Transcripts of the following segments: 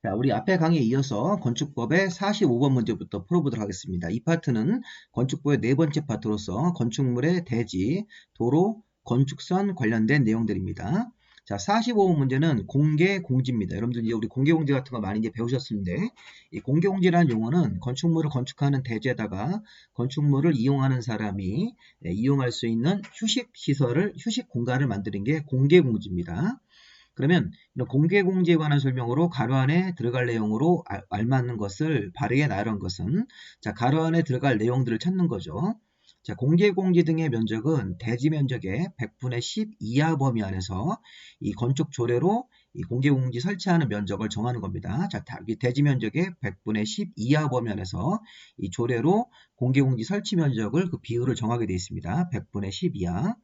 자, 우리 앞에 강의에 이어서 건축법의 45번 문제부터 풀어보도록 하겠습니다. 이 파트는 건축법의 네 번째 파트로서 건축물의 대지, 도로, 건축선 관련된 내용들입니다. 자, 45번 문제는 공개공지입니다. 여러분들 이제 우리 공개공지 같은 거 많이 이제 배우셨는데, 이 공개공지라는 용어는 건축물을 건축하는 대지에다가 건축물을 이용하는 사람이 이용할 수 있는 휴식 공간을 만드는 게 공개공지입니다. 그러면 이런 공개공지에 관한 설명으로 가로 안에 들어갈 내용으로 알맞는 것을 바르게 나열한 것은 자, 가로 안에 들어갈 내용들을 찾는 거죠. 자, 공개공지 등의 면적은 대지 면적의 100분의 10 이하 범위 안에서 이 건축 조례로 이 공개공지 설치하는 면적을 정하는 겁니다. 자, 대지 면적의 100분의 10 이하 범위 안에서 이 조례로 공개공지 설치 면적을 그 비율을 정하게 되어 있습니다. 100분의 10 이하.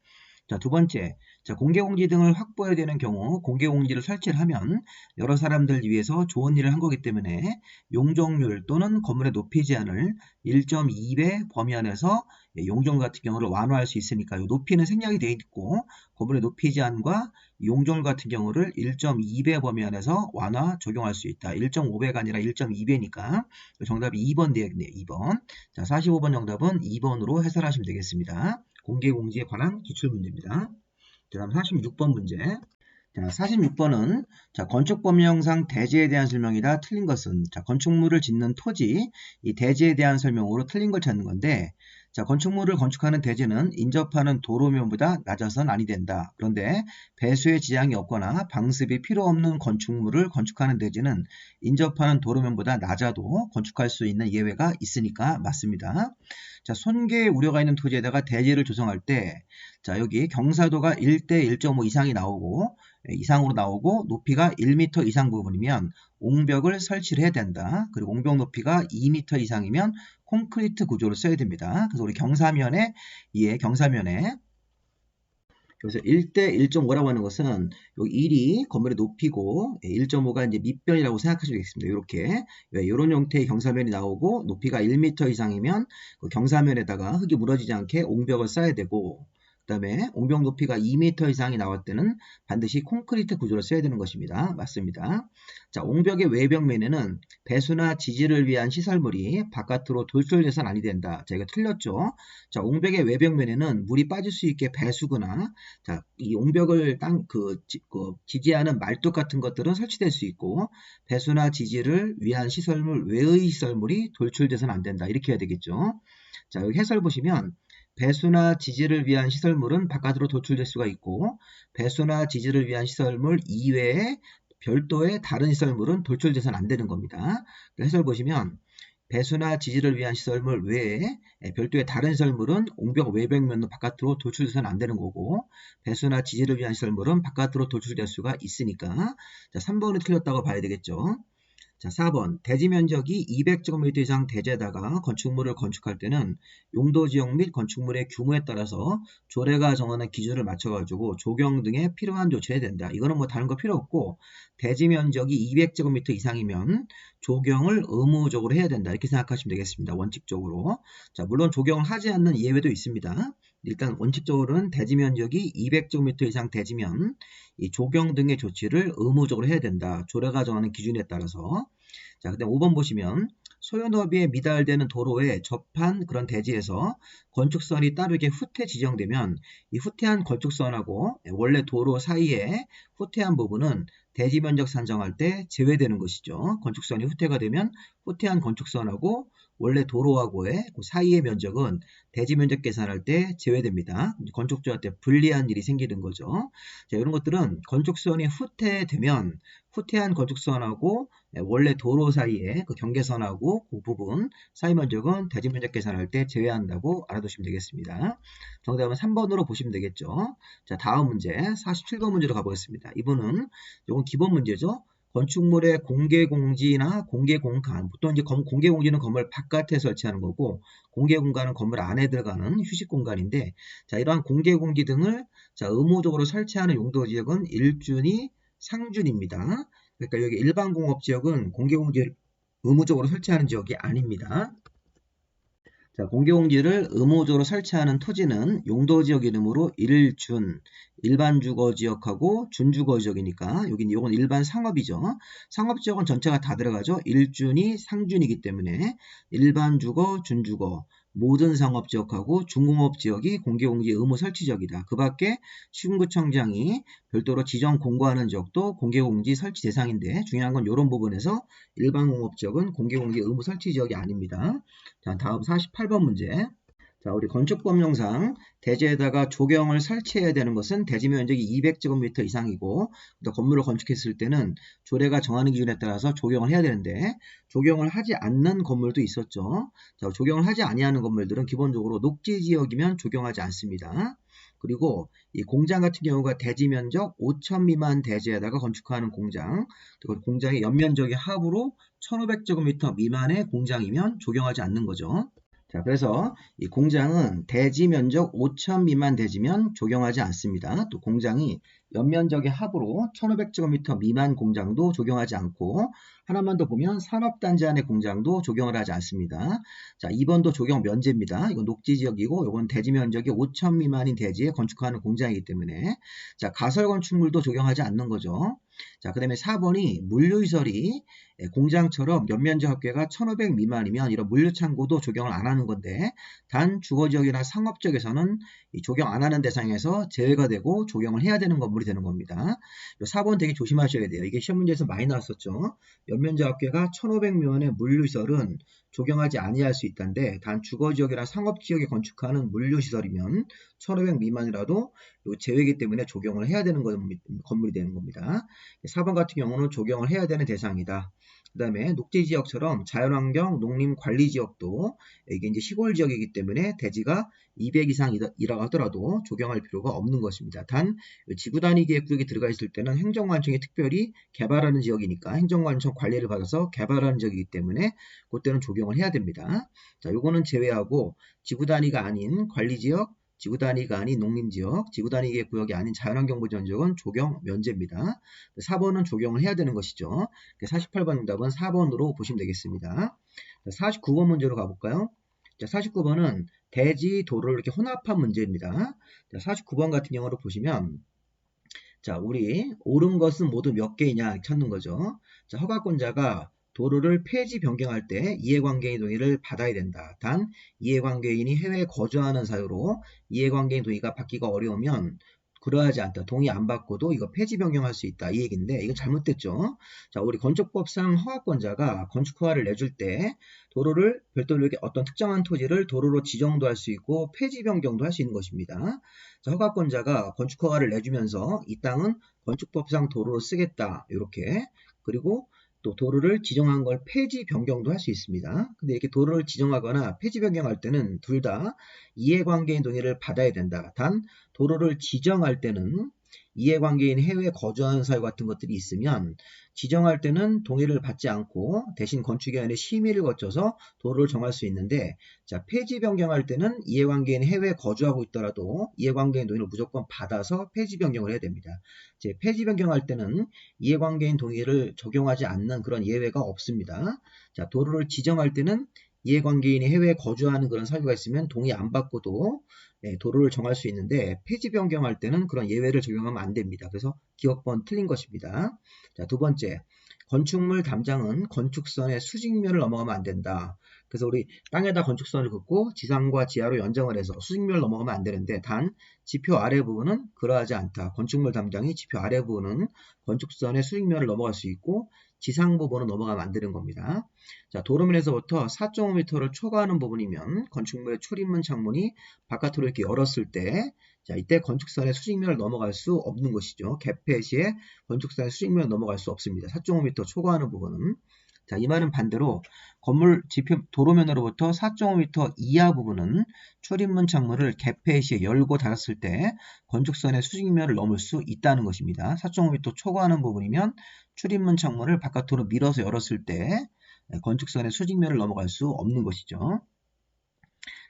자, 두 번째, 자, 공개공지 등을 확보해야 되는 경우 공개공지를 설치를 하면 여러 사람들 위해서 좋은 일을 한 거기 때문에 용적률 또는 건물의 높이 제한을 1.2배 범위 안에서 용적률 같은 경우를 완화할 수 있으니까 이 높이는 생략이 되어 있고 건물의 높이 제한과 용적률 같은 경우를 1.2배 범위 안에서 완화 적용할 수 있다. 1.5배가 아니라 1.2배니까 정답이 2번 되겠네요. 2번. 자, 45번 정답은 2번으로 해설하시면 되겠습니다. 공개공지에 관한 기출문제입니다. 그 다음 46번 문제. 자, 46번은 자, 건축법령상 대지에 대한 설명이다. 틀린 것은 자, 건축물을 짓는 토지, 이 대지에 대한 설명으로 틀린 걸 찾는 건데 자, 건축물을 건축하는 대지는 인접하는 도로면보다 낮아서는 아니 된다. 그런데 배수의 지장이 없거나 방습이 필요 없는 건축물을 건축하는 대지는 인접하는 도로면보다 낮아도 건축할 수 있는 예외가 있으니까 맞습니다. 자, 손괴 우려가 있는 토지에다가 대지를 조성할 때 자, 여기 경사도가 1대 1.5 이상이 나오고 이상으로 나오고 높이가 1m 이상 부분이면 옹벽을 설치를 해야 된다. 그리고 옹벽 높이가 2m 이상이면 콘크리트 구조를 써야 됩니다. 그래서 우리 경사면에 그래서 1대 1.5라고 하는 것은 여기 1이 건물의 높이고 1.5가 이제 밑변이라고 생각하시면 되겠습니다. 이렇게 이런 형태의 경사면이 나오고 높이가 1m 이상이면 그 경사면에다가 흙이 무너지지 않게 옹벽을 쌓아야 되고 그 다음에 옹벽 높이가 2m 이상이 나올 때는 반드시 콘크리트 구조를 써야 되는 것입니다. 맞습니다. 자, 옹벽의 외벽면에는 배수나 지지를 위한 시설물이 바깥으로 돌출돼서는 아니 된다. 자, 이거 틀렸죠? 자, 옹벽의 외벽면에는 물이 빠질 수 있게 배수구나 자, 이 옹벽을 지지하는 말뚝 같은 것들은 설치될 수 있고 배수나 지지를 위한 시설물 외의 시설물이 돌출돼서는 안 된다. 이렇게 해야 되겠죠. 자, 여기 해설 보시면 배수나 지지를 위한 시설물은 바깥으로 도출될 수가 있고 배수나 지지를 위한 시설물 이외에 별도의 다른 시설물은 돌출돼서는 안 되는 겁니다. 해설 보시면 배수나 지지를 위한 시설물 외에 별도의 다른 시설물은 옹벽 외벽면으로 바깥으로 돌출돼서는 안 되는 거고 배수나 지지를 위한 시설물은 바깥으로 돌출될 수가 있으니까 자, 3번은 틀렸다고 봐야 되겠죠. 자, 4번 대지 면적이 200제곱미터 이상 대지에다가 건축물을 건축할 때는 용도지역 및 건축물의 규모에 따라서 조례가 정하는 기준을 맞춰가지고 조경 등에 필요한 조치해야 된다. 이거는 뭐 다른 거 필요 없고 대지 면적이 200제곱미터 이상이면 조경을 의무적으로 해야 된다. 이렇게 생각하시면 되겠습니다. 원칙적으로. 자, 물론 조경을 하지 않는 예외도 있습니다. 일단 원칙적으로는 대지 면적이 200제곱미터 이상 대지면 이 조경 등의 조치를 의무적으로 해야 된다. 조례가 정하는 기준에 따라서. 자, 그다음 5번 보시면 소요너비에 미달되는 도로에 접한 그런 대지에서 건축선이 따르게 후퇴 지정되면 이 후퇴한 건축선하고 원래 도로 사이에 후퇴한 부분은 대지 면적 산정할 때 제외되는 것이죠. 건축선이 후퇴가 되면 후퇴한 건축선하고 원래 도로하고의 그 사이의 면적은 대지 면적 계산할 때 제외됩니다. 건축주한테 불리한 일이 생기는 거죠. 자, 이런 것들은 건축선이 후퇴되면 후퇴한 건축선하고 원래 도로 사이에 그 경계선하고 그 부분 사이 면적은 대지 면적 계산할 때 제외한다고 알아두시면 되겠습니다. 정답은 3번으로 보시면 되겠죠. 자, 다음 문제 47번 문제로 가보겠습니다. 이번은 이건 기본 문제죠. 건축물의 공개공지나 공개공간, 보통 이제 공개공지는 건물 바깥에 설치하는 거고, 공개공간은 건물 안에 들어가는 휴식공간인데, 자, 이러한 공개공지 등을 자, 의무적으로 설치하는 용도지역은 1준이 상준입니다. 그러니까 여기 일반공업지역은 공개공지를 의무적으로 설치하는 지역이 아닙니다. 자, 공개공지를 의무적으로 설치하는 토지는 용도지역 이름으로 일준, 일반 주거지역하고 준주거지역이니까 여긴 요건 일반 상업이죠. 상업지역은 전체가 다 들어가죠. 일준이 상준이기 때문에 일반 주거, 준주거, 모든 상업지역하고 중공업지역이 공개공지 의무 설치지역이다. 그 밖에 시군구청장이 별도로 지정 공고하는 지역도 공개공지 설치 대상인데 중요한 건 이런 부분에서 일반 공업지역은 공개공지 의무 설치지역이 아닙니다. 자, 다음 48번 문제. 자, 우리 건축법령상 대지에다가 조경을 설치해야 되는 것은 대지 면적이 200제곱미터 이상이고 건물을 건축했을 때는 조례가 정하는 기준에 따라서 조경을 해야 되는데 조경을 하지 않는 건물도 있었죠. 자, 조경을 하지 아니하는 건물들은 기본적으로 녹지지역이면 조경하지 않습니다. 그리고 이 공장 같은 경우가 대지 면적 5천 미만 대지에다가 건축하는 공장, 그리고 공장의 연면적이 합으로 1500제곱미터 미만의 공장이면 조경하지 않는 거죠. 자, 그래서 이 공장은 대지 면적 5천 미만 대지면 조경하지 않습니다. 또 공장이 연면적의 합으로 1500제곱미터 미만 공장도 조경하지 않고 하나만 더 보면 산업단지 안의 공장도 조경을 하지 않습니다. 자, 2번도 조경 면제입니다. 이건 녹지지역이고 이건 대지 면적이 5천 미만인 대지에 건축하는 공장이기 때문에 자, 가설 건축물도 조경하지 않는 거죠. 자, 그 다음에 4번이 물류시설이 공장처럼 연면적 합계가 1500 미만이면 이런 물류창고도 조경을 안 하는 건데 단 주거지역이나 상업지역에서는 이 조경 안 하는 대상에서 제외가 되고 조경을 해야 되는 건물이 되는 겁니다. 4번 되게 조심하셔야 돼요. 이게 시험 문제에서 많이 나왔었죠. 연면적 합계가 1500 미만의 물류시설은 조경하지 아니할 수 있다는데 단 주거지역이나 상업지역에 건축하는 물류시설이면 1500 미만이라도 제외이기 때문에 조경을 해야 되는 건물이 되는 겁니다. 4번 같은 경우는 조경을 해야 되는 대상이다. 그 다음에 녹지지역처럼 자연환경 농림관리지역도 이게 이제 시골지역이기 때문에 대지가 200 이상이라고 하더라도 조경할 필요가 없는 것입니다. 단 지구단위 계획구역이 들어가 있을 때는 행정관청이 특별히 개발하는 지역이니까 행정관청 관리를 받아서 개발하는 지역이기 때문에 그때는 조경을 해야 됩니다. 자, 요거는 제외하고 지구단위가 아닌 관리지역, 지구단위가 아닌 농림지역, 지구단위 구역이 아닌 자연환경보전지역은 조경 면제입니다. 4번은 조경을 해야 되는 것이죠. 48번 정답은 4번으로 보시면 되겠습니다. 49번 문제로 가볼까요? 자, 49번은 대지, 도로를 이렇게 혼합한 문제입니다. 자, 49번 같은 경우로 보시면 자, 우리 옳은 것은 모두 몇 개이냐 찾는 거죠. 자, 허가권자가 도로를 폐지 변경할 때 이해관계인 동의를 받아야 된다. 단 이해관계인이 해외에 거주하는 사유로 이해관계인 동의가 받기가 어려우면 그러하지 않다. 동의 안 받고도 이거 폐지 변경할 수 있다. 이 얘기인데 이거 잘못됐죠. 자, 우리 건축법상 허가권자가 건축허가를 내줄 때 도로를 별도로 이렇게 어떤 특정한 토지를 도로로 지정도 할 수 있고 폐지 변경도 할 수 있는 것입니다. 자, 허가권자가 건축허가를 내주면서 이 땅은 건축법상 도로로 쓰겠다. 이렇게 그리고 또 도로를 지정한 걸 폐지 변경도 할 수 있습니다. 근데 이렇게 도로를 지정하거나 폐지 변경할 때는 둘 다 이해관계인 동의를 받아야 된다. 단 도로를 지정할 때는 이해관계인 해외에 거주하는 사유 같은 것들이 있으면 지정할 때는 동의를 받지 않고 대신 건축위원회 심의를 거쳐서 도로를 정할 수 있는데 자, 폐지 변경할 때는 이해관계인 해외에 거주하고 있더라도 이해관계인 동의를 무조건 받아서 폐지 변경을 해야 됩니다. 이제 폐지 변경할 때는 이해관계인 동의를 적용하지 않는 그런 예외가 없습니다. 자, 도로를 지정할 때는 이해관계인이 해외에 거주하는 그런 사유가 있으면 동의 안 받고도 도로를 정할 수 있는데 폐지 변경할 때는 그런 예외를 적용하면 안 됩니다. 그래서 기억번 틀린 것입니다. 자, 두 번째, 건축물 담장은 건축선의 수직면을 넘어가면 안 된다. 그래서 우리 땅에다 건축선을 긋고 지상과 지하로 연장을 해서 수직면을 넘어가면 안 되는데 단 지표 아래 부분은 그러하지 않다. 건축물 담장이 지표 아래 부분은 건축선의 수직면을 넘어갈 수 있고 지상 부분은 넘어가면 안 되는 겁니다. 자, 도로면에서부터 4.5m를 초과하는 부분이면 건축물의 출입문 창문이 바깥으로 이렇게 열었을 때 자, 이때 건축선의 수직면을 넘어갈 수 없는 것이죠. 개폐 시에 건축선의 수직면을 넘어갈 수 없습니다. 4.5m 초과하는 부분은. 자, 이 말은 반대로 건물 지표 도로면으로부터 4.5m 이하 부분은 출입문 창문을 개폐 시에 열고 닫았을 때 건축선의 수직면을 넘을 수 있다는 것입니다. 4.5m 초과하는 부분이면 출입문 창문을 바깥으로 밀어서 열었을 때 건축선의 수직면을 넘어갈 수 없는 것이죠.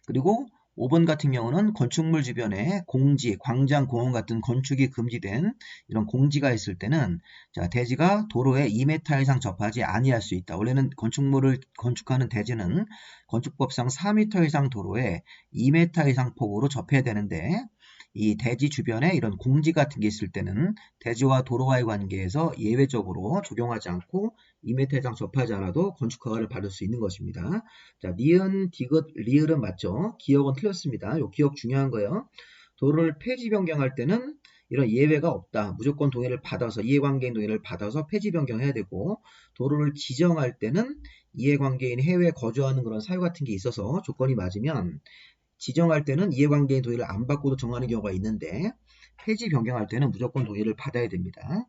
그리고 5번 같은 경우는 건축물 주변에 공지, 광장, 공원 같은 건축이 금지된 이런 공지가 있을 때는 자, 대지가 도로에 2m 이상 접하지 아니할 수 있다. 원래는 건축물을 건축하는 대지는 건축법상 4m 이상 도로에 2m 이상 폭으로 접해야 되는데 이 대지 주변에 이런 공지 같은 게 있을 때는 대지와 도로와의 관계에서 예외적으로 적용하지 않고 2m 이상 접하지 않아도 건축 허가를 받을 수 있는 것입니다. 자, 니은, 디귿, 리을은 맞죠? 기억은 틀렸습니다. 요 기억 중요한 거예요. 도로를 폐지 변경할 때는 이런 예외가 없다. 무조건 동의를 받아서 이해관계인 동의를 받아서 폐지 변경해야 되고 도로를 지정할 때는 이해관계인이 해외에 거주하는 그런 사유 같은 게 있어서 조건이 맞으면 지정할 때는 이해관계인 동의를 안 받고도 정하는 경우가 있는데 폐지 변경할 때는 무조건 동의를 받아야 됩니다.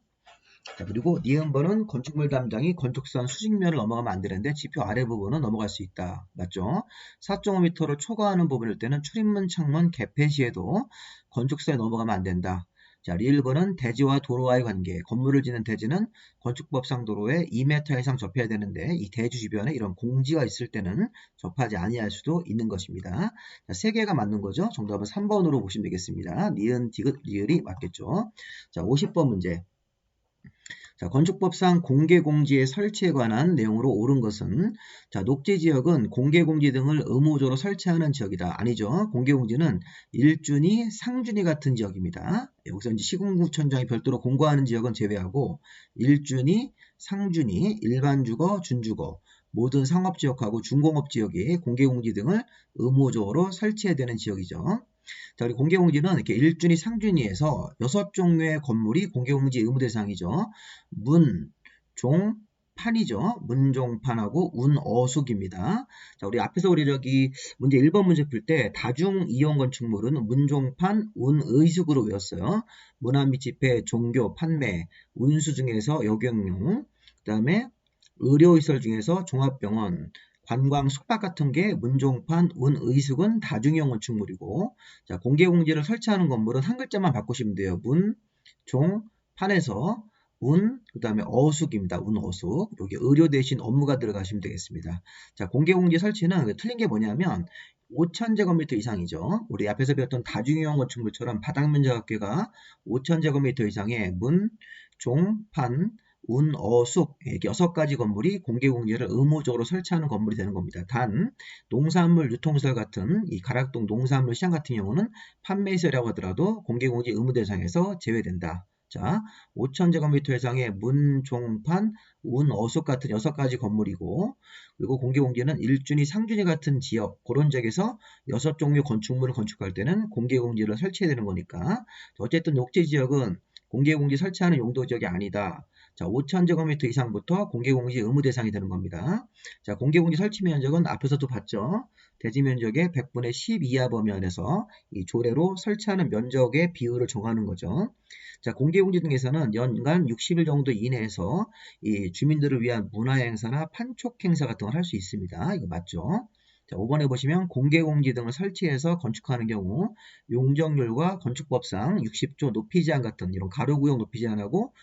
자, 그리고 니은번은 건축물 담당이 건축선 수직면을 넘어가면 안 되는데 지표 아래 부분은 넘어갈 수 있다. 맞죠? 4.5m를 초과하는 부분일 때는 출입문, 창문, 개폐 시에도 건축선에 넘어가면 안 된다. 자, 리을번은 대지와 도로와의 관계. 건물을 짓는 대지는 건축법상 도로에 2m 이상 접해야 되는데 이 대지 주변에 이런 공지가 있을 때는 접하지 아니할 수도 있는 것입니다. 자, 3개가 맞는 거죠. 정답은 3번으로 보시면 되겠습니다. 니은, 디귿, 리을이 맞겠죠. 자, 50번 문제. 자, 건축법상 공개공지의 설치에 관한 내용으로 옳은 것은 자, 녹지지역은 공개공지 등을 의무적으로 설치하는 지역이다. 아니죠. 공개공지는 일준위, 상준위 같은 지역입니다. 여기서 이제 시군구청장이 별도로 공고하는 지역은 제외하고 일준위, 상준위, 일반주거, 준주거 모든 상업지역하고 중공업지역이 공개공지 등을 의무적으로 설치해야 되는 지역이죠. 자, 우리 공개공지는 이렇게 일준위, 상준위에서 6종류의 건물이 공개공지 의무 대상이죠. 문, 종, 판이죠. 문종판하고 운어숙입니다. 자, 우리 앞에서 우리 저기 문제 1번 문제 풀 때 다중 이용 건축물은 문종판, 운의숙으로 외웠어요. 문화 및 집회, 종교, 판매, 운수 중에서 여경용, 그 다음에 의료시설 중에서 종합병원, 관광, 숙박 같은 게 문종판, 운의숙은 다중이용 건축물이고 자, 공개공지를 설치하는 건물은 한 글자만 바꾸시면 돼요. 문, 종, 판에서 그 다음에 어숙입니다. 운어숙. 여기 의료 대신 업무가 들어가시면 되겠습니다. 자, 공개공지 설치는 틀린 게 뭐냐면 5,000제곱미터 이상이죠. 우리 앞에서 배웠던 다중이용 건축물처럼 바닥 면적 합계가 5,000제곱미터 이상의 문, 종, 판, 운어숙 이렇게 6가지 건물이 공개공지를 의무적으로 설치하는 건물이 되는 겁니다. 단 농산물 유통시설 같은 이 가락동 농산물 시장 같은 경우는 판매시설이라고 하더라도 공개공지 의무 대상에서 제외된다. 자, 5,000제곱미터 이상의 문, 종, 판, 운어숙 같은 6가지 건물이고 그리고 공개공지는 일준위, 상준위 같은 지역 그런 지역에서 6종류 건축물을 건축할 때는 공개공지를 설치해야 되는 거니까 어쨌든 녹지지역은 공개공지 설치하는 용도 지역이 아니다. 자, 5,000제곱미터 이상부터 공개공지 의무 대상이 되는 겁니다. 자, 공개공지 설치 면적은 앞에서도 봤죠. 대지 면적의 100분의 10 이하 범위 안에서 이 조례로 설치하는 면적의 비율을 정하는 거죠. 자, 공개공지 등에서는 연간 60일 정도 이내에서 이 주민들을 위한 문화행사나 판촉행사 같은 걸 할 수 있습니다. 이거 맞죠? 자, 5번에 보시면 공개공지 등을 설치해서 건축하는 경우 용적률과 건축법상 60조 높이 제한 같은 이런 가로구역 높이 제한하고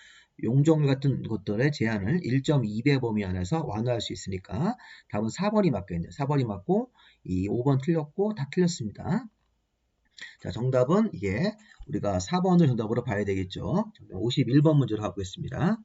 용적률 같은 것들의 제한을 1.2배 범위 안에서 완화할 수 있으니까 답은 4번이 맞겠네요. 4번이 맞고 이 5번 틀렸고 다 틀렸습니다. 자, 정답은 이게 우리가 4번을 정답으로 봐야 되겠죠. 51번 문제로 가보겠습니다.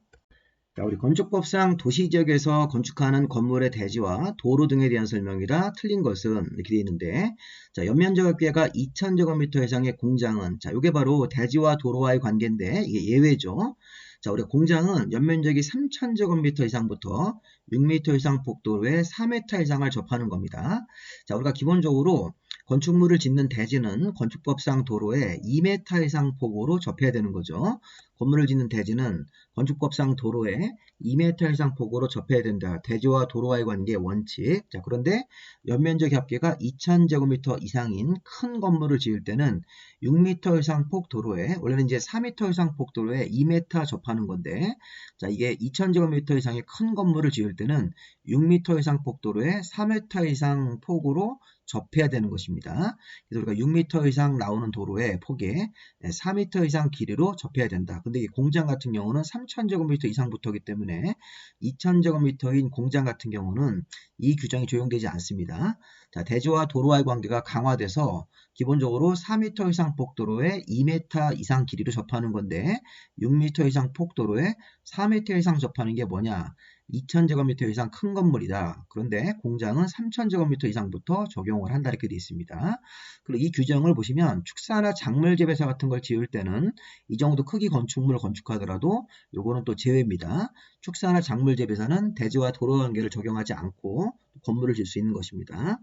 자, 우리 건축법상 도시지역에서 건축하는 건물의 대지와 도로 등에 대한 설명이라 틀린 것은 이렇게 되어 있는데 자, 연면적 합계가 2,000제곱미터 이상의 공장은 자, 이게 바로 대지와 도로와의 관계인데 이게 예외죠. 자, 우리 공장은 연면적이 3,000제곱미터 이상부터 6m 이상 폭도로에 4m 이상을 접하는 겁니다. 자, 우리가 기본적으로 건축물을 짓는 대지는 건축법상 도로에 2m 이상 폭으로 접해야 되는 거죠. 건물을 짓는 대지는 건축법상 도로에 2m 이상 폭으로 접해야 된다. 대지와 도로와의 관계 원칙. 자, 그런데 연면적 합계가 2,000제곱미터 이상인 큰 건물을 지을 때는 6m 이상 폭 도로에 원래는 이제 4m 이상 폭 도로에 2m 접하는 건데 자, 이게 2,000제곱미터 이상의 큰 건물을 지을 때는 6m 이상 폭 도로에 4m 이상 폭으로 접해야 되는 것입니다. 그래서 우리가 6m 이상 나오는 도로의 폭에 4m 이상 길이로 접해야 된다. 근데 그런데 이 공장 같은 경우는 3,000제곱미터 이상부터이기 때문에 2,000제곱미터인 공장 같은 경우는 이 규정이 적용되지 않습니다. 자, 대지와 도로와의 관계가 강화돼서 기본적으로 4m 이상 폭도로에 2m 이상 길이로 접하는 건데 6m 이상 폭도로에 4m 이상 접하는 게 뭐냐? 2,000제곱미터 이상 큰 건물이다. 그런데 공장은 3,000제곱미터 이상부터 적용을 한다 이렇게 되어 있습니다. 그리고 이 규정을 보시면 축사나 작물 재배사 같은 걸 지을 때는 이 정도 크기 건축물을 건축하더라도 요거는 또 제외입니다. 축사나 작물 재배사는 대지와 도로 관계를 적용하지 않고 건물을 지을 수 있는 것입니다.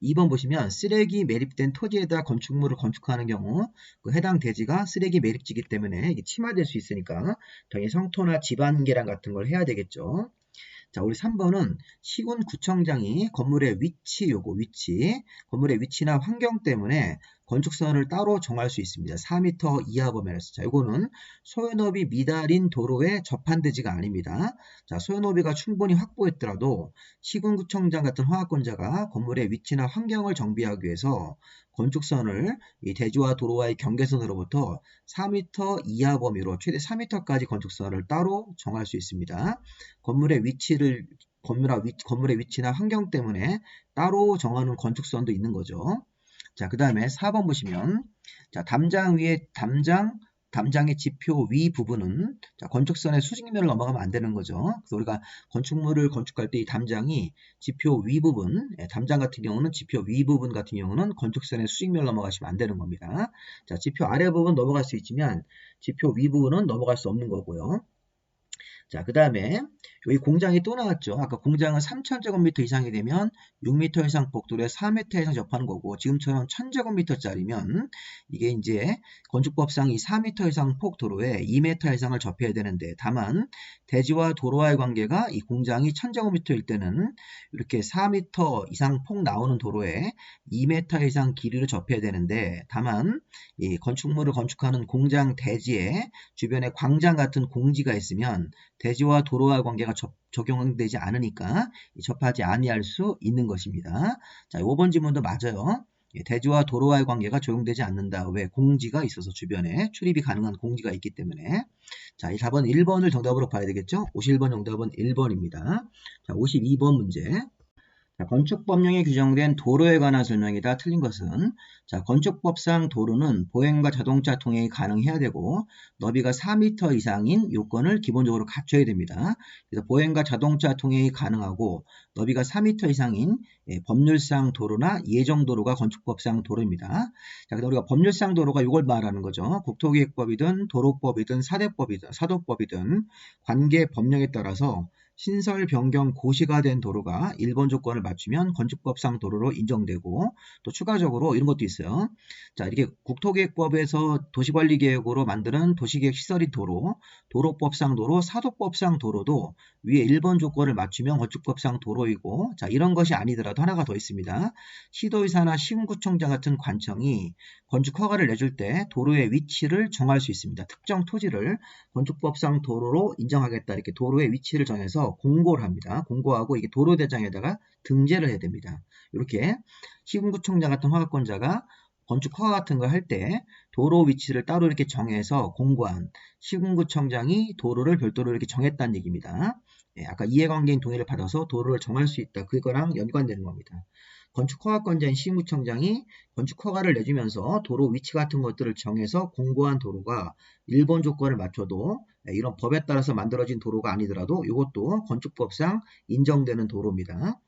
2번 보시면 쓰레기 매립된 토지에다 건축물을 건축하는 경우 그 해당 대지가 쓰레기 매립지이기 때문에 이게 침하될 수 있으니까 당연히 성토나 집안 계량 같은 걸 해야 되겠죠. 자, 우리 3번은 시군구청장이 건물의 위치, 건물의 위치나 환경 때문에 건축선을 따로 정할 수 있습니다. 4m 이하 범위에서. 자, 이거는 소요너비 미달인 도로에 접한 대지가 아닙니다. 자, 소요너비가 충분히 확보했더라도 시군구청장 같은 허가권자가 건물의 위치나 환경을 정비하기 위해서 건축선을 이 대지와 도로와의 경계선으로부터 4m 이하 범위로 최대 4m까지 건축선을 따로 정할 수 있습니다. 건물의 위치나 환경 때문에 따로 정하는 건축선도 있는 거죠. 자, 그 다음에 4번 보시면, 자, 담장의 지표 위 부분은 자, 건축선의 수직면을 넘어가면 안 되는 거죠. 그래서 우리가 건축물을 건축할 때 이 담장이 지표 위 부분, 담장 같은 경우는 지표 위 부분 같은 경우는 건축선의 수직면을 넘어가시면 안 되는 겁니다. 자, 지표 아래 부분 넘어갈 수 있지만 지표 위 부분은 넘어갈 수 없는 거고요. 자, 그 다음에 여기 공장이 또 나왔죠. 아까 공장은 3,000제곱미터 이상이 되면 6m 이상 폭도로에 4m 이상 접하는 거고 지금처럼 1,000제곱미터짜리면 이게 이제 건축법상 이 4m 이상 폭도로에 2m 이상을 접해야 되는데 다만 대지와 도로와의 관계가 이 공장이 1,000제곱미터일 때는 이렇게 4m 이상 폭 나오는 도로에 2m 이상 길이를 접해야 되는데 다만 이 건축물을 건축하는 공장 대지에 주변에 광장 같은 공지가 있으면 대지와 도로와 관계가 적용되지 않으니까 접하지 아니할 수 있는 것입니다. 자, 5번 질문도 맞아요. 대지와 도로와의 관계가 적용되지 않는다. 왜? 공지가 있어서 주변에 출입이 가능한 공지가 있기 때문에. 자, 이 4번 1번을 정답으로 봐야 되겠죠? 51번 정답은 1번입니다. 자, 52번 문제. 자, 건축법령에 규정된 도로에 관한 설명이다. 틀린 것은 자, 건축법상 도로는 보행과 자동차 통행이 가능해야 되고 너비가 4m 이상인 요건을 기본적으로 갖춰야 됩니다. 그래서 보행과 자동차 통행이 가능하고 너비가 4m 이상인 법률상 도로나 예정도로가 건축법상 도로입니다. 자, 그다음 우리가 법률상 도로가 이걸 말하는 거죠. 국토기획법이든 도로법이든 사도법이든 관계 법령에 따라서 신설 변경 고시가 된 도로가 1번 조건을 맞추면 건축법상 도로로 인정되고 또 추가적으로 이런 것도 있어요. 자, 이렇게 국토계획법에서 도시관리계획으로 만드는 도시계획 시설인 도로, 도로법상 도로, 사도법상 도로도 위에 1번 조건을 맞추면 건축법상 도로이고 자, 이런 것이 아니더라도 하나가 더 있습니다. 시도의사나 시군구청장 같은 관청이 건축 허가를 내줄 때 도로의 위치를 정할 수 있습니다. 특정 토지를 건축법상 도로로 인정하겠다 이렇게 도로의 위치를 정해서 공고를 합니다. 공고하고 이게 도로대장에다가 등재를 해야 됩니다. 이렇게 시군구청장 같은 허가권자가 건축 허가 같은 걸 할 때 도로 위치를 따로 이렇게 정해서 공고한 시군구청장이 도로를 별도로 이렇게 정했다는 얘기입니다. 아까 이해관계인 동의를 받아서 도로를 정할 수 있다. 그거랑 연관되는 겁니다. 건축허가권자인 시군구청장이 건축허가를 내주면서 도로 위치 같은 것들을 정해서 공고한 도로가 1번 조건을 맞춰도 이런 법에 따라서 만들어진 도로가 아니더라도 이것도 건축법상 인정되는 도로입니다.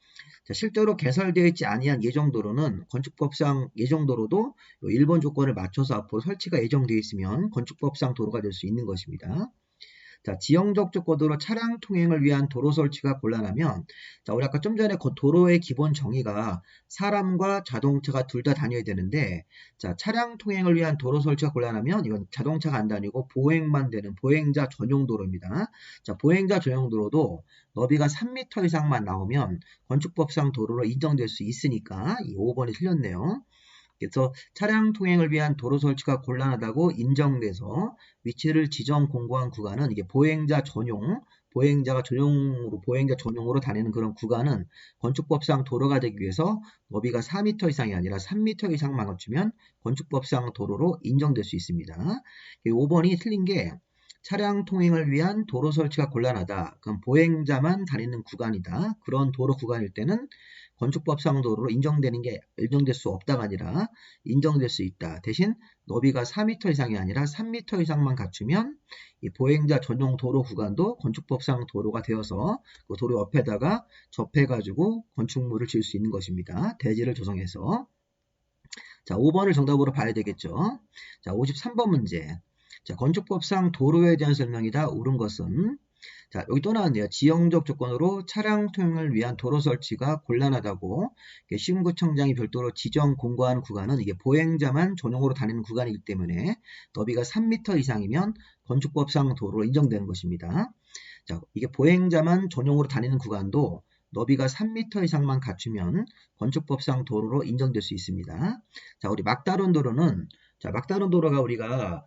자, 실제로 개설되어 있지 아니한 예정도로는 건축법상 예정도로도 1번 조건을 맞춰서 앞으로 설치가 예정되어 있으면 건축법상 도로가 될 수 있는 것입니다. 자, 지형적 조건으로 차량 통행을 위한 도로 설치가 곤란하면 자, 우리 아까 좀 전에 그 도로의 기본 정의가 사람과 자동차가 둘 다 다녀야 되는데 자, 차량 통행을 위한 도로 설치가 곤란하면 이건 자동차가 안 다니고 보행만 되는 보행자 전용 도로입니다. 자, 보행자 전용 도로도 너비가 3m 이상만 나오면 건축법상 도로로 인정될 수 있으니까 이 5번이 틀렸네요. 그래서 차량 통행을 위한 도로 설치가 곤란하다고 인정돼서 위치를 지정 공고한 구간은 이게 보행자 전용 보행자 전용으로 다니는 그런 구간은 건축법상 도로가 되기 위해서 너비가 4m 이상이 아니라 3m 이상만 갖추면 건축법상 도로로 인정될 수 있습니다. 5번이 틀린 게 차량 통행을 위한 도로 설치가 곤란하다. 그럼 보행자만 다니는 구간이다. 그런 도로 구간일 때는 건축법상 도로로 인정될 수 없다가 아니라 인정될 수 있다. 대신 너비가 4m 이상이 아니라 3m 이상만 갖추면 이 보행자 전용 도로 구간도 건축법상 도로가 되어서 그 도로 옆에다가 접해가지고 건축물을 지을 수 있는 것입니다. 대지를 조성해서. 자, 5번을 정답으로 봐야 되겠죠. 자, 53번 문제. 자, 건축법상 도로에 대한 설명이다. 옳은 것은 자, 여기 또 나왔네요. 지형적 조건으로 차량 통행을 위한 도로 설치가 곤란하다고 시군구청장이 별도로 지정 공고한 구간은 이게 보행자만 전용으로 다니는 구간이기 때문에 너비가 3m 이상이면 건축법상 도로로 인정되는 것입니다. 자, 이게 보행자만 전용으로 다니는 구간도 너비가 3m 이상만 갖추면 건축법상 도로로 인정될 수 있습니다. 자, 우리 막다른 도로가 우리가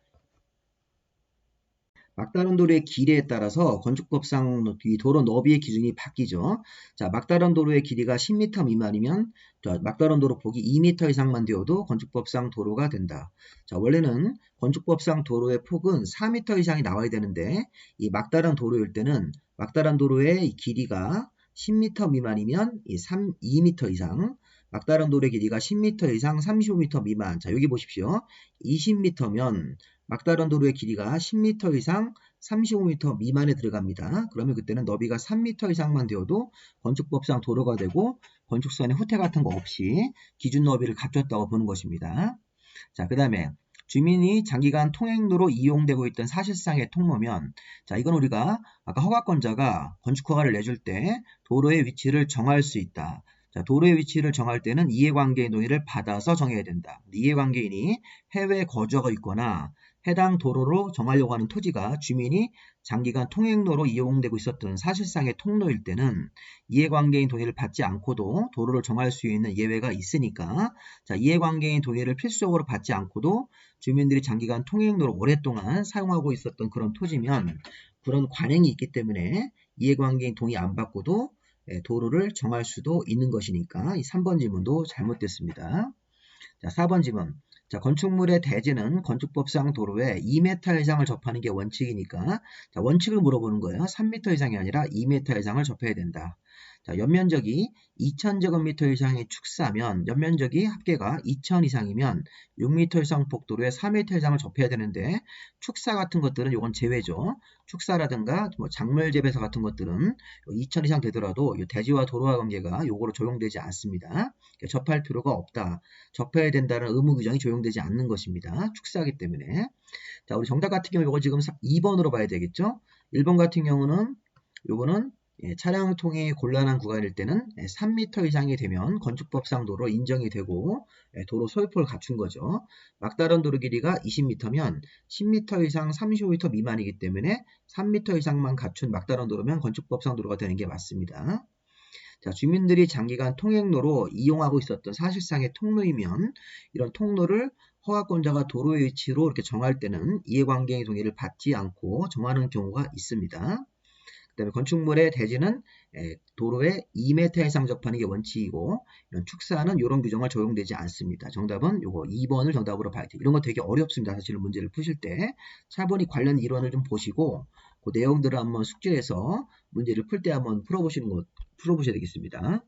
막다른 도로의 길이에 따라서 건축법상 이 도로 너비의 기준이 바뀌죠. 자, 막다른 도로의 길이가 10m 미만이면 막다른 도로 폭이 2m 이상만 되어도 건축법상 도로가 된다. 자, 원래는 건축법상 도로의 폭은 4m 이상이 나와야 되는데 이 막다른 도로일 때는 막다른 도로의 길이가 10m 미만이면 2m 이상, 막다른 도로의 길이가 10m 이상 35m 미만. 자, 여기 보십시오. 20m면 막다른 도로의 길이가 10m 이상 35m 미만에 들어갑니다. 그러면 그때는 너비가 3m 이상만 되어도 건축법상 도로가 되고 건축선의 후퇴 같은 거 없이 기준 너비를 갖췄다고 보는 것입니다. 자, 그 다음에 주민이 장기간 통행로로 이용되고 있던 사실상의 통로면 자, 이건 우리가 아까 허가권자가 건축허가를 내줄 때 도로의 위치를 정할 수 있다. 자, 도로의 위치를 정할 때는 이해관계인 동의를 받아서 정해야 된다. 이해관계인이 해외에 거주하고 있거나 해당 도로로 정하려고 하는 토지가 주민이 장기간 통행로로 이용되고 있었던 사실상의 통로일 때는 이해관계인 동의를 받지 않고도 도로를 정할 수 있는 예외가 있으니까 자, 이해관계인 동의를 필수적으로 받지 않고도 주민들이 장기간 통행로로 오랫동안 사용하고 있었던 그런 토지면 그런 관행이 있기 때문에 이해관계인 동의 안 받고도 도로를 정할 수도 있는 것이니까 이 3번 질문도 잘못됐습니다. 자, 4번 질문. 자, 건축물의 대지는 건축법상 도로에 2m 이상을 접하는 게 원칙이니까 자, 원칙을 물어보는 거예요. 3m 이상이 아니라 2m 이상을 접해야 된다. 자, 연면적이 2000제곱미터 이상의 축사면 연면적이 합계가 2000 이상이면 6m 이상 폭도로에 4m 이상을 접해야 되는데 축사 같은 것들은 이건 제외죠. 축사라든가 뭐 작물 재배사 같은 것들은 2000 이상 되더라도 대지와 도로와 관계가 요거로 적용되지 않습니다. 접할 필요가 없다. 접해야 된다는 의무 규정이 적용되지 않는 것입니다. 축사하기 때문에. 자, 우리 정답 같은 경우 이거 지금 2번으로 봐야 되겠죠. 1번 같은 경우는 요거는 차량 통행이 곤란한 구간일 때는 3m 이상이 되면 건축법상 도로 인정이 되고 도로 소유폭을 갖춘 거죠. 막다른 도로 길이가 20m면 10m 이상 35m 미만이기 때문에 3m 이상만 갖춘 막다른 도로면 건축법상 도로가 되는 게 맞습니다. 자, 주민들이 장기간 통행로로 이용하고 있었던 사실상의 통로이면 이런 통로를 허가권자가 도로의 위치로 이렇게 정할 때는 이해관계의 동의를 받지 않고 정하는 경우가 있습니다. 그 다음에 건축물의 대지는 도로에 2m 이상 접하는 게 원칙이고 이런 축사는 이런 규정을 적용되지 않습니다. 정답은 요거 2번을 정답으로 봐야 돼요. 이런 거 되게 어렵습니다. 사실 문제를 푸실 때 차분히 관련 이론을 좀 보시고 그 내용들을 한번 숙지해서 문제를 풀 때 한번 풀어보셔야 되겠습니다.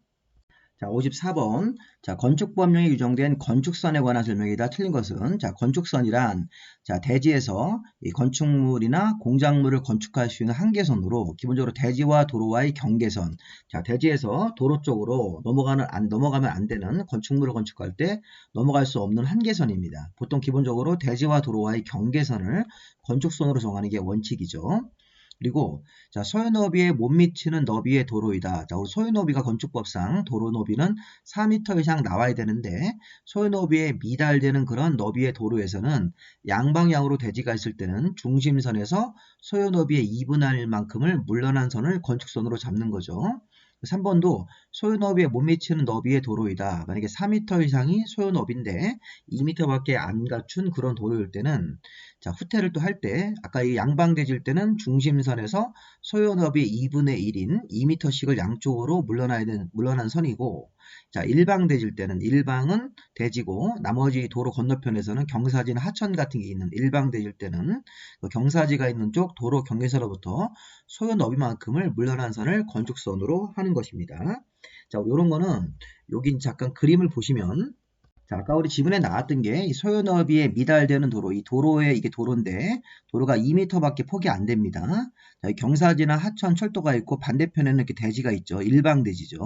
자, 54번. 자, 건축법령에 규정된 건축선에 관한 설명이다. 틀린 것은 자, 건축선이란 자, 대지에서 이 건축물이나 공작물을 건축할 수 있는 한계선으로 기본적으로 대지와 도로와의 경계선. 자, 대지에서 도로 쪽으로 넘어가면 안 되는 건축물을 건축할 때 넘어갈 수 없는 한계선입니다. 보통 기본적으로 대지와 도로와의 경계선을 건축선으로 정하는 게 원칙이죠. 그리고 자, 소유 너비에 못 미치는 너비의 도로이다. 자, 우리 소유 너비가 건축법상 도로 너비는 4m 이상 나와야 되는데 소유 너비에 미달되는 그런 너비의 도로에서는 양방향으로 대지가 있을 때는 중심선에서 소유 너비의 2분의 1만큼을 물러난 선을 건축선으로 잡는 거죠. 3번도 소요너비에 못 미치는 너비의 도로이다. 만약에 4m 이상이 소요너비인데 2m밖에 안 갖춘 그런 도로일 때는 자, 후퇴를 또 할 때 아까 이 양방대지일 때는 중심선에서 소요너비 2분의 1인 2m씩을 양쪽으로 물러난 선이고 자, 일방대지일 때는 일방은 대지고 나머지 도로 건너편에서는 경사지나 하천 같은 게 있는 일방대지일 때는 그 경사지가 있는 쪽 도로 경계선로부터 소요 너비만큼을 물러난 선을 건축선으로 하는 것입니다. 자, 이런 거는 여기 잠깐 그림을 보시면 자, 아까 우리 지문에 나왔던 게 이 소요너비에 미달되는 도로, 이 도로에 이게 도로인데 도로가 2m밖에 폭이 안 됩니다. 자, 경사지나 하천, 철도가 있고 반대편에는 이렇게 대지가 있죠. 일방대지죠.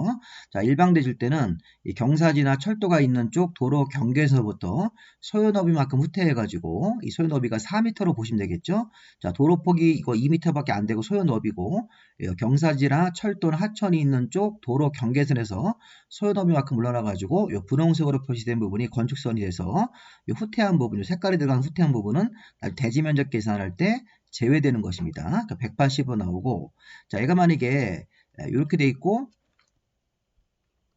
자, 일방대지일 때는 이 경사지나 철도가 있는 쪽 도로 경계에서부터 소요너비만큼 후퇴해가지고 이 소요너비가 4m로 보시면 되겠죠. 자, 도로 폭이 이거 2m밖에 안 되고 소요너비고 경사지나 철도나 하천이 있는 쪽 도로 경계선에서 소요너비만큼 물러나가지고 이 분홍색으로 표시된 부분이 건축선이 돼서 이 후퇴한 부분, 이 색깔이 들어간 후퇴한 부분은 대지 면적 계산할 때 제외되는 것입니다. 그러니까 180은 나오고, 자, 얘가 만약에 이렇게 돼 있고,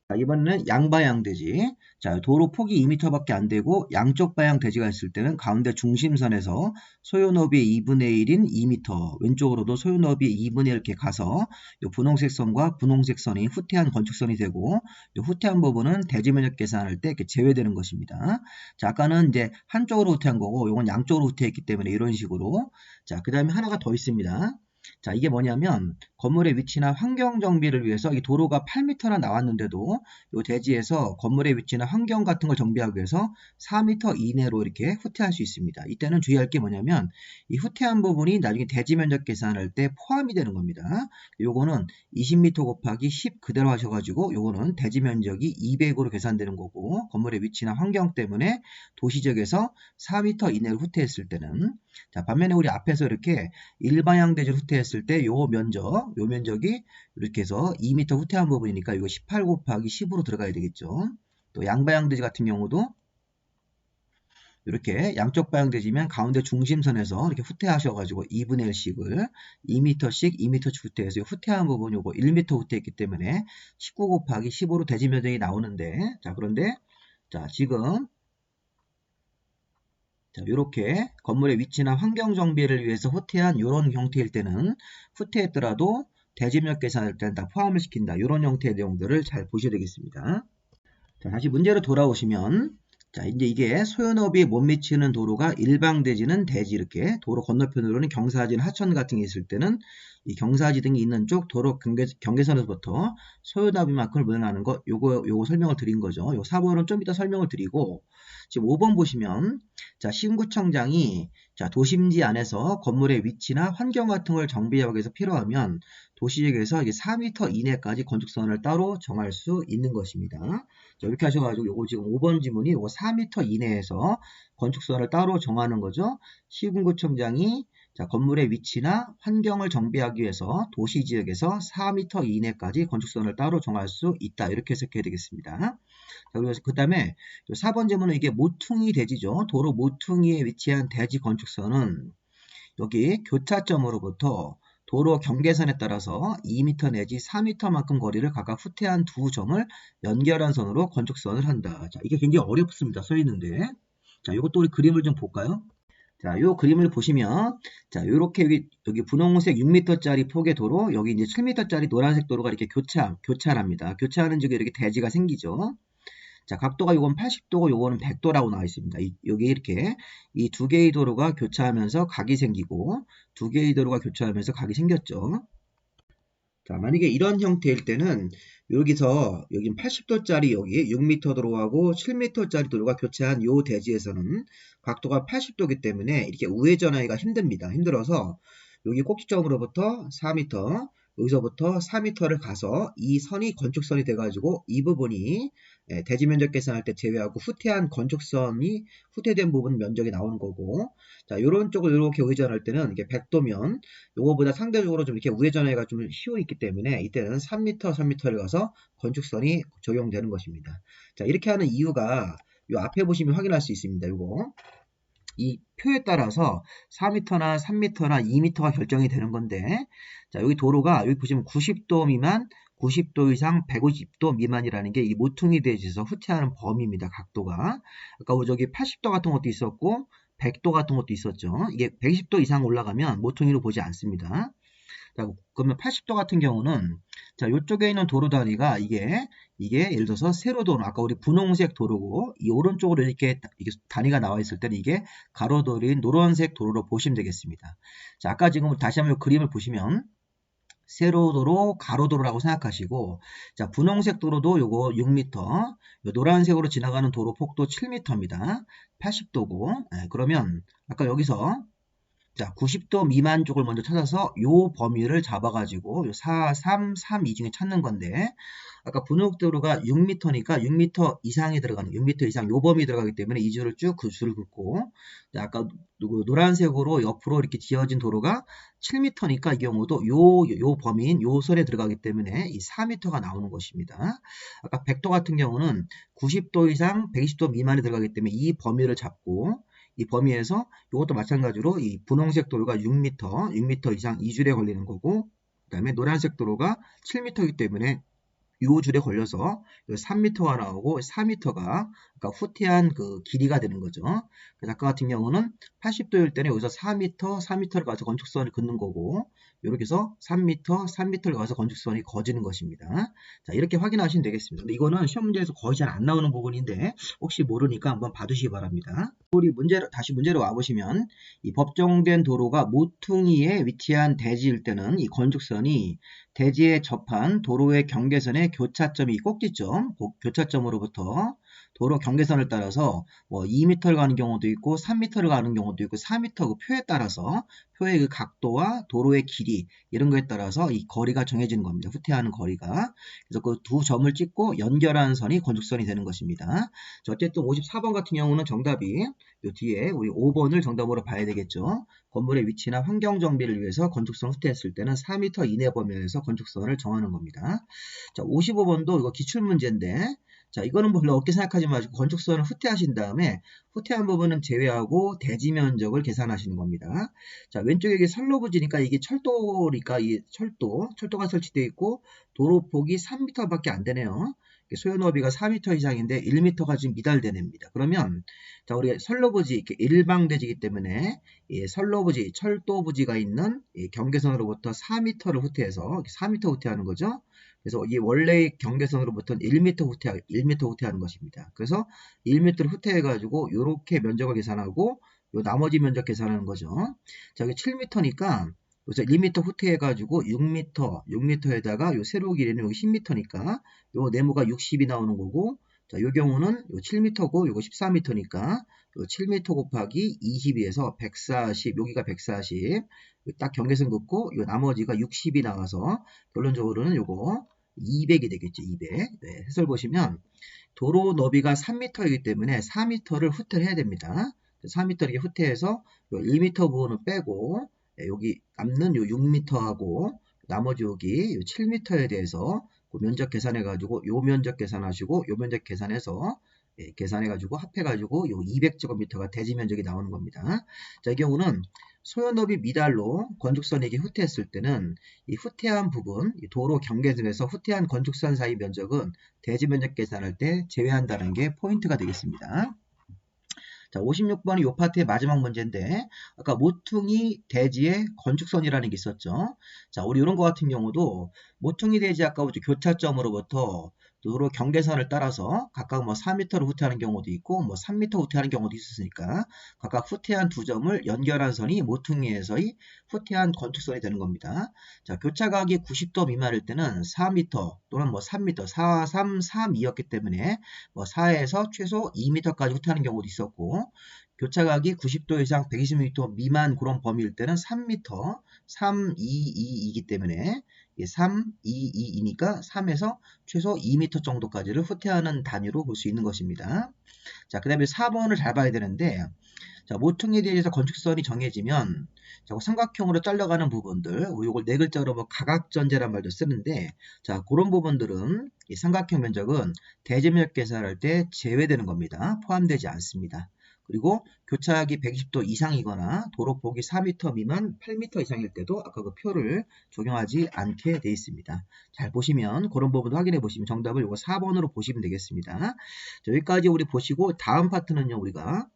자, 이번에는 양방향 대지. 자, 도로 폭이 2m밖에 안 되고 양쪽 방향 대지가 있을 때는 가운데 중심선에서 소요너비의 2분의 1인 2m, 왼쪽으로도 소요너비의 2분의 1 이렇게 가서 이 분홍색 선과 분홍색 선이 후퇴한 건축선이 되고 이 후퇴한 부분은 대지 면적 계산할 때 이렇게 제외되는 것입니다. 자, 아까는 이제 한쪽으로 후퇴한 거고 이건 양쪽으로 후퇴했기 때문에 이런 식으로. 자, 그 다음에 하나가 더 있습니다. 자, 이게 뭐냐면 건물의 위치나 환경 정비를 위해서 이 도로가 8m나 나왔는데도 이 대지에서 건물의 위치나 환경 같은 걸 정비하기 위해서 4m 이내로 이렇게 후퇴할 수 있습니다. 이때는 주의할 게 뭐냐면 이 후퇴한 부분이 나중에 대지 면적 계산할 때 포함이 되는 겁니다. 요거는 20m 곱하기 10 그대로 하셔가지고 요거는 대지 면적이 200으로 계산되는 거고 건물의 위치나 환경 때문에 도시적에서 4m 이내로 후퇴했을 때는 자, 반면에 우리 앞에서 이렇게 일방향 대지를 후퇴했을 때 요 면적이 이렇게 해서 2m 후퇴한 부분이니까 이거 18 곱하기 10으로 들어가야 되겠죠. 또 양방향 대지 같은 경우도 이렇게 양쪽 방향 대지면 가운데 중심선에서 이렇게 후퇴하셔가지고 2분의 1씩을 2m씩 2m씩 후퇴해서 후퇴한 부분 요거 1m 후퇴했기 때문에 19 곱하기 15로 대지 면적이 나오는데 자, 그런데 자, 지금 자, 이렇게 건물의 위치나 환경 정비를 위해서 후퇴한 이런 형태일 때는 후퇴했더라도 대지면적 계산할 때는 다 포함을 시킨다. 이런 형태의 내용들을 잘 보셔야 되겠습니다. 자, 다시 문제로 돌아오시면 자, 이제 이게 소요너비에 못 미치는 도로가 일방대지는 대지 이렇게 도로 건너편으로는 경사지나 하천 같은 게 있을 때는 이 경사지 등이 있는 쪽 도로 경계선에서부터 소요너비만큼을 물러나는 것 요거 설명을 드린 거죠. 요 4번은 좀 이따 설명을 드리고 지금 5번 보시면 자, 시군구청장이 자, 도심지 안에서 건물의 위치나 환경 같은 걸 정비하기 위해서 필요하면 도시지역에서 이게 4m 이내까지 건축선을 따로 정할 수 있는 것입니다. 자, 이렇게 하셔가지고 요거 지금 5번 지문이 요거 4m 이내에서 건축선을 따로 정하는 거죠. 시군구청장이 자, 건물의 위치나 환경을 정비하기 위해서 도시지역에서 4m 이내까지 건축선을 따로 정할 수 있다. 이렇게 해석해야 되겠습니다. 자, 그래서 그 다음에 4번 지문은 이게 모퉁이 대지죠. 도로 모퉁이에 위치한 대지 건축선은 여기 교차점으로부터 도로 경계선에 따라서 2m 내지 4m만큼 거리를 각각 후퇴한 두 점을 연결한 선으로 건축선을 한다. 자, 이게 굉장히 어렵습니다. 써 있는데. 자, 이것도 우리 그림을 좀 볼까요? 자, 요 그림을 보시면, 자, 요렇게 여기 분홍색 6m짜리 폭의 도로, 여기 이제 7m짜리 노란색 도로가 이렇게 교차합니다. 교차하는 쪽에 이렇게 대지가 생기죠. 자, 각도가 요건 80도고 요거는 100도라고 나와 있습니다. 여기 이렇게 이 두 개의 도로가 교차하면서 각이 생기고 두 개의 도로가 교차하면서 각이 생겼죠. 자, 만약에 이런 형태일 때는 여기서 여긴 80도짜리 여기 6m 도로하고 7m짜리 도로가 교차한 요 대지에서는 각도가 80도이기 때문에 이렇게 우회전하기가 힘들어서 여기 꼭지점으로부터 4m, 여기서부터 4m를 가서 이 선이 건축선이 돼가지고 이 부분이 대지 면적 계산할 때 제외하고 후퇴한 건축선이 후퇴된 부분 면적이 나오는 거고, 자, 요런 쪽을 이렇게 우회전할 때는 이게 100도면 요거보다 상대적으로 좀 이렇게 우회전하기가 좀 쉬우있기 때문에 이때는 3m를 가서 건축선이 적용되는 것입니다. 자, 이렇게 하는 이유가 요 앞에 보시면 확인할 수 있습니다. 요거. 이 표에 따라서 4m나 3m나 2m가 결정이 되는 건데, 자, 여기 도로가 여기 보시면 90도 미만, 90도 이상 150도 미만이라는 게 이 모퉁이 대지에서 후퇴하는 범위입니다. 각도가. 아까 저기 80도 같은 것도 있었고 100도 같은 것도 있었죠. 이게 120도 이상 올라가면 모퉁이로 보지 않습니다. 자, 그러면 80도 같은 경우는 자, 이쪽에 있는 도로 단위가 이게 예를 들어서 세로도로 아까 우리 분홍색 도로고 이 오른쪽으로 이렇게 단위가 나와 있을 때는 이게 가로도로인 노란색 도로로 보시면 되겠습니다. 자, 아까 지금 다시 한번 그림을 보시면 세로도로, 가로도로라고 생각하시고 자, 분홍색 도로도 요거 6m, 노란색으로 지나가는 도로 폭도 7m입니다. 80도고 그러면 아까 여기서 자, 90도 미만 쪽을 먼저 찾아서 요 범위를 잡아가지고 요 4, 3, 3, 2 중에 찾는 건데 아까 분홍도로가 6m니까 6m 이상이 들어가는 6m 이상 요 범위 들어가기 때문에 이 줄을 쭉 그 줄을 긋고 자, 아까 노란색으로 옆으로 이렇게 지어진 도로가 7m니까 이 경우도 요 범위인 요 선에 들어가기 때문에 이 4m가 나오는 것입니다. 아까 100도 같은 경우는 90도 이상 120도 미만에 들어가기 때문에 이 범위를 잡고 이 범위에서 이것도 마찬가지로 이 분홍색 도로가 6m 이상 2줄에 걸리는 거고 그 다음에 노란색 도로가 7m이기 때문에 이 줄에 걸려서 3m가 나오고 4m가 그러니까 후퇴한 그 길이가 되는 거죠. 그래서 아까 같은 경우는 80도일 때는 여기서 4m를 가서 건축선을 긋는 거고 이렇게 해서 3m를 가서 건축선이 거지는 것입니다. 자, 이렇게 확인하시면 되겠습니다. 근데 이거는 시험 문제에서 거의 잘 안 나오는 부분인데 혹시 모르니까 한번 봐두시기 바랍니다. 우리 다시 문제로 와보시면 이 법정된 도로가 모퉁이에 위치한 대지일 때는 이 건축선이 대지에 접한 도로의 경계선의 교차점이 꼭지점, 교차점으로부터 도로 경계선을 따라서 뭐 2m를 가는 경우도 있고 3m를 가는 경우도 있고 4m 그 표에 따라서 표의 그 각도와 도로의 길이 이런 거에 따라서 이 거리가 정해지는 겁니다. 후퇴하는 거리가. 그래서 그 두 점을 찍고 연결하는 선이 건축선이 되는 것입니다. 자, 어쨌든 54번 같은 경우는 정답이 요 뒤에 우리 5번을 정답으로 봐야 되겠죠. 건물의 위치나 환경 정비를 위해서 건축선 후퇴했을 때는 4m 이내 범위에서 건축선을 정하는 겁니다. 자, 55번도 이거 기출문제인데 자, 이거는 별로 어렵게 생각하지 마시고 건축선을 후퇴하신 다음에 후퇴한 부분은 제외하고 대지 면적을 계산하시는 겁니다. 자, 왼쪽에 이게 선로부지니까 이게 철도니까 이 철도가 설치되어 있고 도로 폭이 3m밖에 안 되네요. 소요너비가 4m 이상인데 1m가 지금 미달되냅니다. 그러면 자, 우리 선로부지 이렇게 일방대지이기 때문에 이 선로부지, 철도부지가 있는 이 경계선으로부터 4m를 후퇴해서 4m 후퇴하는 거죠. 그래서 이 원래의 경계선으로부터는 1m 후퇴하는 것입니다. 그래서 1m를 후퇴해가지고 이렇게 면적을 계산하고 요 나머지 면적 계산하는 거죠. 자, 여기 7m니까 그래서 1m 후퇴해가지고 6m에다가 요 세로 길이는 여기 10m니까 요 네모가 60이 나오는 거고 자, 요 경우는 요 7m고 요거 14m니까 요 7m 곱하기 22에서 140 여기가 140 딱 경계선 긋고 요 나머지가 60이 나와서 결론적으로는 요거 200이 되겠죠. 200. 네, 해설 보시면 도로 너비가 3m이기 때문에 4m를 후퇴를 해야 됩니다. 4m 이렇게 후퇴해서 1m 부분을 빼고 여기 남는 요 6m하고 나머지 여기 7m에 대해서 그 면적 계산해 가지고 요 면적 계산하시고 요 면적 계산해서 계산해 가지고 합해 가지고 요 200제곱미터가 대지 면적이 나오는 겁니다. 자, 이 경우는 소요너비 미달로 건축선에게 후퇴했을 때는 이 후퇴한 부분, 이 도로 경계선에서 후퇴한 건축선 사이 면적은 대지 면적 계산할 때 제외한다는 게 포인트가 되겠습니다. 자, 56번이 이 파트의 마지막 문제인데 아까 모퉁이 대지의 건축선이라는 게 있었죠. 자, 우리 이런 거 같은 경우도 모퉁이 대지 아까 교차점으로부터 도로 경계선을 따라서 각각 뭐 4m를 후퇴하는 경우도 있고 뭐 3m 후퇴하는 경우도 있었으니까 각각 후퇴한 두 점을 연결한 선이 모퉁이에서의 후퇴한 건축선이 되는 겁니다. 자, 교차각이 90도 미만일 때는 4m 또는 뭐 3m, 4, 3, 3, 2였기 때문에 뭐 4에서 최소 2m까지 후퇴하는 경우도 있었고 교차각이 90도 이상 120m 미만 그런 범위일 때는 3m, 3, 2, 2이기 때문에 3, 2, 2이니까 3에서 최소 2m 정도까지를 후퇴하는 단위로 볼 수 있는 것입니다. 자, 그 다음에 4번을 잘 봐야 되는데 자, 모퉁이에 대해서 건축선이 정해지면 자, 삼각형으로 잘려가는 부분들 이걸 네 글자로 뭐 가각전제란 말도 쓰는데 자, 그런 부분들은 이 삼각형 면적은 대지면적 계산할 때 제외되는 겁니다. 포함되지 않습니다. 그리고 교차각이 120도 이상이거나 도로폭이 4m 미만 8m 이상일 때도 아까 그 표를 적용하지 않게 되어 있습니다. 잘 보시면 그런 부분 확인해 보시면 정답을 이거 4번으로 보시면 되겠습니다. 자, 여기까지 우리 보시고 다음 파트는요, 우리가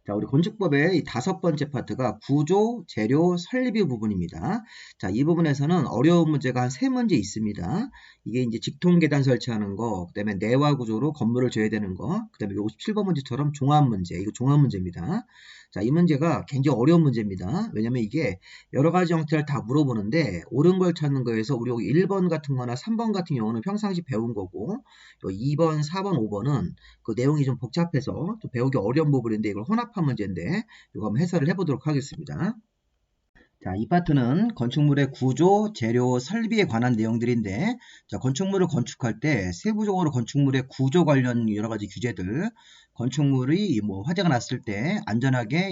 자, 우리 건축법의 이 5번째 파트가 구조, 재료, 설비 부분입니다. 자, 이 부분에서는 어려운 문제가 한 3문제 있습니다. 이게 이제 직통 계단 설치하는 거, 그 다음에 내화 구조로 건물을 져야 되는 거, 그 다음에 57번 문제처럼 종합 문제, 이거 종합 문제입니다. 자, 이 문제가 굉장히 어려운 문제입니다. 왜냐면 이게 여러 가지 형태를 다 물어보는데 옳은 걸 찾는 거에서 우리 여기 1번 같은 거나 3번 같은 경우는 평상시 배운 거고, 2번, 4번, 5번은 그 내용이 좀 복잡해서 좀 배우기 어려운 부분인데 이걸 혼합한 문제인데 이거 한번 해설을 해보도록 하겠습니다. 자, 이 파트는 건축물의 구조, 재료, 설비에 관한 내용들인데, 자, 건축물을 건축할 때 세부적으로 건축물의 구조 관련 여러 가지 규제들, 건축물이 뭐 화재가 났을 때 안전하게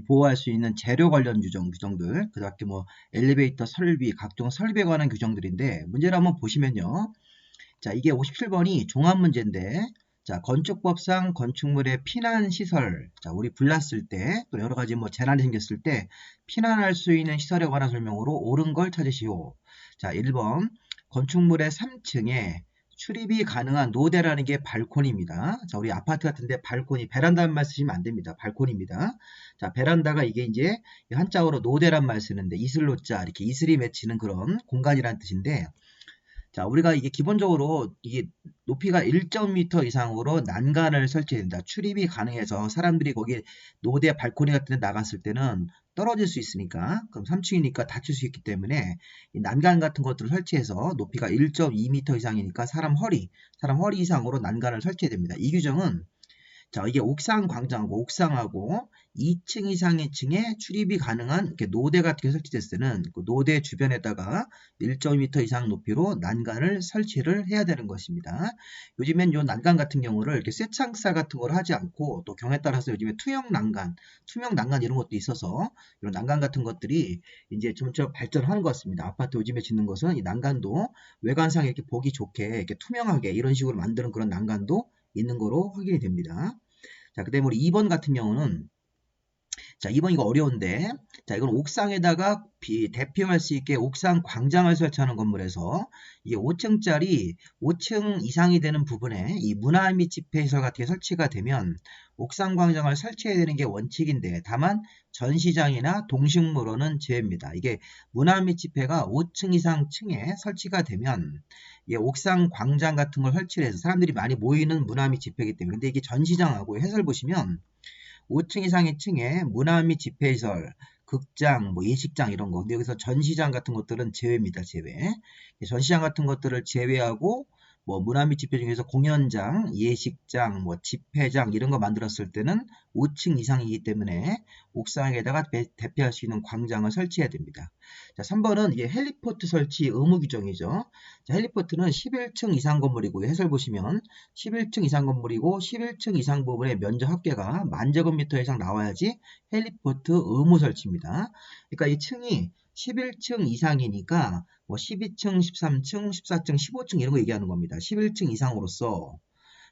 보호할 수 있는 재료 관련 규정들, 그다음에 뭐 엘리베이터 설비, 각종 설비에 관한 규정들인데 문제를 한번 보시면요. 자, 이게 57번이 종합 문제인데, 자, 건축법상 건축물의 피난시설, 자, 우리 불났을 때, 또 여러 가지 뭐 재난이 생겼을 때, 피난할 수 있는 시설에 관한 설명으로 옳은 걸 찾으시오. 자, 1번, 건축물의 3층에 출입이 가능한 노대라는 게 발코니입니다. 자, 우리 아파트 같은데 발코니, 베란다란 말 쓰시면 안 됩니다. 발코니입니다. 자, 베란다가 이게 이제 한자어로 노대란 말 쓰는데, 이슬로자, 이렇게 이슬이 맺히는 그런 공간이란 뜻인데, 자, 우리가 이게 기본적으로 이게 높이가 1.m 이상으로 난간을 설치된다. 출입이 가능해서 사람들이 거기 노대 발코니 같은 데 나갔을 때는 떨어질 수 있으니까, 그럼 3층이니까 다칠 수 있기 때문에 이 난간 같은 것들을 설치해서 높이가 1.2m 이상이니까 사람 허리 이상으로 난간을 설치해야 됩니다. 이 규정은 자, 이게 옥상 광장하고 옥상하고 2층 이상의 층에 출입이 가능한 이렇게 노대 같은 게 설치됐을 때는 그 노대 주변에다가 1.2m 이상 높이로 난간을 설치를 해야 되는 것입니다. 요즘엔 요 난간 같은 경우를 이렇게 쇠창살 같은 걸 하지 않고 또 경우에 따라서 요즘에 투명 난간 이런 것도 있어서 이런 난간 같은 것들이 이제 점점 발전하는 것 같습니다. 아파트 요즘에 짓는 것은 이 난간도 외관상 이렇게 보기 좋게 이렇게 투명하게 이런 식으로 만드는 그런 난간도 있는 거로 확인이 됩니다. 자, 그 다음에 우리 2번 같은 경우는 자, 2번 이거 어려운데 자, 이건 옥상에다가 대피할 수 있게 옥상 광장을 설치하는 건물에서 이게 5층짜리 5층 이상이 되는 부분에 이 문화 및 집회시설 같은 게 설치가 되면 옥상 광장을 설치해야 되는 게 원칙인데 다만 전시장이나 동식물원은 제외입니다. 이게 문화 및 집회가 5층 이상 층에 설치가 되면 이게 옥상 광장 같은 걸 설치를 해서 사람들이 많이 모이는 문화 및 집회이기 때문에 근데 이게 전시장하고 해설 보시면 5층 이상의 층에 문화 및 집회시설, 극장, 뭐 예식장 이런 거. 근데 여기서 전시장 같은 것들은 제외입니다. 제외. 전시장 같은 것들을 제외하고 뭐 문화 및 집회 중에서 공연장, 예식장, 뭐 집회장 이런 거 만들었을 때는 5층 이상이기 때문에 옥상에다가 대피할 수 있는 광장을 설치해야 됩니다. 자, 3번은 이게 헬리포트 설치 의무 규정이죠. 자, 헬리포트는 11층 이상 건물이고요. 해설 보시면 11층 이상 건물이고 11층 이상 부분의 면적 합계가 10,000제곱미터 이상 나와야지 헬리포트 의무 설치입니다. 그러니까 이 층이 11층 이상이니까 뭐 12층, 13층, 14층, 15층 이런 거 얘기하는 겁니다. 11층 이상으로서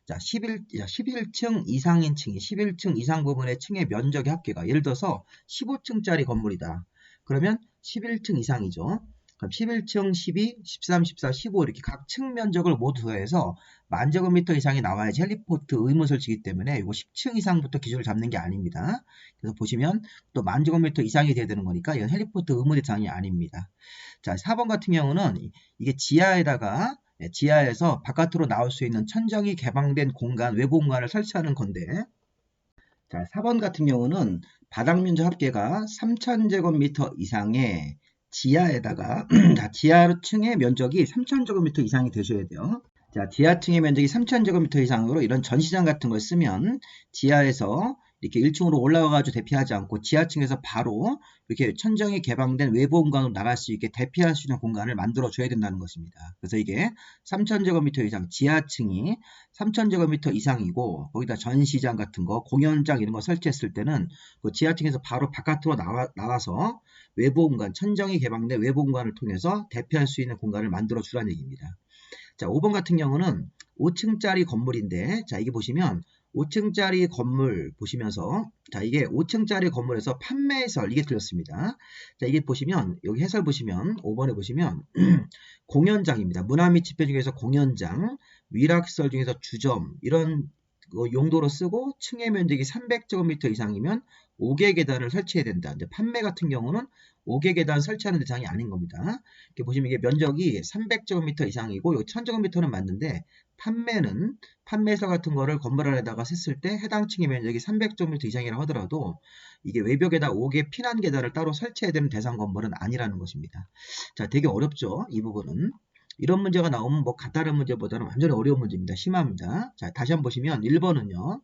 자, 11층 이상인 층이 11층 이상 부분의 층의 면적의 합계가 예를 들어서 15층짜리 건물이다. 그러면 11층 이상이죠. 그럼 11층, 12, 13, 14, 15 이렇게 각 층 면적을 모두 더해서 10,000제곱미터 이상이 나와야지 헬리포트 의무 설치이기 때문에 이거 10층 이상부터 기준을 잡는 게 아닙니다. 그래서 보시면 또 10,000제곱미터 이상이 돼야 되는 거니까 이건 헬리포트 의무 대상이 아닙니다. 자, 4번 같은 경우는 이게 지하에서 바깥으로 나올 수 있는 천정이 개방된 공간, 외부 공간을 설치하는 건데 자, 4번 같은 경우는 바닥 면적 합계가 3,000제곱미터 이상의 지하에다가 자, 지하층의 면적이 3,000제곱미터 이상이 되셔야 돼요. 자, 지하층의 면적이 3,000제곱미터 이상으로 이런 전시장 같은 걸 쓰면 지하에서 이렇게 1층으로 올라가가지고 대피하지 않고 지하층에서 바로 이렇게 천정이 개방된 외부 공간으로 나갈 수 있게 대피할 수 있는 공간을 만들어 줘야 된다는 것입니다. 그래서 이게 3,000제곱미터 이상, 지하층이 3,000제곱미터 이상이고 거기다 전시장 같은 거, 공연장 이런 거 설치했을 때는 그 지하층에서 바로 바깥으로 나와서 외부 공간, 천정이 개방된 외부 공간을 통해서 대피할 수 있는 공간을 만들어 주라는 얘기입니다. 자, 5번 같은 경우는 5층짜리 건물인데 자, 이게 보시면 5층짜리 건물 보시면서, 자, 이게 5층짜리 건물에서 판매 해설, 이게 틀렸습니다. 자, 이게 보시면, 여기 해설 보시면, 5번에 보시면, 공연장입니다. 문화 및 집회 중에서 공연장, 위락시설 중에서 주점, 이런 용도로 쓰고, 층의 면적이 300제곱미터 이상이면 5개 계단을 설치해야 된다. 근데 판매 같은 경우는 5개 계단 설치하는 대상이 아닌 겁니다. 이렇게 보시면 이게 면적이 300제곱미터 이상이고, 여기 1000제곱미터는 맞는데, 판매서 같은 거를 건물 안에다가 셌을 때 해당 층의 면적이 300제곱미터 이상이라고 하더라도 이게 외벽에다 5개 피난 계단을 따로 설치해야 되는 대상 건물은 아니라는 것입니다. 자, 되게 어렵죠? 이 부분은. 이런 문제가 나오면 뭐 간단한 문제보다는 완전히 어려운 문제입니다. 심합니다. 자, 다시 한번 보시면 1번은요.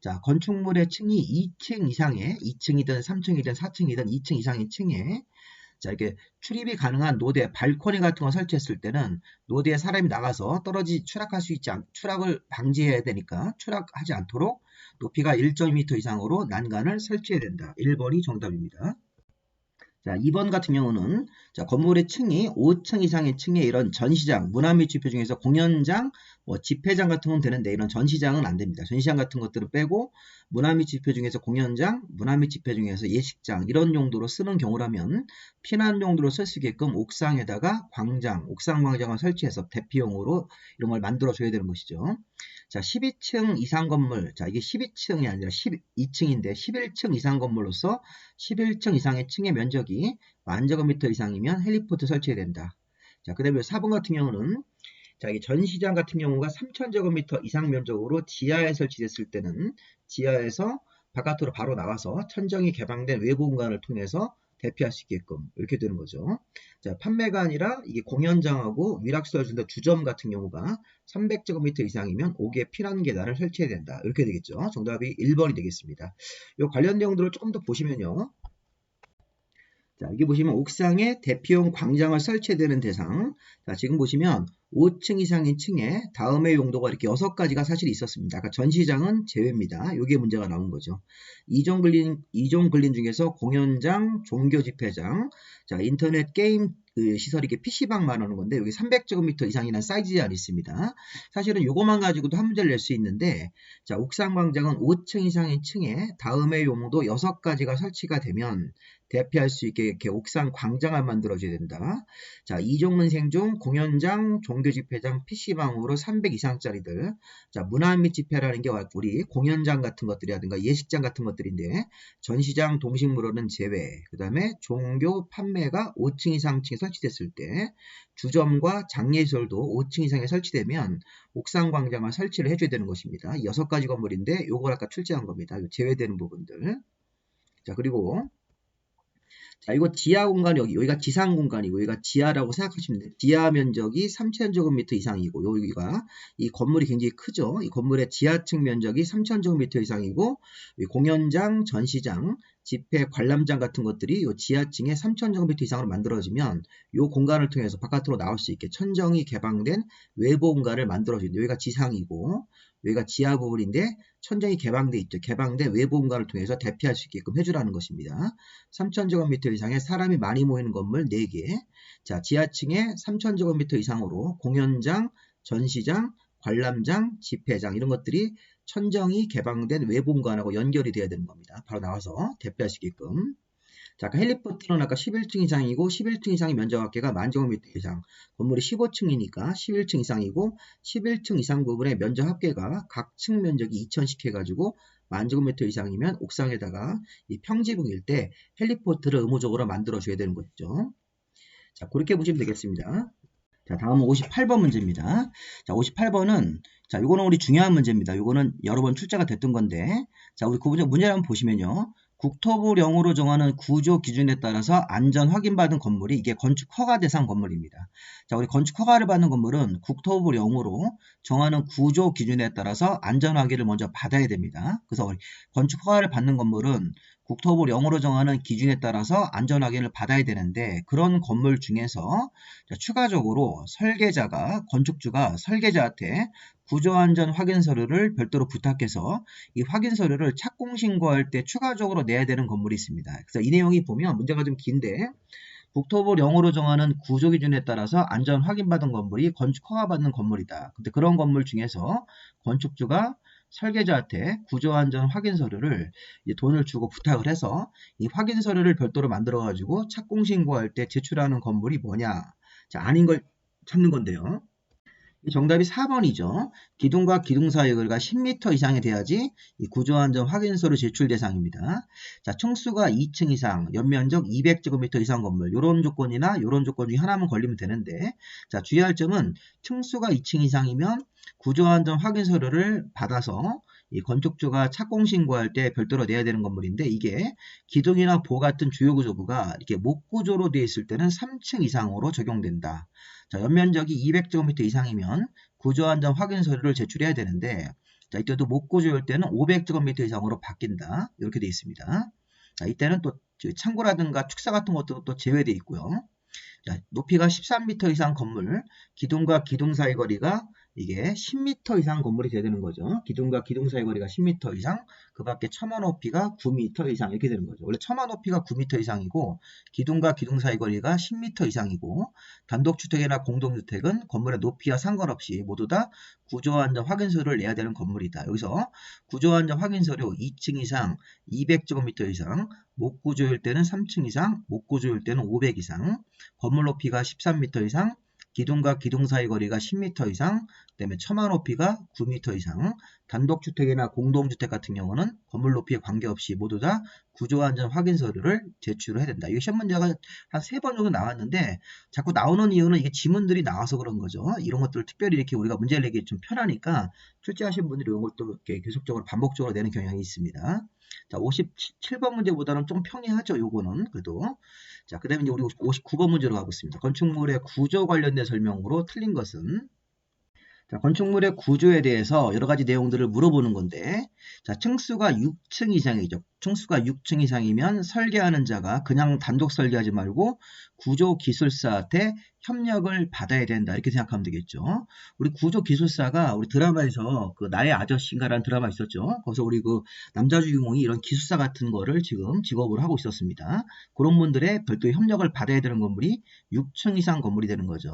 자, 건축물의 층이 2층 이상의 2층이든 3층이든 4층이든 2층 이상의 층에 자, 이렇게 출입이 가능한 노대, 발코니 같은 거 설치했을 때는 노대에 사람이 나가서 추락할 수 있지 추락을 방지해야 되니까 추락하지 않도록 높이가 1.2m 이상으로 난간을 설치해야 된다. 1번이 정답입니다. 자, 2번 같은 경우는 자, 건물의 층이 5층 이상의 층에 이런 전시장, 문화 및 집회 중에서 공연장, 뭐 집회장 같은 건 되는데 이런 전시장은 안 됩니다. 전시장 같은 것들은 빼고 문화 및 집회 중에서 공연장, 문화 및 집회 중에서 예식장 이런 용도로 쓰는 경우라면 피난 용도로 쓸 수 있게끔 옥상에다가 광장, 옥상 광장을 설치해서 대피용으로 이런 걸 만들어 줘야 되는 것이죠. 자, 12층 이상 건물, 자, 이게 12층이 아니라 12층인데 11층 이상 건물로서 11층 이상의 층의 면적이 1000제곱미터 이상이면 헬리포트 설치해야 된다. 자, 그 다음에 4번 같은 경우는 자, 이 전시장 같은 경우가 3000제곱미터 이상 면적으로 지하에 설치됐을 때는 지하에서 바깥으로 바로 나와서 천정이 개방된 외부 공간을 통해서 대피할 수 있게끔 이렇게 되는 거죠. 자, 판매가 아니라 이게 공연장하고 위락시설 준다 주점 같은 경우가 300제곱미터 이상이면 5개 피난 계단을 설치해야 된다. 이렇게 되겠죠. 정답이 1번이 되겠습니다. 이 관련 내용들을 조금 더 보시면요. 자, 여기 보시면 옥상에 대피용 광장을 설치해야 되는 대상. 자, 지금 보시면 5층 이상인 층에 다음의 용도가 이렇게 6가지가 사실 있었습니다. 아까 전시장은 제외입니다. 이게 문제가 나온 거죠. 이종 근린 중에서 공연장, 종교 집회장, 자, 인터넷 게임 시설이 이게 PC방 말하는 건데 여기 300제곱미터 이상이라는 사이즈 제한이 있습니다. 사실은 이것만 가지고도 한 문제를 낼 수 있는데 자, 옥상 광장은 5층 이상의 층에 다음의 용도 6가지가 설치가 되면 대피할 수 있게 이렇게 옥상 광장을 만들어줘야 된다. 자, 이종문생 중 공연장, 종교집회장, PC방으로 300 이상짜리들. 자, 문화 및 집회라는 게 우리 공연장 같은 것들이라든가 예식장 같은 것들인데 전시장, 동식물원은 제외. 그 다음에 종교 판매가 5층 이상 층에 설치됐을 때 주점과 장례시설도 5층 이상에 설치되면 옥상 광장을 설치를 해줘야 되는 것입니다. 6가지 건물인데 요걸 아까 출제한 겁니다. 제외되는 부분들. 자, 그리고 자, 이거 지하 공간 여기가 지상 공간이고 여기가 지하라고 생각하시면 돼요. 지하 면적이 3000제곱미터 이상이고 여기가 이 건물이 굉장히 크죠. 이 건물의 지하층 면적이 3000제곱미터 이상이고 공연장, 전시장, 집회, 관람장 같은 것들이 이 지하층에 3000제곱미터 이상으로 만들어지면 이 공간을 통해서 바깥으로 나올 수 있게 천정이 개방된 외부 공간을 만들어줍니다. 여기가 지상이고 여기가 지하 부분인데 천정이 개방돼 있죠. 개방된 외부 공간을 통해서 대피할 수 있게끔 해주라는 것입니다. 3000제곱미터 이상의 사람이 많이 모이는 건물 4개. 자, 지하층에 3000제곱미터 이상으로 공연장, 전시장, 관람장, 집회장 이런 것들이 천정이 개방된 외부 공간하고 연결이 돼야 되는 겁니다. 바로 나와서 대피할 수 있게끔. 자, 아까 헬리포트는 아까 11층 이상이고 11층 이상의 면적 합계가 10,000제곱미터 이상. 건물이 15층이니까 11층 이상이고 11층 이상 부분의 면적 합계가 각 층 면적이 2000씩 해가지고 10,000제곱미터 이상이면 옥상에다가 이 평지붕일 때 헬리포트를 의무적으로 만들어줘야 되는 거죠. 자, 그렇게 보시면 되겠습니다. 자, 다음은 58번 문제입니다. 자, 58번은 자, 요거는 우리 중요한 문제입니다. 요거는 여러 번 출제가 됐던 건데 자, 우리 그 문제를 한번 보시면요. 국토부령으로 정하는 구조 기준에 따라서 안전 확인받은 건물이 이게 건축 허가 대상 건물입니다. 자, 우리 건축 허가를 받는 건물은 국토부령으로 정하는 구조 기준에 따라서 안전 확인을 먼저 받아야 됩니다. 그래서 우리 건축 허가를 받는 건물은 국토부령으로 정하는 기준에 따라서 안전 확인을 받아야 되는데 그런 건물 중에서 추가적으로 건축주가 설계자한테 구조안전 확인 서류를 별도로 부탁해서 이 확인 서류를 착공 신고할 때 추가적으로 내야 되는 건물이 있습니다. 그래서 이 내용이 보면 문제가 좀 긴데 국토부령으로 정하는 구조 기준에 따라서 안전 확인받은 건물이 건축 허가 받는 건물이다. 근데 그런 건물 중에서 건축주가 설계자한테 구조안전 확인 서류를 이제 돈을 주고 부탁을 해서 이 확인 서류를 별도로 만들어 가지고 착공 신고할 때 제출하는 건물이 뭐냐? 자, 아닌 걸 찾는 건데요. 정답이 4번이죠. 기둥과 기둥 사이의 거리가 10m 이상이 돼야지 이 구조안전 확인서를 제출 대상입니다. 자, 층수가 2층 이상, 연면적 200제곱미터 이상 건물, 요런 조건이나 요런 조건 중에 하나만 걸리면 되는데, 자, 주의할 점은 층수가 2층 이상이면 구조안전 확인서류를 받아서 이 건축주가 착공 신고할 때 별도로 내야 되는 건물인데, 이게 기둥이나 보 같은 주요 구조부가 이렇게 목구조로 되어 있을 때는 3층 이상으로 적용된다. 자, 연면적이 200제곱미터 이상이면 구조안전 확인 서류를 제출해야 되는데, 자, 이때도 목구조일 때는 500제곱미터 이상으로 바뀐다. 이렇게 되어 있습니다. 자, 이때는 또 창고라든가 축사 같은 것도 또 제외되어 있고요. 자, 높이가 13m 이상 건물, 기둥과 기둥 사이 거리가 이게 10m 이상 건물이 돼야 되는 거죠. 기둥과 기둥 사이 거리가 10m 이상, 그 밖에 처마 높이가 9m 이상 이렇게 되는 거죠. 원래 처마 높이가 9m 이상이고 기둥과 기둥 사이 거리가 10m 이상이고 단독주택이나 공동주택은 건물의 높이와 상관없이 모두 다 구조안전 확인서를 내야 되는 건물이다. 여기서 구조안전 확인서류 2층 이상, 200제곱미터 이상, 목구조일 때는 3층 이상, 목구조일 때는 500 이상, 건물 높이가 13m 이상, 기둥과 기둥 사이 거리가 10m 이상, 그 다음에 처마 높이가 9m 이상, 단독주택이나 공동주택 같은 경우는 건물 높이에 관계없이 모두 다 구조안전 확인 서류를 제출을 해야 된다. 이게 시험 문제가 한 3번 정도 나왔는데 자꾸 나오는 이유는 이게 지문들이 나와서 그런 거죠. 이런 것들을 특별히 이렇게 우리가 문제를 내기 좀 편하니까 출제하신 분들이 이런 것도 이렇게 계속적으로 반복적으로 내는 경향이 있습니다. 자, 57번 문제보다는 좀 평이하죠. 요거는 그래도. 자, 그 다음에 이제 우리 59번 문제로 가보겠습니다. 건축물의 구조 관련된 설명으로 틀린 것은? 자, 건축물의 구조에 대해서 여러 가지 내용들을 물어보는 건데, 자, 층수가 6층 이상이죠. 층수가 6층 이상이면 설계하는 자가 그냥 단독 설계하지 말고 구조기술사한테 협력을 받아야 된다. 이렇게 생각하면 되겠죠. 우리 구조기술사가 우리 드라마에서 그 나의 아저씨인가라는 드라마 있었죠. 거기서 우리 그 남자 주인공이 이런 기술사 같은 거를 지금 직업으로 하고 있었습니다. 그런 분들의 별도의 협력을 받아야 되는 건물이 6층 이상 건물이 되는 거죠.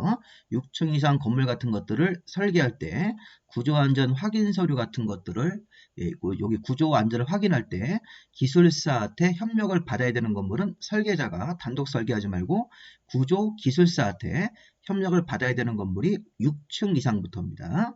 6층 이상 건물 같은 것들을 설계할 때 구조안전 확인 서류 같은 것들을 여기 구조안전을 확인할 때 기술사한테 협력을 받아야 되는 건물은 설계자가 단독 설계하지 말고 구조기술사한테 협력을 받아야 되는 건물이 6층 이상부터입니다.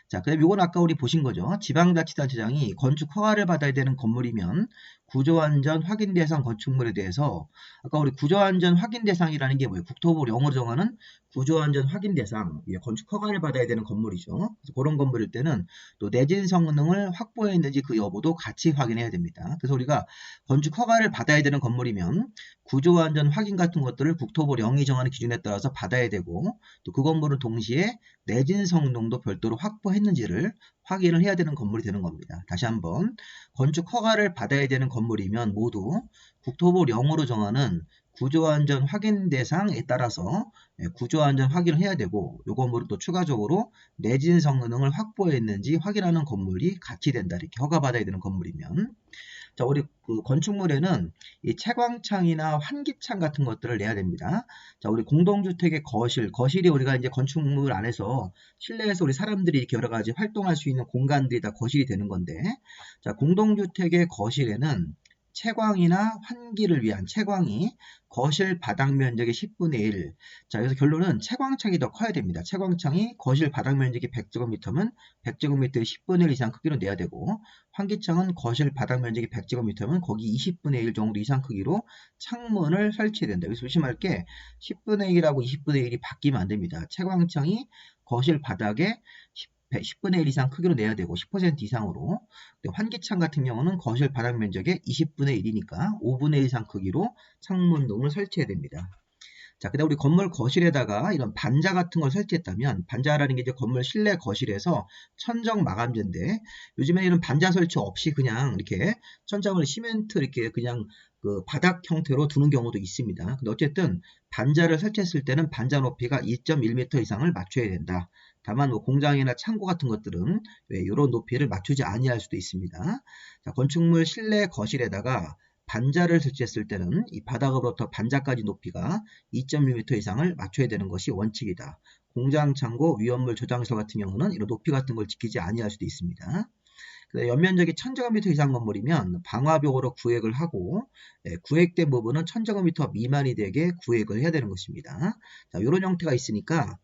자, 그 다음에 이건 아까 우리 보신 거죠. 지방자치단체장이 건축 허가를 받아야 되는 건물이면 구조안전 확인 대상 건축물에 대해서 아까 우리 구조안전 확인 대상이라는 게 뭐예요? 국토부 영어로 정하는 구조안전 확인 대상, 건축 허가를 받아야 되는 건물이죠. 그래서 그런 건물일 때는 또 내진 성능을 확보했는지 그 여부도 같이 확인해야 됩니다. 그래서 우리가 건축 허가를 받아야 되는 건물이면 구조안전 확인 같은 것들을 국토부 영이 정하는 기준에 따라서 받아야 되고 또 그 건물은 동시에 내진 성능도 별도로 확보했는지를 확인을 해야 되는 건물이 되는 겁니다. 다시 한번 건축 허가를 받아야 되는 건물이면 모두 국토부 영으로 정하는 구조안전 확인 대상에 따라서 구조안전 확인을 해야 되고 이 건물은 또 추가적으로 내진 성능을 확보했는지 확인하는 건물이 같이 된다. 이렇게 허가받아야 되는 건물이면 자, 우리 그 건축물에는 이 채광창이나 환기창 같은 것들을 내야 됩니다. 자, 우리 공동주택의 거실이 우리가 이제 건축물 안에서 실내에서 우리 사람들이 이렇게 여러 가지 활동할 수 있는 공간들이 다 거실이 되는 건데, 자, 공동주택의 거실에는 채광이나 환기를 위한 채광이 거실 바닥 면적의 10분의 1. 자, 여기서 결론은 채광창이 더 커야 됩니다. 채광창이 거실 바닥 면적이 100제곱미터면 100제곱미터의 10분의 1 이상 크기로 내야 되고, 환기창은 거실 바닥 면적이 100제곱미터면 거기 20분의 1 정도 이상 크기로 창문을 설치해야 된다. 여기서 조심할 게 10분의 1하고 20분의 1이 바뀌면 안 됩니다. 채광창이 거실 바닥에 10분의 1 이상 크기로 내야 되고 10% 이상으로 환기창 같은 경우는 거실 바닥 면적의 20분의 1이니까 5분의 1 이상 크기로 창문등을 설치해야 됩니다. 자, 그다음 우리 건물 거실에다가 이런 반자 같은 걸 설치했다면 반자라는 게 이제 건물 실내 거실에서 천정 마감재인데 요즘에 이런 반자 설치 없이 그냥 이렇게 천장을 시멘트 이렇게 그냥 그 바닥 형태로 두는 경우도 있습니다. 근데 어쨌든 반자를 설치했을 때는 반자 높이가 2.1m 이상을 맞춰야 된다. 다만 뭐 공장이나 창고 같은 것들은 이런 높이를 맞추지 아니할 수도 있습니다. 자, 건축물 실내 거실에다가 반자를 설치했을 때는 이 바닥으로부터 반자까지 높이가 2.1m 이상을 맞춰야 되는 것이 원칙이다. 공장, 창고, 위험물 저장소 같은 경우는 이런 높이 같은 걸 지키지 아니할 수도 있습니다. 연면적이 1000제곱미터 이상 건물이면 방화벽으로 구획을 하고 구획된 부분은 1000제곱미터 미만이 되게 구획을 해야 되는 것입니다. 자, 이런 형태가 있으니까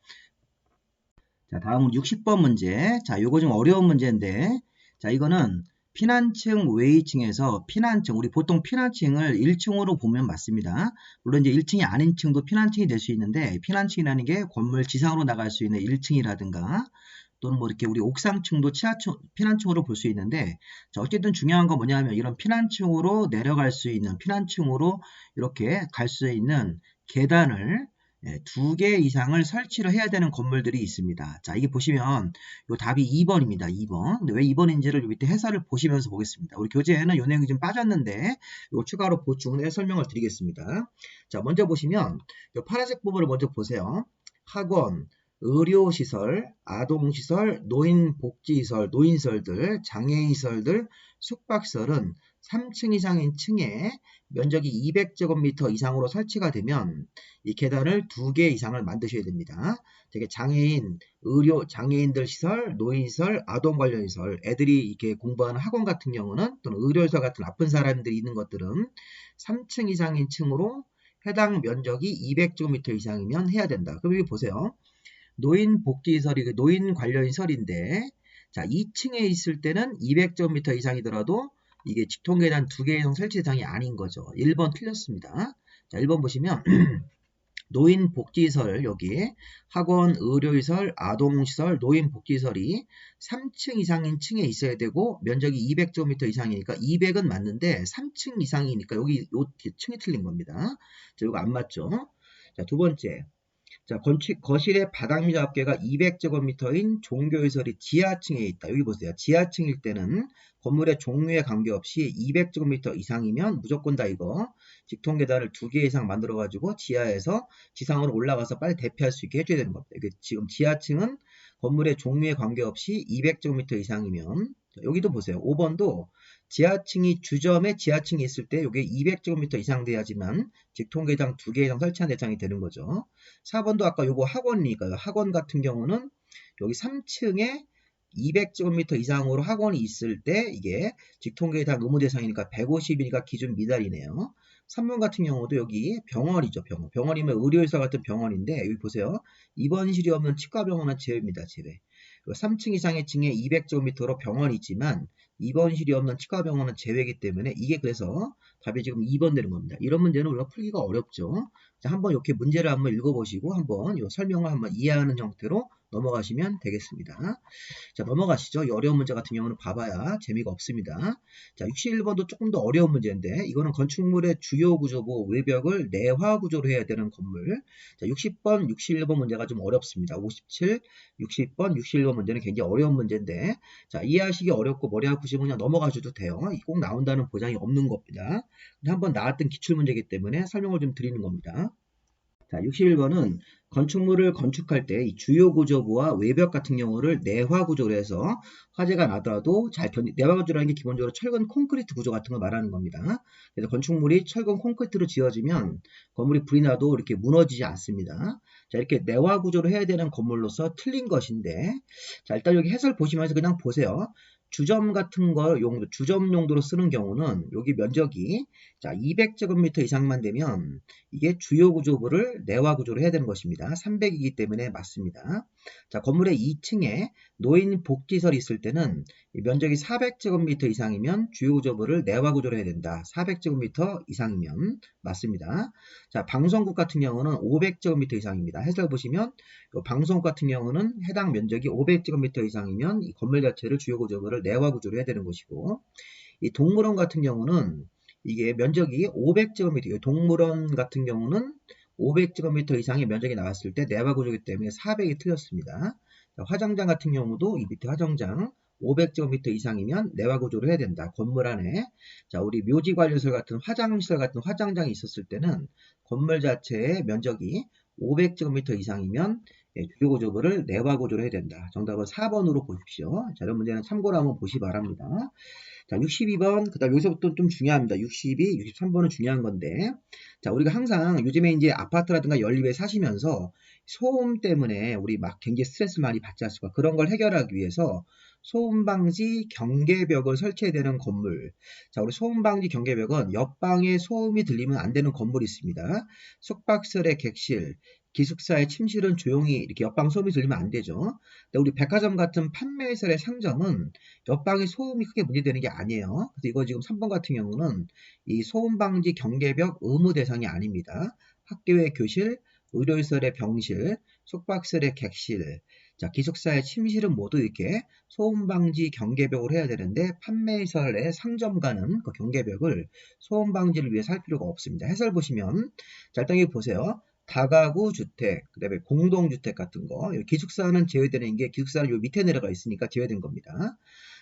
자, 다음은 60번 문제. 자, 요거 좀 어려운 문제인데 자, 이거는 피난층 외이층에서 피난층, 우리 보통 피난층을 1층으로 보면 맞습니다. 물론 이제 1층이 아닌 층도 피난층이 될 수 있는데 피난층이라는 게 건물 지상으로 나갈 수 있는 1층이라든가 또는 뭐 이렇게 우리 옥상층도 피난층으로 볼 수 있는데 자, 어쨌든 중요한 건 뭐냐면 이런 피난층으로 내려갈 수 있는 피난층으로 이렇게 갈 수 있는 계단을 2개 이상을 설치를 해야 되는 건물들이 있습니다. 자, 이게 보시면 요 답이 2번입니다. 2번. 근데 왜 2번인지를 밑에 해설을 보시면서 보겠습니다. 우리 교재에는 요 내용이 좀 빠졌는데 요 추가로 보충해 설명을 드리겠습니다. 자, 먼저 보시면 요 파란색 부분을 먼저 보세요. 학원, 의료시설, 아동시설, 노인복지시설, 노인시설들, 장애인시설들, 숙박시설은 3층 이상인 층에 면적이 200제곱미터 이상으로 설치가 되면 이 계단을 2개 이상을 만드셔야 됩니다. 되게 장애인, 의료, 장애인들 시설, 노인시설, 아동 관련 시설, 애들이 이렇게 공부하는 학원 같은 경우는 또는 의료시설 같은 아픈 사람들이 있는 것들은 3층 이상인 층으로 해당 면적이 200제곱미터 이상이면 해야 된다. 그럼 여기 보세요. 노인복지시설이 노인 관련 시설인데 자 2층에 있을 때는 200제곱미터 이상이더라도 이게 직통계단 2개 이상 설치 대상이 아닌 거죠. 1번 틀렸습니다. 자 1번 보시면 노인복지시설 여기 학원, 의료시설, 아동시설, 노인복지시설이 3층 이상인 층에 있어야 되고 면적이 200제곱미터 이상이니까 200은 맞는데 3층 이상이니까 여기 요 층이 틀린 겁니다. 자 이거 안 맞죠? 자 두 번째 자, 거실의 바닥 및 앞개가 200제곱미터인 종교시설이 지하층에 있다. 여기 보세요. 지하층일 때는 건물의 종류에 관계없이 200제곱미터 이상이면 무조건 다 이거 직통계단을 2개 이상 만들어가지고 지하에서 지상으로 올라가서 빨리 대피할 수 있게 해줘야 되는 겁니다. 이게 지금 지하층은 건물의 종류에 관계없이 200제곱미터 이상이면 여기도 보세요. 5번도 지하층이 주점에 지하층이 있을 때 이게 200제곱미터 이상 돼야지만 직통계단 2개 이상 설치한 대상이 되는 거죠. 4번도 아까 요거 학원이니까요. 학원 같은 경우는 여기 3층에 200제곱미터 이상으로 학원이 있을 때 이게 직통계단 의무 대상이니까 150이니까 기준 미달이네요. 3번 같은 경우도 여기 병원이죠. 병원이면 의료시설 같은 병원인데 여기 보세요. 입원실이 없는 치과병원은 제외입니다. 제외. 3층 이상의 층에 200제곱미터로 병원이 있지만 입원실이 없는 치과병원은 제외이기 때문에 이게 그래서 답이 지금 2번 되는 겁니다. 이런 문제는 우리가 풀기가 어렵죠. 자, 한번 이렇게 문제를 한번 읽어보시고 한번 이 설명을 한번 이해하는 형태로 넘어가시면 되겠습니다. 자, 넘어가시죠. 이 어려운 문제 같은 경우는 봐봐야 재미가 없습니다. 자, 61번도 조금 더 어려운 문제인데 이거는 건축물의 주요 구조부 외벽을 내화 구조로 해야 되는 건물. 자, 60번, 61번 문제가 좀 어렵습니다. 57, 60번, 61번 문제는 굉장히 어려운 문제인데 자, 이해하시기 어렵고 머리 아프시면 그냥 넘어가셔도 돼요. 꼭 나온다는 보장이 없는 겁니다. 근데 한번 나왔던 기출문제이기 때문에 설명을 좀 드리는 겁니다. 자, 61번은 건축물을 건축할 때 이 주요 구조부와 외벽 같은 경우를 내화 구조로 해서 화재가 나더라도 내화 구조라는 게 기본적으로 철근 콘크리트 구조 같은 걸 말하는 겁니다. 그래서 건축물이 철근 콘크리트로 지어지면 건물이 불이 나도 이렇게 무너지지 않습니다. 자, 이렇게 내화 구조로 해야 되는 건물로서 틀린 것인데 자, 일단 여기 해설 보시면서 그냥 보세요. 주점 같은 거 주점 용도로 쓰는 경우는 여기 면적이 자 200제곱미터 이상만 되면 이게 주요 구조부를 내화 구조로 해야 되는 것입니다. 300이기 때문에 맞습니다. 자, 건물의 2층에 노인 복지시설이 있을 때는 면적이 400제곱미터 이상이면 주요 구조부를 내화 구조로 해야 된다. 400제곱미터 이상이면 맞습니다. 자, 방송국 같은 경우는 500제곱미터 이상입니다. 해설 보시면 방송국 같은 경우는 해당 면적이 500제곱미터 이상이면 이 건물 자체를 주요 구조부를 내화 구조로 해야 되는 것이고 이 동물원 같은 경우는 이게 면적이 500제곱미터, 동물원 같은 경우는 500제곱미터 이상의 면적이 나왔을 때 내화 구조이기 때문에 400이 틀렸습니다. 자, 화장장 같은 경우도 이 밑에 화장장 500제곱미터 이상이면 내화 구조를 해야 된다. 건물 안에 자 우리 묘지관리시설 같은 화장시설 같은 화장장이 있었을 때는 건물 자체의 면적이 500제곱미터 이상이면 주요 구조부를 내화 구조로 해야 된다. 정답은 4번으로 보십시오. 자, 이런 문제는 참고로 한번 보시 바랍니다. 자, 62번, 그 다음 여기서부터 좀 중요합니다. 62, 63번은 중요한 건데. 자, 우리가 항상 요즘에 이제 아파트라든가 연립에 사시면서 소음 때문에 우리 막 굉장히 스트레스 많이 받지 않습니까? 그런 걸 해결하기 위해서 소음 방지 경계벽을 설치해야 되는 건물. 자, 우리 소음 방지 경계벽은 옆방에 소음이 들리면 안 되는 건물이 있습니다. 숙박설의 객실, 기숙사의 침실은 조용히 이렇게 옆방 소음이 들리면 안 되죠. 근데 우리 백화점 같은 판매시설의 상점은 옆방에 소음이 크게 문제되는 게 아니에요. 그래서 이거 지금 3번 같은 경우는 이 소음 방지 경계벽 의무 대상이 아닙니다. 학교의 교실, 의료시설의 병실, 숙박시설의 객실, 자, 기숙사의 침실은 모두 이렇게 소음 방지 경계벽을 해야 되는데 판매시설의 상점가는 그 경계벽을 소음 방지를 위해 살 필요가 없습니다. 해설 보시면 자, 일단 여기 보세요. 다가구 주택, 그 다음에 공동주택 같은 거, 기숙사는 제외되는 게 기숙사는 요 밑에 내려가 있으니까 제외된 겁니다.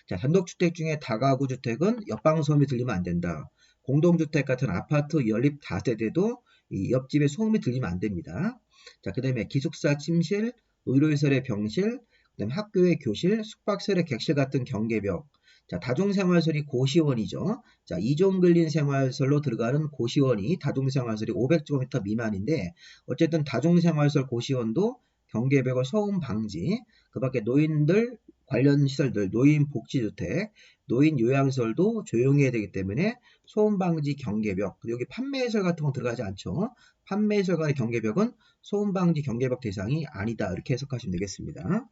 자, 단독주택 중에 다가구 주택은 옆방 소음이 들리면 안 된다. 공동주택 같은 아파트 연립 다세대도 이 옆집에 소음이 들리면 안 됩니다. 자, 그 다음에 기숙사 침실, 의료시설의 병실, 그다음에 학교의 교실, 숙박시설의 객실 같은 경계벽. 자, 다중생활설이 고시원이죠. 자, 이종근린 생활설로 들어가는 고시원이 다중생활설이 500제곱미터 미만인데 어쨌든 다중생활설 고시원도 경계벽을 소음 방지, 그 밖에 노인들 관련 시설들, 노인 복지주택, 노인 요양시설도 조용히 해야 되기 때문에 소음 방지 경계벽, 여기 판매시설 같은 건 들어가지 않죠. 판매시설 간의 경계벽은 소음 방지 경계벽 대상이 아니다. 이렇게 해석하시면 되겠습니다.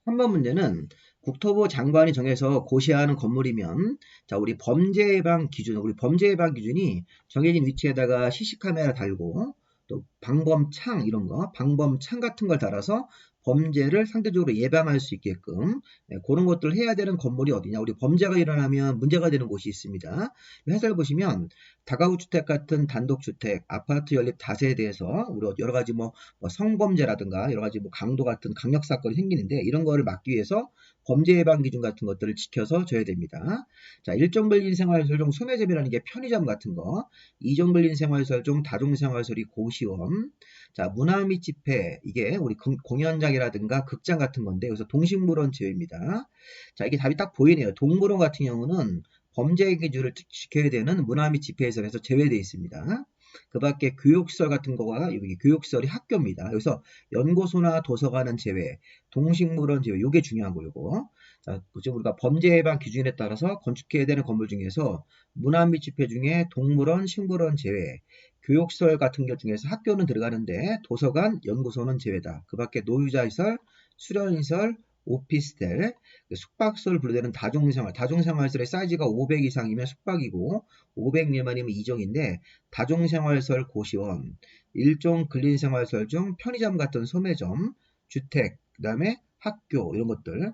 3번 문제는 국토부 장관이 정해서 고시하는 건물이면 자, 우리 범죄 예방 기준, 우리 범죄 예방 기준이 정해진 위치에다가 CC카메라 달고 또 방범창 이런 거, 방범창 같은 걸 달아서 범죄를 상대적으로 예방할 수 있게끔 그런 것들을 해야 되는 건물이 어디냐? 우리 범죄가 일어나면 문제가 되는 곳이 있습니다. 해설 보시면 다가구 주택 같은 단독주택, 아파트 연립 다세대에서 우리 여러 가지 뭐 성범죄라든가 여러 가지 뭐 강도 같은 강력 사건이 생기는데 이런 거를 막기 위해서 범죄 예방 기준 같은 것들을 지켜서 줘야 됩니다. 자, 일종 근린 생활시설 중 소매점이라는 게 편의점 같은 거, 이종 근린 생활시설 중 다중생활시설이 고시원, 자, 문화 및 집회, 이게 우리 공연장이라든가 극장 같은 건데 여기서 동식물원 제외입니다. 자, 이게 답이 딱 보이네요. 동물원 같은 경우는 범죄 기준을 지켜야 되는 문화 및 집회에서 제외되어 있습니다. 그 밖에 교육시설 같은 거가 여기 교육시설이 학교입니다. 여기서 연구소나 도서관은 제외, 동식물원 제외, 요게 중요한 거고. 자, 지금 우리가 범죄 예방 기준에 따라서 건축해야 되는 건물 중에서 문화 및 집회 중에 동물원, 식물원 제외, 교육시설 같은 것 중에서 학교는 들어가는데 도서관, 연구소는 제외다. 그 밖에 노유자시설, 수련시설, 오피스텔, 숙박시설 분류되는 다중생활, 다중생활시설의 사이즈가 500 이상이면 숙박이고 500 미만이면 이종인데 다중생활시설 고시원, 일종 근린생활시설 중 편의점 같은 소매점, 주택, 그 다음에 학교 이런 것들,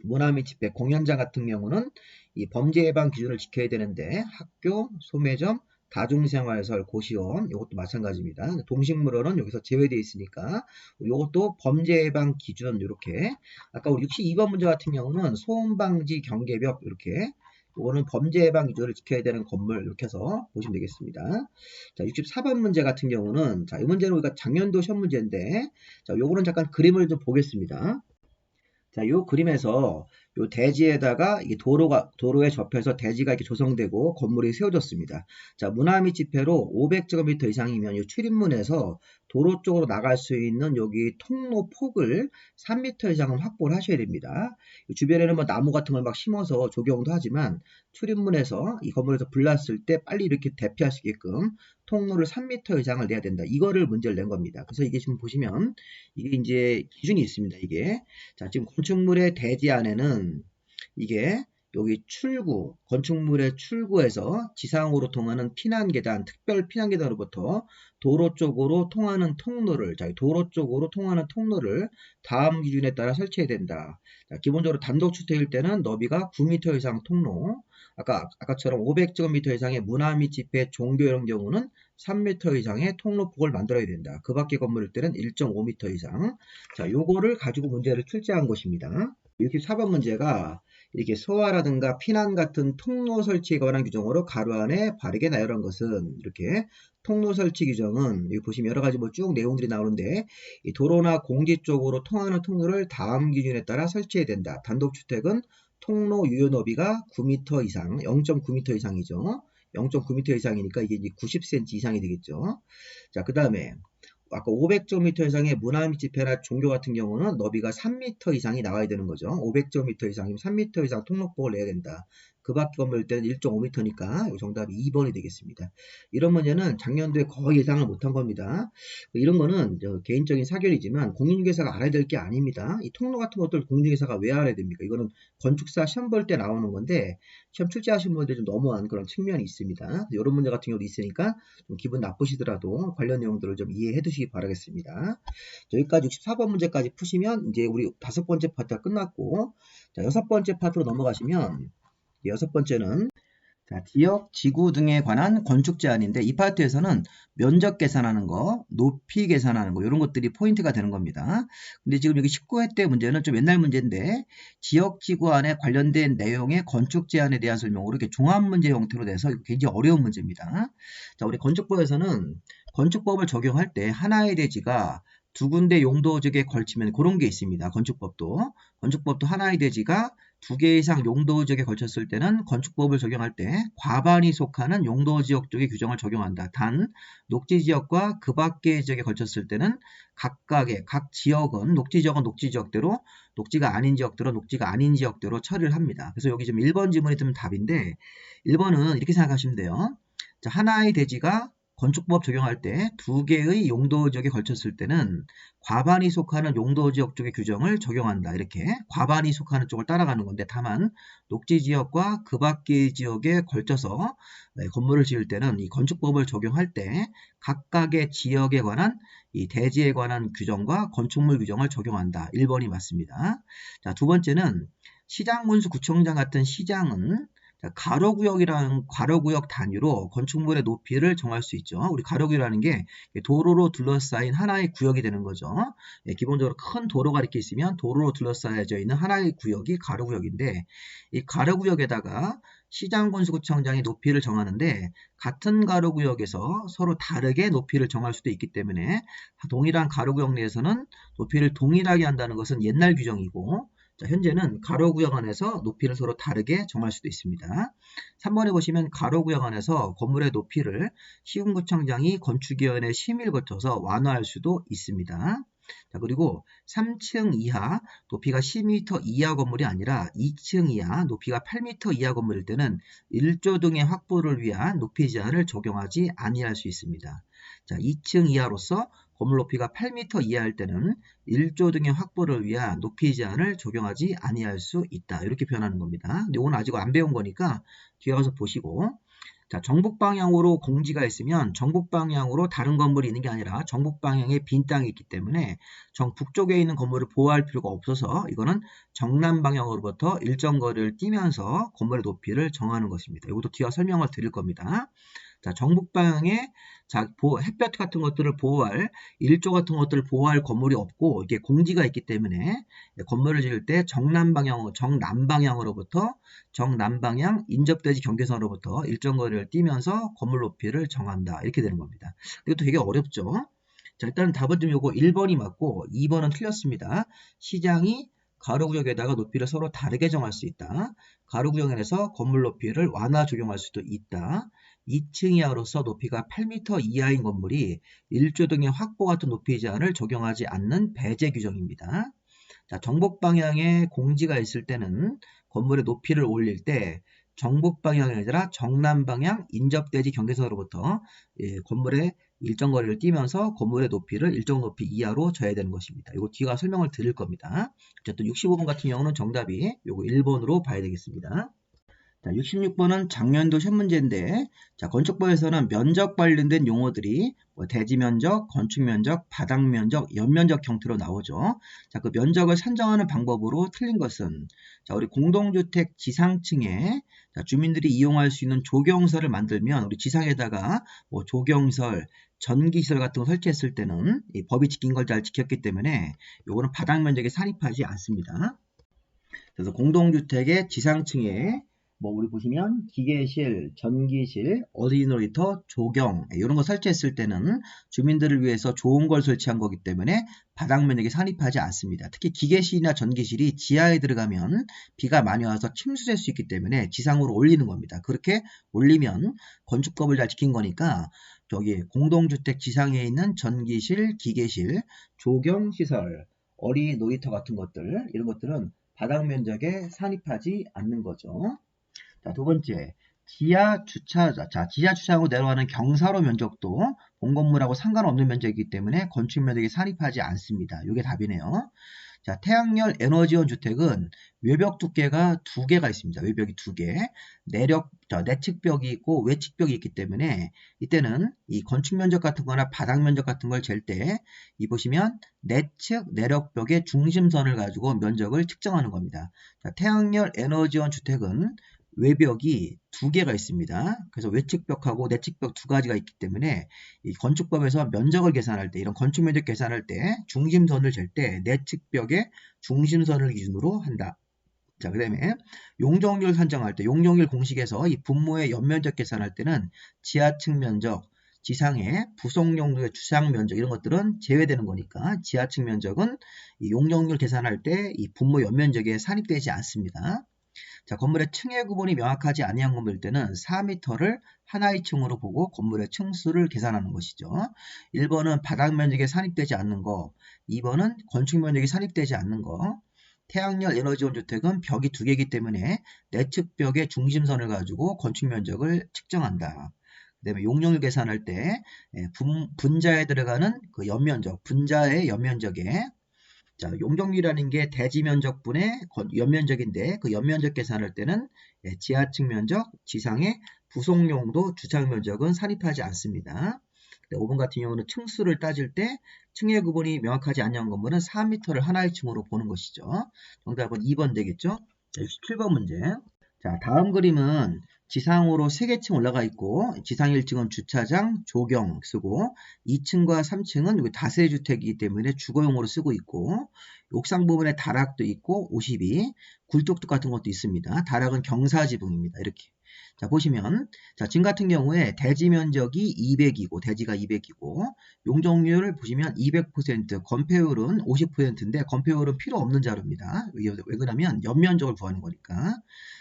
문화 및 집회, 공연장 같은 경우는 이 범죄 예방 기준을 지켜야 되는데 학교, 소매점, 다중생활시설, 고시원 이것도 마찬가지입니다. 동식물원은 여기서 제외되어 있으니까 이것도 범죄 예방 기준 이렇게 아까 우리 62번 문제 같은 경우는 소음 방지 경계벽 이렇게 이거는 범죄 예방 기준을 지켜야 되는 건물 이렇게 해서 보시면 되겠습니다. 자, 64번 문제 같은 경우는 자, 이 문제는 우리가 작년도 시험 문제인데 자, 요거는 잠깐 그림을 좀 보겠습니다. 자, 요 그림에서 요 대지에다가 이 도로에 접해서 대지가 이렇게 조성되고 건물이 세워졌습니다. 자, 문화 및 집회로 500제곱미터 이상이면 이 출입문에서 도로 쪽으로 나갈 수 있는 여기 통로 폭을 3m 이상은 확보를 하셔야 됩니다. 주변에는 뭐 나무 같은 걸 막 심어서 조경도 하지만 출입문에서 이 건물에서 불났을 때 빨리 이렇게 대피할 수 있게끔 통로를 3m 이상을 내야 된다. 이거를 문제를 낸 겁니다. 그래서 이게 지금 보시면 이게 이제 기준이 있습니다. 이게 자, 지금 건축물의 대지 안에는 이게 여기 출구, 건축물의 출구에서 지상으로 통하는 피난계단, 특별 피난계단으로부터 도로 쪽으로 통하는 통로를, 자, 도로 쪽으로 통하는 통로를 다음 기준에 따라 설치해야 된다. 자, 기본적으로 단독주택일 때는 너비가 9m 이상 통로, 아까처럼 500제곱미터 이상의 문화 및 집회, 종교 이런 경우는 3m 이상의 통로폭을 만들어야 된다. 그 밖의 건물일 때는 1.5m 이상. 자, 요거를 가지고 문제를 출제한 것입니다. 64번 문제가 이렇게 소화라든가 피난 같은 통로 설치에 관한 규정으로 가로 안에 바르게 나열한 것은 이렇게 통로 설치 규정은 여기 보시면 여러 가지 뭐 쭉 내용들이 나오는데 이 도로나 공지 쪽으로 통하는 통로를 다음 기준에 따라 설치해야 된다. 단독주택은 통로 유효 너비가 9m 이상, 0.9m 이상이죠. 0.9m 이상이니까 이게 이제 90cm 이상이 되겠죠. 자, 그 다음에 아까 500제곱미터 이상의 문화 집회나 종교 같은 경우는 너비가 3m 이상이 나와야 되는 거죠. 500제곱미터 이상이면 3m 이상 통로법을 내야 된다. 그 밖에 건물 때는 1.5m니까 정답이 2번이 되겠습니다. 이런 문제는 작년도에 거의 예상을 못한 겁니다. 이런 거는 개인적인 사견이지만 공인중개사가 알아야 될 게 아닙니다. 이 통로 같은 것들 공인중개사가 왜 알아야 됩니까? 이거는 건축사 시험 볼 때 나오는 건데 시험 출제하신 분들 좀 너무한 그런 측면이 있습니다. 이런 문제 같은 경우도 있으니까 좀 기분 나쁘시더라도 관련 내용들을 좀 이해해 두시기 바라겠습니다. 여기까지 64번 문제까지 푸시면 이제 우리 5번째 파트가 끝났고, 자, 6번째 파트로 넘어가시면, 6번째는 자, 지역, 지구 등에 관한 건축 제한인데 이 파트에서는 면적 계산하는 거, 높이 계산하는 거 이런 것들이 포인트가 되는 겁니다. 근데 지금 여기 19회 때 문제는 좀 옛날 문제인데 지역, 지구 안에 관련된 내용의 건축 제한에 대한 설명으로 이렇게 종합 문제 형태로 돼서 굉장히 어려운 문제입니다. 자, 우리 건축법에서는 건축법을 적용할 때 하나의 대지가 두 군데 용도지역에 걸치면 그런 게 있습니다. 건축법도 하나의 대지가 두 개 이상 용도지역에 걸쳤을 때는 건축법을 적용할 때 과반이 속하는 용도지역 쪽의 규정을 적용한다. 단 녹지지역과 그 밖의 지역에 걸쳤을 때는 각각의 각 지역은 녹지지역은 녹지지역대로 녹지가 아닌 지역대로 녹지가 아닌 지역대로 처리를 합니다. 그래서 여기 지금 1번 지문이 뜨면 답인데 1번은 이렇게 생각하시면 돼요. 자, 하나의 대지가 건축법 적용할 때 두 개의 용도지역에 걸쳤을 때는 과반이 속하는 용도지역 쪽의 규정을 적용한다. 이렇게 과반이 속하는 쪽을 따라가는 건데 다만 녹지지역과 그 밖의 지역에 걸쳐서 건물을 지을 때는 이 건축법을 적용할 때 각각의 지역에 관한 이 대지에 관한 규정과 건축물 규정을 적용한다. 1번이 맞습니다. 자, 두 번째는 시장군수구청장 같은 시장은 가로구역이라는 가로구역 단위로 건축물의 높이를 정할 수 있죠. 우리 가로구역이라는 게 도로로 둘러싸인 하나의 구역이 되는 거죠. 기본적으로 큰 도로가 이렇게 있으면 도로로 둘러싸여져 있는 하나의 구역이 가로구역인데 이 가로구역에다가 시장군수구청장이 높이를 정하는데 같은 가로구역에서 서로 다르게 높이를 정할 수도 있기 때문에 동일한 가로구역 내에서는 높이를 동일하게 한다는 것은 옛날 규정이고 자, 현재는 가로구역 안에서 높이를 서로 다르게 정할 수도 있습니다. 3번에 보시면 가로구역 안에서 건물의 높이를 시군구청장이 건축위원회 심의를 거쳐서 완화할 수도 있습니다. 자, 그리고 3층 이하 높이가 10m 이하 건물이 아니라 2층 이하 높이가 8m 이하 건물일 때는 1조 등의 확보를 위한 높이 제한을 적용하지 아니할 수 있습니다. 자, 2층 이하로서 건물 높이가 8m 이하일 때는 1조 등의 확보를 위한 높이 제한을 적용하지 아니할 수 있다. 이렇게 표현하는 겁니다. 근데 이건 아직 안 배운 거니까 뒤에 가서 보시고 자, 정북 방향으로 공지가 있으면 정북 방향으로 다른 건물이 있는 게 아니라 정북 방향에 빈 땅이 있기 때문에 북쪽에 있는 건물을 보호할 필요가 없어서 이거는 정남 방향으로부터 일정 거리를 띄면서 건물의 높이를 정하는 것입니다. 이것도 뒤에 설명을 드릴 겁니다. 자, 정북 방향에 햇볕 같은 것들을 보호할 일조 같은 것들을 보호할 건물이 없고 이게 공지가 있기 때문에 건물을 지을 때 정남 방향으로부터 정남 방향 인접대지 경계선으로부터 일정 거리를 띄면서 건물 높이를 정한다. 이렇게 되는 겁니다. 이것도 되게 어렵죠. 자, 일단 답은 좀 요거 1번이 맞고 2번은 틀렸습니다. 시장이 가로구역에다가 높이를 서로 다르게 정할 수 있다. 가로구역에서 건물 높이를 완화 적용할 수도 있다. 2층 이하로서 높이가 8m 이하인 건물이 1조 등의 확보 같은 높이 제한을 적용하지 않는 배제 규정입니다. 자, 정북 방향에 공지가 있을 때는 건물의 높이를 올릴 때 정북 방향이 아니라 정남 방향 인접대지 경계선으로부터 건물의 일정 거리를 띄면서 건물의 높이를 일정 높이 이하로 줘야 되는 것입니다. 이거 뒤가 설명을 드릴 겁니다. 어쨌든 65번 같은 경우는 정답이 요거 1번으로 봐야 되겠습니다. 자, 66번은 작년도 시험 문제인데, 자, 건축법에서는 면적 관련된 용어들이 대지 면적, 건축 면적, 바닥 면적, 연면적 형태로 나오죠. 자, 그 면적을 산정하는 방법으로 틀린 것은, 자, 우리 공동주택 지상층에 주민들이 이용할 수 있는 조경설을 만들면 우리 지상에다가 조경설, 전기시설 같은 거 설치했을 때는 이 법이 지킨 걸 잘 지켰기 때문에 요거는 바닥 면적에 산입하지 않습니다. 그래서 공동주택의 지상층에 뭐 우리 보시면 기계실, 전기실, 어린이 놀이터, 조경 이런 거 설치했을 때는 주민들을 위해서 좋은 걸 설치한 거기 때문에 바닥 면적에 산입하지 않습니다. 특히 기계실이나 전기실이 지하에 들어가면 비가 많이 와서 침수될 수 있기 때문에 지상으로 올리는 겁니다. 그렇게 올리면 건축법을 잘 지킨 거니까 저기 공동주택 지상에 있는 전기실, 기계실, 조경시설, 어린이 놀이터 같은 것들 이런 것들은 바닥 면적에 산입하지 않는 거죠. 자, 두 번째, 지하 주차장. 자, 지하 주차장으로 내려가는 경사로 면적도 본 건물하고 상관없는 면적이기 때문에 건축 면적에 산입하지 않습니다. 이게 답이네요. 자, 태양열 에너지원 주택은 외벽 두께가 두 개가 있습니다. 외벽이 두 개. 내측벽이 있고 외측벽이 있기 때문에 이때는 이 건축 면적 같은 거나 바닥 면적 같은 걸 잴 때 이 보시면 내측 내력벽의 중심선을 가지고 면적을 측정하는 겁니다. 자, 태양열 에너지원 주택은 외벽이 두 개가 있습니다. 그래서 외측벽하고 내측벽 두 가지가 있기 때문에 이 건축법에서 면적을 계산할 때 이런 건축 면적 계산할 때 중심선을 잴 때 내측벽의 중심선을 기준으로 한다. 자, 그 다음에 용적률 산정할 때 용적률 공식에서 이 분모의 연면적 계산할 때는 지하층 면적, 지상의 부속용도의 주상 면적 이런 것들은 제외되는 거니까 지하층 면적은 이 용적률 계산할 때 이 분모 연면적에 산입되지 않습니다. 자, 건물의 층의 구분이 명확하지 아니한 건물일 때는 4m를 하나의 층으로 보고 건물의 층수를 계산하는 것이죠. 1번은 바닥 면적에 산입되지 않는 거, 2번은 건축 면적이 산입되지 않는 거. 태양열 에너지원 주택은 벽이 두 개이기 때문에 내측벽의 중심선을 가지고 건축 면적을 측정한다. 그 다음에 용적률 계산할 때 분자에 들어가는 그 연면적, 분자의 연면적에 자, 용적률이라는 게 대지 면적분의 연면적인데 그 연면적 계산할 때는 지하층 면적, 지상의 부속용도 주차장 면적은 산입하지 않습니다. 5번 같은 경우는 층수를 따질 때 층의 구분이 명확하지 않은 건물은 4m를 하나의 층으로 보는 것이죠. 정답은 2번 되겠죠? 자, 67번 문제. 자, 다음 그림은 지상으로 3개층 올라가 있고 지상 1층은 주차장, 조경 쓰고 2층과 3층은 여기 다세주택이기 때문에 주거용으로 쓰고 있고 옥상 부분에 다락도 있고 52, 굴뚝뚝 같은 것도 있습니다. 다락은 경사지붕입니다. 이렇게. 자, 보시면 자, 지금 같은 경우에 대지 면적이 200이고 대지가 200이고 용적률을 보시면 200%, 건폐율은 50%인데 건폐율은 필요 없는 자료입니다. 왜 그러냐면 연면적을 구하는 거니까.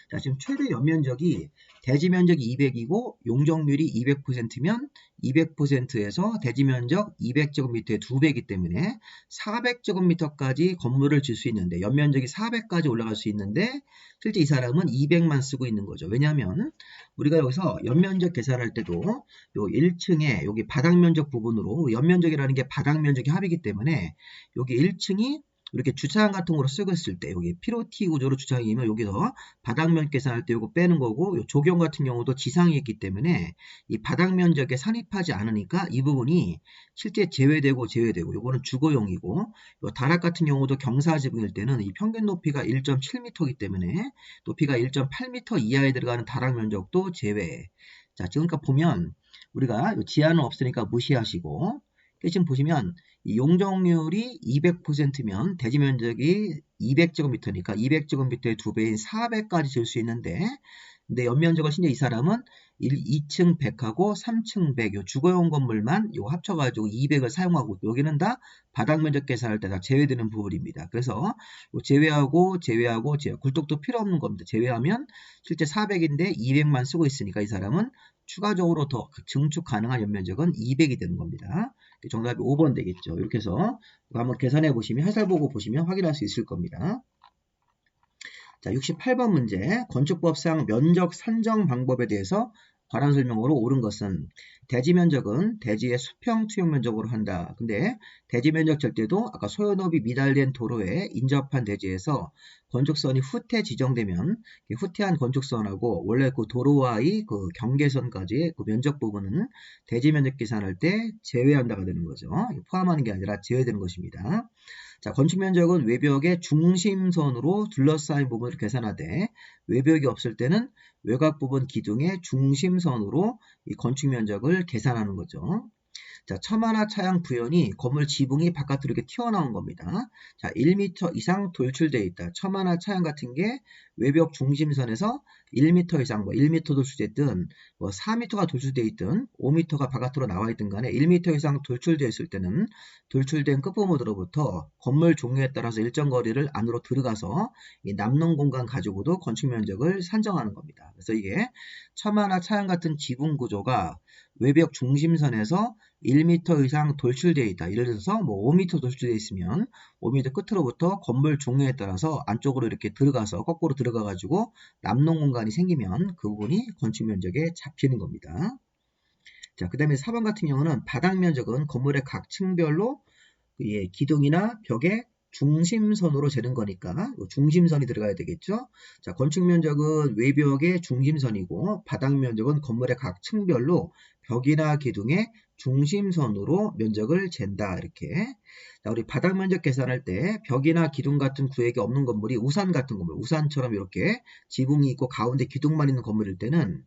자, 지금 최대 연면적이 대지 면적이 200이고 용적률이 200%면 200%에서 대지 면적 200제곱미터의 2배이기 때문에 400제곱미터까지 건물을 질 수 있는데 연면적이 400까지 올라갈 수 있는데 실제 이 사람은 200만 쓰고 있는 거죠. 왜냐하면 우리가 여기서 연면적 계산할 때도 요 1층에 여기 바닥 면적 부분으로 연면적이라는 게 바닥 면적의 합이기 때문에 여기 1층이 이렇게 주차장 같은 거로 쓰고 있을 때 여기 피로티 구조로 주차장이면 여기서 바닥면 계산할 때 이거 빼는 거고 요 조경 같은 경우도 지상에 있기 때문에 이 바닥 면적에 산입하지 않으니까 이 부분이 실제 제외되고 요거는 주거용이고 요 다락 같은 경우도 경사지붕일 때는 이 평균 높이가 1.7m이기 때문에 높이가 1.8m 이하에 들어가는 다락 면적도 제외. 자, 지금까지 보면 우리가 지하는 없으니까 무시하시고 지금 보시면 이 용적률이 200%면 대지 면적이 200제곱미터니까 200제곱미터의 2배인 400까지 질 수 있는데 근데 연면적을 신재 이 사람은 2층 100하고 3층 100, 요 주거용 건물만 요 합쳐가지고 200을 사용하고 여기는 다 바닥 면적 계산할 때 다 제외되는 부분입니다. 그래서 제외하고 굴뚝도 필요 없는 겁니다. 제외하면 실제 400인데 200만 쓰고 있으니까 이 사람은 추가적으로 더 증축 가능한 연면적은 200이 되는 겁니다. 정답이 5번 되겠죠. 이렇게 해서 한번 계산해 보시면 해설 보고 보시면 확인할 수 있을 겁니다. 자, 68번 문제. 건축법상 면적 산정 방법에 대해서 관한 설명으로 옳은 것은 대지 면적은 대지의 수평 투영 면적으로 한다. 근데 대지 면적 잴 때도 아까 소요높이 미달된 도로에 인접한 대지에서 건축선이 후퇴 지정되면 후퇴한 건축선하고 원래 그 도로와의 그 경계선까지의 그 면적 부분은 대지 면적 계산할 때 제외한다가 되는 거죠. 포함하는 게 아니라 제외되는 것입니다. 자, 건축 면적은 외벽의 중심선으로 둘러싸인 부분을 계산하되 외벽이 없을 때는 외곽 부분 기둥의 중심선으로 이 건축 면적을 계산하는 거죠. 자, 첨화나 차양 부연이 건물 지붕이 바깥으로 이렇게 튀어나온 겁니다. 자, 1m 이상 돌출되어 있다. 첨화나 차양 같은 게 외벽 중심선에서 1m 이상, 뭐 1m 돌출됐든, 뭐 4m가 돌출되어 있든, 5m가 바깥으로 나와 있든 간에 1m 이상 돌출되어 있을 때는 돌출된 끝부분으로부터 건물 종류에 따라서 일정 거리를 안으로 들어가서 이 남는 공간 가지고도 건축 면적을 산정하는 겁니다. 그래서 이게 첨화나 차양 같은 지붕 구조가 외벽 중심선에서 1m 이상 돌출되어 있다. 예를 들어서 뭐 5m 돌출되어 있으면 5m 끝으로부터 건물 종류에 따라서 안쪽으로 이렇게 들어가서 거꾸로 들어가 가지고 남는 공간이 생기면 그 부분이 건축 면적에 잡히는 겁니다. 자, 그 다음에 4번 같은 경우는 바닥 면적은 건물의 각 층별로 기둥이나 벽의 중심선으로 재는 거니까 중심선이 들어가야 되겠죠. 자, 건축 면적은 외벽의 중심선이고 바닥 면적은 건물의 각 층별로 벽이나 기둥의 중심선으로 면적을 잰다. 이렇게. 자, 우리 바닥 면적 계산할 때 벽이나 기둥 같은 구획이 없는 건물이 우산 같은 건물, 우산처럼 이렇게 지붕이 있고 가운데 기둥만 있는 건물일 때는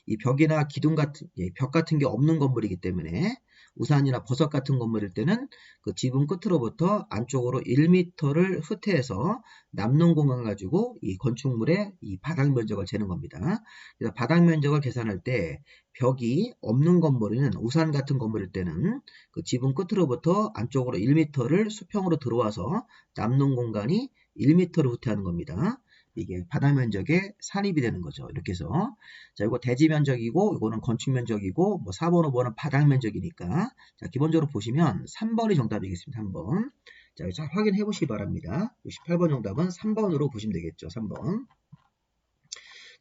이 벽이나 기둥 같은 벽 같은 게 없는 건물이기 때문에 우산이나 버섯 같은 건물일 때는 그 지붕 끝으로부터 안쪽으로 1m를 후퇴해서 남는 공간 가지고 이 건축물의 이 바닥 면적을 재는 겁니다. 그래서 바닥 면적을 계산할 때 벽이 없는 건물은 우산 같은 건물일 때는 그 지붕 끝으로부터 안쪽으로 1m를 수평으로 들어와서 남는 공간이 1m를 후퇴하는 겁니다. 이게 바닥 면적에 산입이 되는 거죠. 이렇게 해서 자, 이거 대지 면적이고 이거는 건축 면적이고 뭐 4번, 5번은 바닥 면적이니까 자, 기본적으로 보시면 3번이 정답이겠습니다. 3번. 자, 확인해 보시기 바랍니다. 68번 정답은 3번으로 보시면 되겠죠. 3번.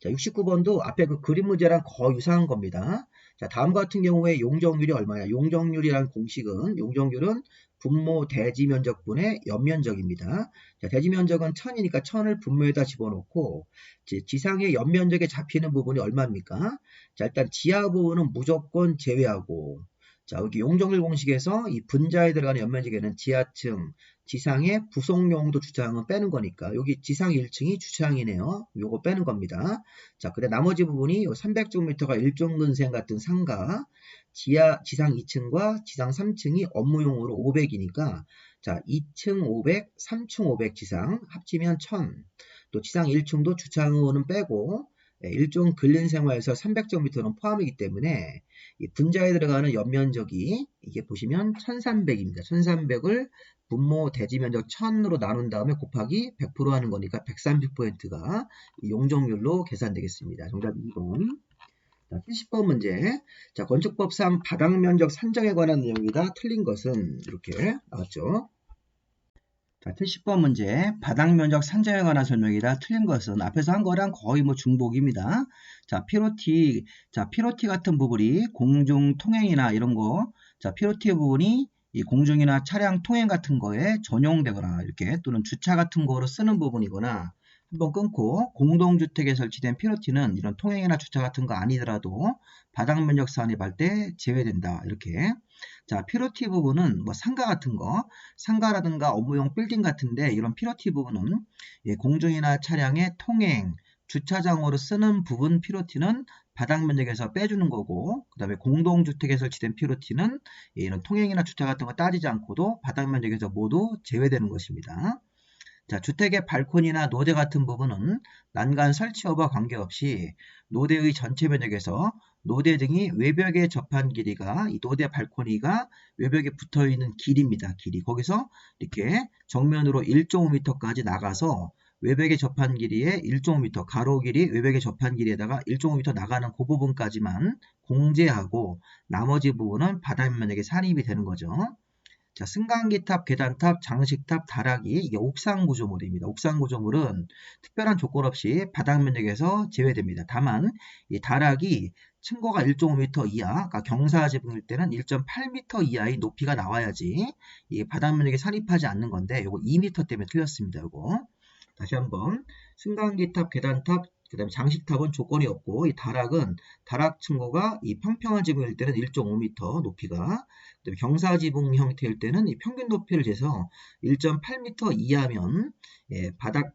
자, 69번도 앞에 그 그림 문제랑 거의 유사한 겁니다. 자, 다음 같은 경우에 용적률이 얼마냐? 용적률이라는 공식은 용적률은 분모 대지 면적분의 연면적입니다. 자, 대지 면적은 1000이니까 1000을 분모에다 집어넣고 지상의 연면적에 잡히는 부분이 얼마입니까? 자, 일단 지하 부분은 무조건 제외하고 자, 여기 용적률 공식에서 이 분자에 들어가는 연면적에는 지하층, 지상의 부속용도 주차장은 빼는 거니까 여기 지상 1층이 주차장이네요. 요거 빼는 겁니다. 자, 근데 나머지 부분이 300제곱미터가 일종근생 같은 상가, 지상 2층과 지상 3층이 업무용으로 500이니까 자, 2층 500, 3층 500 지상 합치면 1000. 또 지상 1층도 주차장은 빼고 일종 근린생활에서 300제곱미터는 포함이기 때문에 이 분자에 들어가는 연면적이 이게 보시면 1300입니다. 1300을 분모 대지 면적 1000으로 나눈 다음에 곱하기 100% 하는 거니까 130%가 용적률로 계산되겠습니다. 정답 2번. 자, 70번 문제. 자, 건축법상 바닥 면적 산정에 관한 내용이다. 틀린 것은 이렇게 나왔죠. 자, 70번 문제. 바닥 면적 산정에 관한 설명이다. 틀린 것은 앞에서 한 거랑 거의 뭐 중복입니다. 자, 피로티 같은 부분이 공중 통행이나 이런 거, 자, 피로티 부분이 이 공중이나 차량 통행 같은 거에 전용되거나 이렇게 또는 주차 같은 거로 쓰는 부분이거나 한번 끊고 공동주택에 설치된 피로티는 이런 통행이나 주차 같은 거 아니더라도 바닥 면적 산입할 때 제외된다. 이렇게. 자, 피로티 부분은 뭐 상가 같은 거, 상가라든가 업무용 빌딩 같은데 이런 피로티 부분은 공중이나 차량의 통행, 주차장으로 쓰는 부분 피로티는 바닥 면적에서 빼주는 거고 그 다음에 공동주택에 설치된 피로티는 이런 통행이나 주차 같은 거 따지지 않고도 바닥 면적에서 모두 제외되는 것입니다. 자, 주택의 발코니나 노대 같은 부분은 난간 설치 여부와 관계없이 노대의 전체 면적에서 노대 등이 외벽에 접한 길이가 이 노대 발코니가 외벽에 붙어 있는 길입니다. 길이. 거기서 이렇게 정면으로 1.5m까지 나가서 외벽에 접한 길이에 1.5m, 가로 길이 외벽에 접한 길이에다가 1.5m 나가는 그 부분까지만 공제하고 나머지 부분은 바닥 면적에 산입이 되는 거죠. 자, 승강기탑, 계단탑, 장식탑, 다락이 이게 옥상 구조물입니다. 옥상 구조물은 특별한 조건 없이 바닥 면적에서 제외됩니다. 다만 이 다락이 층고가 1.5m 이하, 그러니까 경사지붕일 때는 1.8m 이하의 높이가 나와야지 이 바닥 면적에 산입하지 않는 건데 이거 2m 때문에 틀렸습니다. 이거 다시 한번 승강기탑, 계단탑, 그 다음에 장식탑은 조건이 없고 이 다락은 다락 층고가 이 평평한 지붕일 때는 1.5m 높이가 그다음에 경사지붕 형태일 때는 이 평균 높이를 재서 1.8m 이하면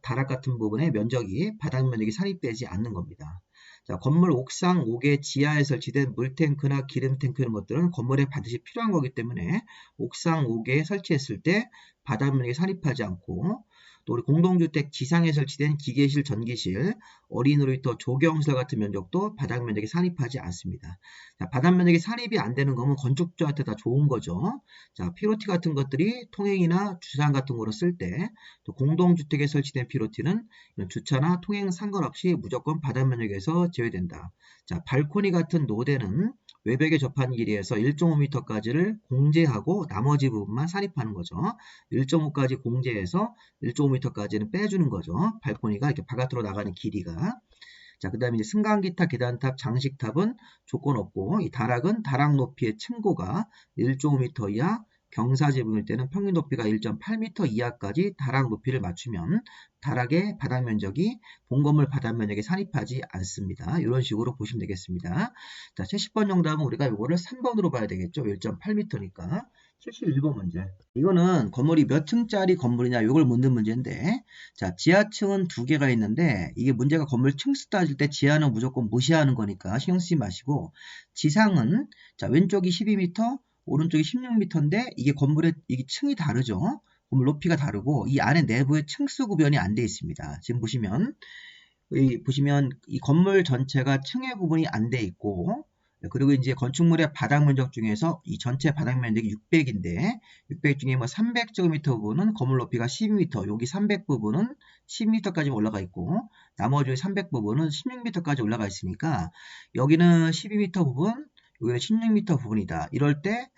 다락 같은 부분의 면적이 바닥 면적이 산입되지 않는 겁니다. 자, 건물 옥상 5개 지하에 설치된 물탱크나 기름탱크 이런 것들은 건물에 반드시 필요한 거기 때문에 옥상 5개에 설치했을 때 바닥면적에 산입하지 않고, 또 우리 공동주택 지상에 설치된 기계실, 전기실, 어린 놀이터, 조경시설 같은 면적도 바닥 면적에 산입하지 않습니다. 자, 바닥 면적에 산입이 안 되는 거면 건축주한테 다 좋은 거죠. 자, 피로티 같은 것들이 통행이나 주차장 같은 거로 쓸 때, 또 공동주택에 설치된 피로티는 주차나 통행 상관없이 무조건 바닥 면적에서 제외된다. 자, 발코니 같은 노대는 외벽에 접한 길이에서 1.5m까지를 공제하고 나머지 부분만 산입하는 거죠. 1.5까지 공제해서 1.5m까지는 빼주는 거죠. 발코니가 이렇게 바깥으로 나가는 길이가. 자, 그 다음에 이제 승강기탑, 계단탑, 장식탑은 조건 없고, 이 다락은 다락 높이의 층고가 1.5m 이하, 경사지붕일 때는 평균 높이가 1.8m 이하까지 다락 높이를 맞추면 다락의 바닥 면적이 본 건물 바닥 면적에 산입하지 않습니다. 이런 식으로 보시면 되겠습니다. 자, 70번 정답은 우리가 이거를 3번으로 봐야 되겠죠. 1.8m니까. 71번 문제. 이거는 건물이 몇 층짜리 건물이냐 이걸 묻는 문제인데, 자, 지하층은 2개가 있는데 이게 문제가 건물 층수 따질 때 지하는 무조건 무시하는 거니까 신경 쓰지 마시고, 지상은 자, 왼쪽이 12m, 오른쪽이 16m인데 이게 건물의 이게 층이 다르죠. 건물 높이가 다르고 이 안에 내부에 층수 구별이 안 돼 있습니다. 지금 보시면 이 건물 전체가 층의 구분이 안 돼 있고, 그리고 이제 건축물의 바닥 면적 중에서 이 전체 바닥 면적이 600인데 600 중에 뭐 300제곱미터 부분은 건물 높이가 12m, 여기 300 부분은 10m까지 올라가 있고 나머지 300 부분은 16m까지 올라가 있으니까 여기는 12m 부분, 여기는 16m 부분이다. 이럴 때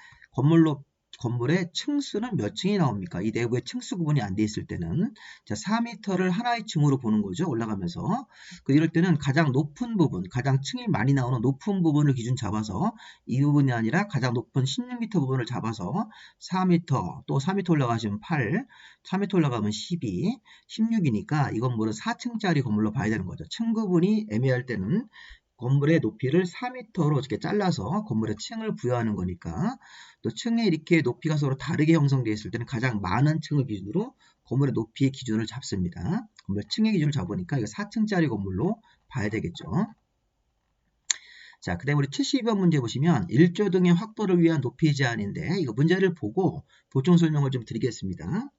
건물의 층수는 몇 층이 나옵니까? 이 내부에 층수 구분이 안 돼 있을 때는. 자, 4m를 하나의 층으로 보는 거죠. 올라가면서. 이럴 때는 가장 높은 부분, 가장 층이 많이 나오는 높은 부분을 기준 잡아서 이 부분이 아니라 가장 높은 16m 부분을 잡아서 4m, 또 4m 올라가시면 8, 4m 올라가면 12, 16이니까 이건 뭐를 4층짜리 건물로 봐야 되는 거죠. 층 구분이 애매할 때는 건물의 높이를 4m로 이렇게 잘라서 건물에 층을 부여하는 거니까, 또 층에 이렇게 높이가 서로 다르게 형성되어 있을 때는 가장 많은 층을 기준으로 건물의 높이의 기준을 잡습니다. 건물 층의 기준을 잡으니까 이거 4층짜리 건물로 봐야 되겠죠. 자, 그 다음에 우리 72번 문제 보시면 1조 등의 확보를 위한 높이 제한인데 이거 문제를 보고 보충 설명을 좀 드리겠습니다.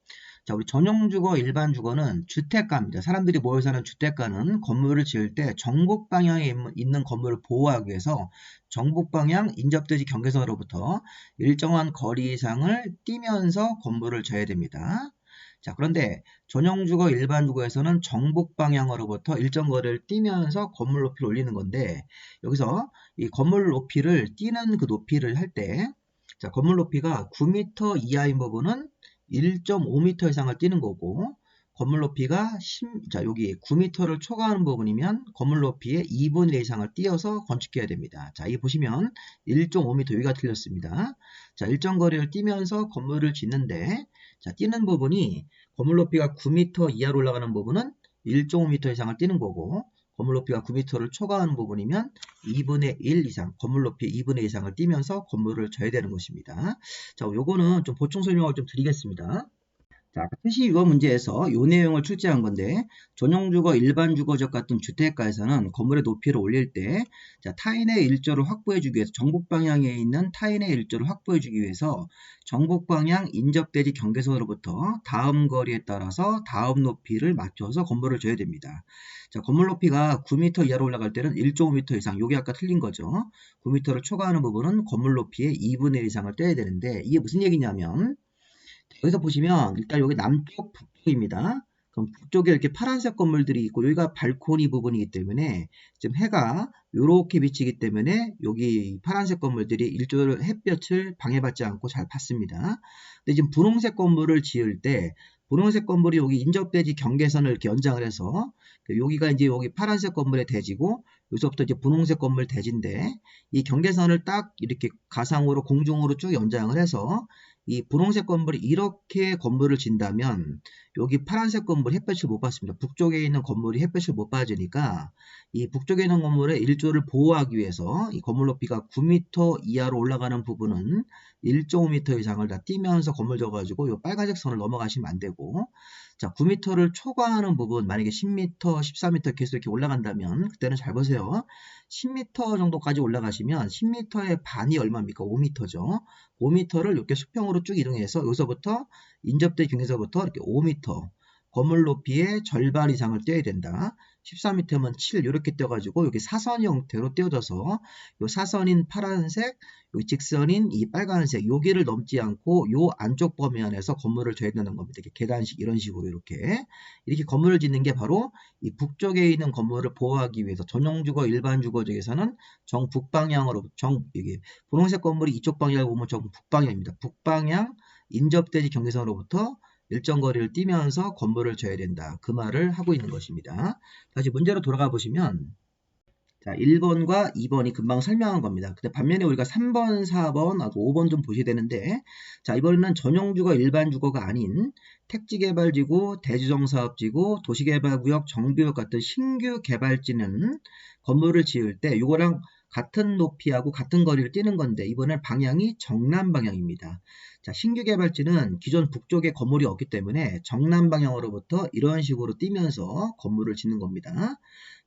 자, 우리 전용주거, 일반주거는 주택가입니다. 사람들이 모여 사는 주택가는 건물을 지을 때 정북 방향에 있는 건물을 보호하기 위해서 정북 방향 인접대지 경계선으로부터 일정한 거리 이상을 띄면서 건물을 져야 됩니다. 자, 그런데 전용주거, 일반주거에서는 정북 방향으로부터 일정 거리를 띄면서 건물 높이를 올리는 건데, 여기서 이 건물 높이를 띄는 그 높이를 할 때, 자, 건물 높이가 9m 이하인 부분은 1.5m 이상을 띄는 거고, 건물 높이가 자, 여기 9m를 초과하는 부분이면 건물 높이의 2분의 1 이상을 띄어서 건축해야 됩니다. 자, 이 보시면 1.5m 여기가 틀렸습니다. 자, 일정 거리를 띄면서 건물을 짓는데, 자, 띄는 부분이 건물 높이가 9m 이하로 올라가는 부분은 1.5m 이상을 띄는 거고, 건물 높이가 9m를 초과하는 부분이면 2분의 1 이상, 건물 높이 2분의 1 이상을 띄면서 건물을 져야 되는 것입니다. 자, 요거는 좀 보충 설명을 좀 드리겠습니다. 자, 72번 문제에서 이 내용을 출제한 건데, 전용주거, 일반주거적 같은 주택가에서는 건물의 높이를 올릴 때, 자, 타인의 일조를 확보해주기 위해서, 정북 방향에 있는 타인의 일조를 확보해주기 위해서 정북 방향 인접대지 경계선으로부터 다음 거리에 따라서 다음 높이를 맞춰서 건물을 져야 됩니다. 자, 건물 높이가 9m 이하로 올라갈 때는 1.5m 이상, 요게 아까 틀린 거죠. 9m를 초과하는 부분은 건물 높이의 2분의 1 이상을 떼야 되는데, 이게 무슨 얘기냐면, 여기서 보시면 일단 여기 남쪽 북쪽입니다. 그럼 북쪽에 이렇게 파란색 건물들이 있고 여기가 발코니 부분이기 때문에 지금 해가 이렇게 비치기 때문에 여기 파란색 건물들이 일조를 햇볕을 방해받지 않고 잘 받습니다. 근데 지금 분홍색 건물을 지을 때 분홍색 건물이 여기 인접대지 경계선을 이렇게 연장을 해서 여기가 이제 여기 파란색 건물의 대지고 여기서부터 이제 분홍색 건물 대지인데 이 경계선을 딱 이렇게 가상으로 공중으로 쭉 연장을 해서 이 분홍색 건물이 이렇게 건물을 진다면 여기 파란색 건물 햇볕을 못 받습니다. 북쪽에 있는 건물이 햇볕을 못 받으니까 이 북쪽에 있는 건물의 일조를 보호하기 위해서 이 건물 높이가 9m 이하로 올라가는 부분은 1.5m 이상을 다 띄면서 건물 져가지고 이 빨간색 선을 넘어가시면 안 되고, 자, 9m를 초과하는 부분, 만약에 10m, 14m 계속 이렇게 올라간다면 그때는 잘 보세요. 10m 정도까지 올라가시면 10m의 반이 얼마입니까? 5m죠. 5m를 이렇게 수평으로 쭉 이동해서 여기서부터 인접대 중에서부터 이렇게 5m 건물 높이의 절반 이상을 떼야 된다. 14m면 7 이렇게 떼가지고 여기 사선 형태로 떼어져서 이 사선인 파란색, 이 직선인 이 빨간색 여기를 넘지 않고 이 안쪽 범위 안에서 건물을 져야 되는 겁니다. 이렇게 계단식 이런 식으로 이렇게 건물을 짓는 게 바로 이 북쪽에 있는 건물을 보호하기 위해서 전용주거 일반주거 중에서는 정북방향으로 이게 분홍색 건물이 이쪽 방향을 보면 정북방향입니다. 북방향 인접대지 경계선으로부터 일정 거리를 띄면서 건물을 져야 된다. 그 말을 하고 있는 것입니다. 다시 문제로 돌아가 보시면 자, 1번과 2번이 금방 설명한 겁니다. 근데 반면에 우리가 3번, 4번, 5번 좀 보셔야 되는데, 자, 이번에는 전용주거, 일반주거가 아닌 택지개발지구, 대지정사업지구, 도시개발구역, 정비구역 같은 신규 개발지는 건물을 지을 때 이거랑 같은 높이하고 같은 거리를 띄는 건데 이번엔 방향이 정남 방향입니다. 자, 신규 개발지는 기존 북쪽에 건물이 없기 때문에 정남 방향으로부터 이런 식으로 띄면서 건물을 짓는 겁니다.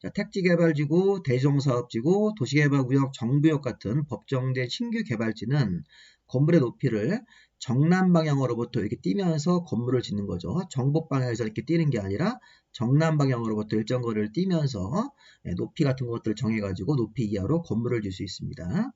자, 택지개발지구, 대지정사업지구, 도시개발구역, 정비구역 같은 법정된 신규 개발지는 건물의 높이를 정남 방향으로부터 이렇게 띄면서 건물을 짓는 거죠. 정북 방향에서 이렇게 띄는 게 아니라 정남 방향으로부터 일정 거리를 띄면서 높이 같은 것들을 정해가지고 높이 이하로 건물을 질 수 있습니다.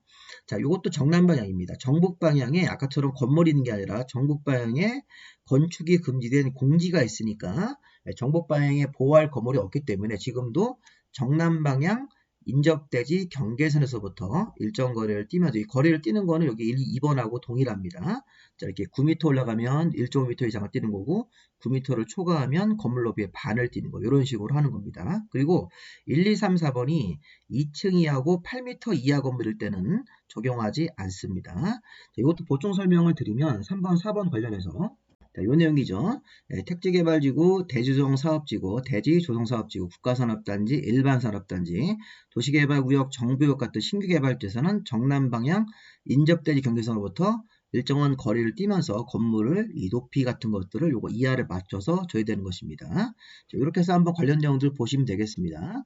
자, 이것도 정남 방향입니다. 정북 방향에 아까처럼 건물이 있는 게 아니라 정북 방향에 건축이 금지된 공지가 있으니까 정북 방향에 보호할 건물이 없기 때문에 지금도 정남 방향 인접대지 경계선에서부터 일정 거리를 띄면서 이 거리를 띄는 거는 여기 1, 2번하고 동일합니다. 자, 이렇게 9m 올라가면 1.5m 이상을 띄는 거고 9m를 초과하면 건물 높이의 반을 띄는 거 이런 식으로 하는 겁니다. 그리고 1, 2, 3, 4번이 2층 이하고 8m 이하 건물일 때는 적용하지 않습니다. 자, 이것도 보충 설명을 드리면 3번, 4번 관련해서 자, 요 내용이죠. 택지개발지구, 대지조성사업지구, 대지조성사업지구, 국가산업단지, 일반산업단지, 도시개발구역, 정부구역 같은 신규개발지에서는 정남방향 인접대지 경계선으로부터 일정한 거리를 띄면서 건물을 이 높이 같은 것들을 요거 이하를 맞춰서 줘야 되는 것입니다. 자, 이렇게 해서 한번 관련 내용들 보시면 되겠습니다.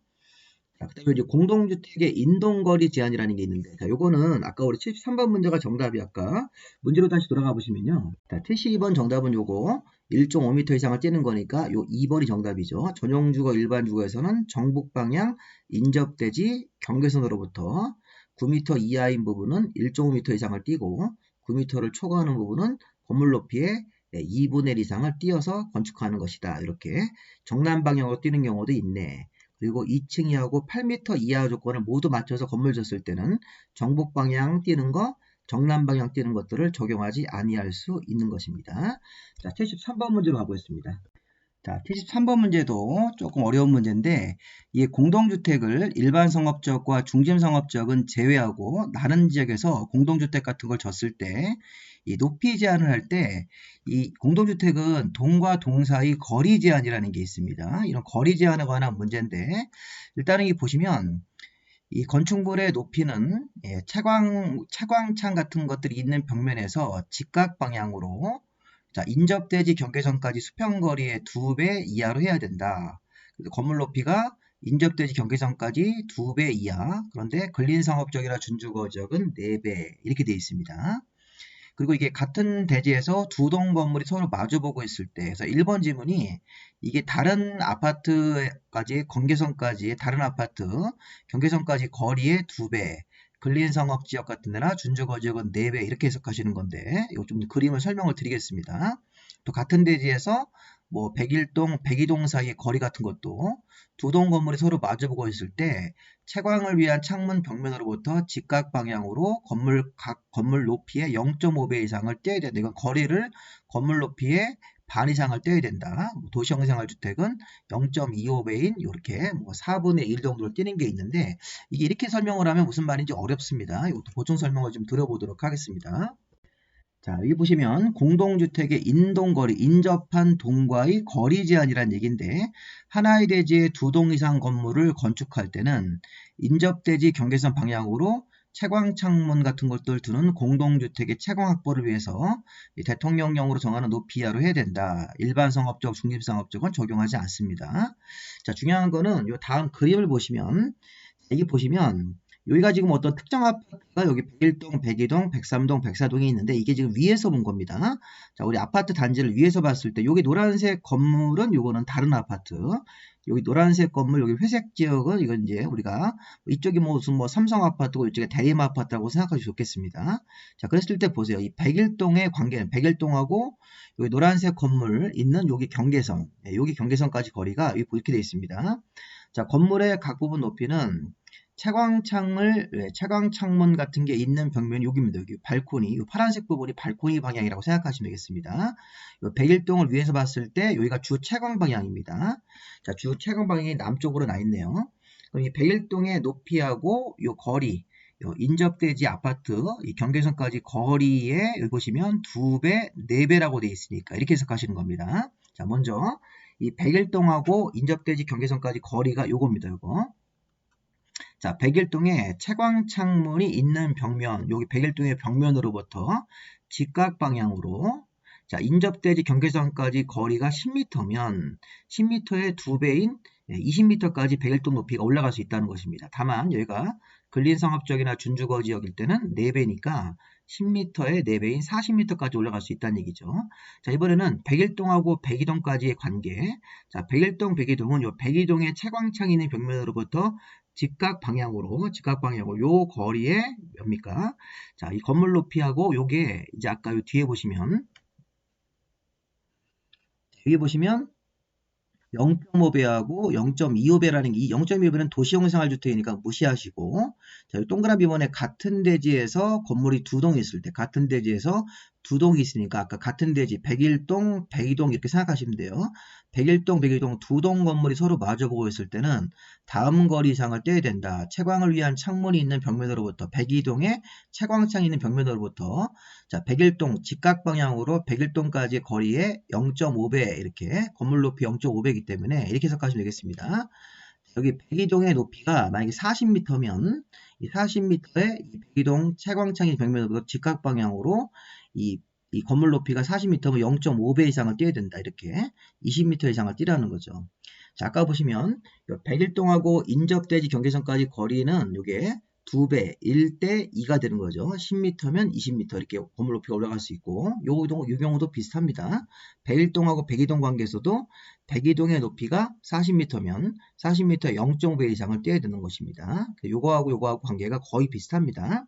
자, 그 다음에 이제 공동주택의 인동거리 제한이라는 게 있는데, 자, 요거는 아까 우리 73번 문제가 정답이 아까 문제로 다시 돌아가 보시면요. 자, 72번 정답은 요거 1.5m 이상을 떼는 거니까 요 2번이 정답이죠. 전용주거 일반주거에서는 정북방향 인접대지 경계선으로부터 9m 이하인 부분은 1.5m 이상을 띄고 9m를 초과하는 부분은 건물 높이의 2분의 1 이상을 띄어서 건축하는 것이다. 이렇게 정남 방향으로 띄는 경우도 있네. 그리고 2층 이하고 8m 이하 조건을 모두 맞춰서 건물 졌을 때는 정북 방향 띄는 거, 정남 방향 띄는 것들을 적용하지 아니할 수 있는 것입니다. 자, 73번 문제로 가보겠습니다. 자, 73번 문제도 조금 어려운 문제인데 이 공동주택을 일반 상업지역과 중심 상업지역은 제외하고 다른 지역에서 공동주택 같은 걸 졌을 때 이 높이 제한을 할 때 이 공동주택은 동과 동 사이 거리 제한이라는 게 있습니다. 이런 거리 제한에 관한 문제인데 일단은 이 보시면 이 건축물의 높이는 채광창 같은 것들이 있는 벽면에서 직각 방향으로 자, 인접대지 경계선까지 수평거리의 2배 이하로 해야 된다. 건물 높이가 인접대지 경계선까지 2배 이하. 그런데 근린상업지역이나 준주거지역은 4배 이렇게 되어 있습니다. 그리고 이게 같은 대지에서 두 동 건물이 서로 마주보고 있을 때, 그래서 1번 지문이 이게 다른 아파트까지 경계선까지 다른 아파트 경계선까지 거리의 2배. 근린상업지역 같은 데나 준주거지역은 4배 이렇게 해석하시는 건데 이거 좀 그림을 설명을 드리겠습니다. 또 같은 대지에서 뭐 101동, 102동 사이의 거리 같은 것도 두 동 건물이 서로 마주보고 있을 때 채광을 위한 창문 벽면으로부터 직각 방향으로 각 건물 높이의 0.5배 이상을 떼야 된다. 이건 거리를 건물 높이의 반 이상을 떼야 된다. 도시형 생활주택은 0.25배인 이렇게 4분의 1 정도를 떼는 게 있는데 이게 이렇게 설명을 하면 무슨 말인지 어렵습니다. 이것도 보충 설명을 좀 드려보도록 하겠습니다. 자, 여기 보시면 공동주택의 인동거리, 인접한 동과의 거리 제한이란 얘기인데 하나의 대지에 2동 이상 건물을 건축할 때는 인접대지 경계선 방향으로 채광 창문 같은 것들 두는 공동주택의 채광 확보를 위해서 대통령령으로 정하는 높이 이하로 해야 된다. 일반 상업적, 중립상업적은 적용하지 않습니다. 자, 중요한 거는 이 다음 그림을 보시면 여기 보시면 여기가 지금 어떤 특정 아파트가 여기 101동, 102동, 103동, 104동이 있는데 이게 지금 위에서 본 겁니다. 자, 우리 아파트 단지를 위에서 봤을 때 여기 노란색 건물은 요거는 다른 아파트. 여기 노란색 건물, 여기 회색 지역은 이건 이제 우리가 이쪽이 무슨 뭐 삼성 아파트고 이쪽에 대림 아파트라고 생각하시면 좋겠습니다. 자, 그랬을 때 보세요. 이 101동의 관계는 101동하고 여기 노란색 건물 있는 여기 경계선, 여기 경계선까지 거리가 이렇게 되어 있습니다. 자, 건물의 각 부분 높이는 채광창문 같은 게 있는 벽면이 여기입니다. 여기 발코니, 이 파란색 부분이 발코니 방향이라고 생각하시면 되겠습니다. 101동을 위에서 봤을 때 여기가 주 채광 방향입니다. 자, 주 채광 방향이 남쪽으로 나 있네요. 그럼 이 101동의 높이하고 이 거리, 인접대지 아파트 이 경계선까지 거리에 여기 보시면 2배, 4배라고 되어 있으니까 이렇게 해석하시는 겁니다. 자, 먼저 이 101동하고 인접대지 경계선까지 거리가 요겁니다. 요거. 자, 101동에 채광창문이 있는 벽면, 여기 101동의 벽면으로부터 직각 방향으로 자, 인접대지 경계선까지 거리가 10m면 10m의 2배인 20m까지 101동 높이가 올라갈 수 있다는 것입니다. 다만 여기가 근린상업적이나 준주거 지역일 때는 4배니까 10m의 4배인 40m까지 올라갈 수 있다는 얘기죠. 자, 이번에는 101동하고 102동까지의 관계. 자, 101동, 102동은 요 102동의 채광창이 있는 벽면으로부터 직각 방향으로 요 거리에 뭡니까? 자, 이 건물 높이하고 요게 이제 아까 요 뒤에 보시면 여기 보시면 0.5배하고 0.25배라는 게 이 0.25배는 도시형 생활주택이니까 무시하시고 자, 이 동그라미 번에 같은 대지에서 건물이 2동이 있을 때 같은 대지에서 2동이 있으니까 아까 같은 대지 101동, 102동 이렇게 생각하시면 돼요. 101동, 102동 2동 건물이 서로 마주보고 있을 때는 다음 거리 이상을 떼야 된다. 채광을 위한 창문이 있는 벽면으로부터 102동에 채광창이 있는 벽면으로부터 자, 101동 직각 방향으로 101동까지의 거리에 0.5배 이렇게 건물 높이 0.5배이기 때문에 이렇게 해석하시면 되겠습니다. 여기 102동의 높이가 만약에 40m면 이 40m에 이 102동 채광창이 벽면으로부터 직각 방향으로 이 건물 높이가 40m면 0.5배 이상을 띄어야 된다. 이렇게 20m 이상을 띄라는 거죠. 자, 아까 보시면 101동하고 인접대지 경계선까지 거리는 이게 2배, 1대 2가 되는 거죠. 10m면 20m 이렇게 건물 높이가 올라갈 수 있고 요 경우도 비슷합니다. 101동하고 102동 관계에서도 102동의 높이가 40m면 40m에 0.5배 이상을 떼야 되는 것입니다. 요거하고 관계가 거의 비슷합니다.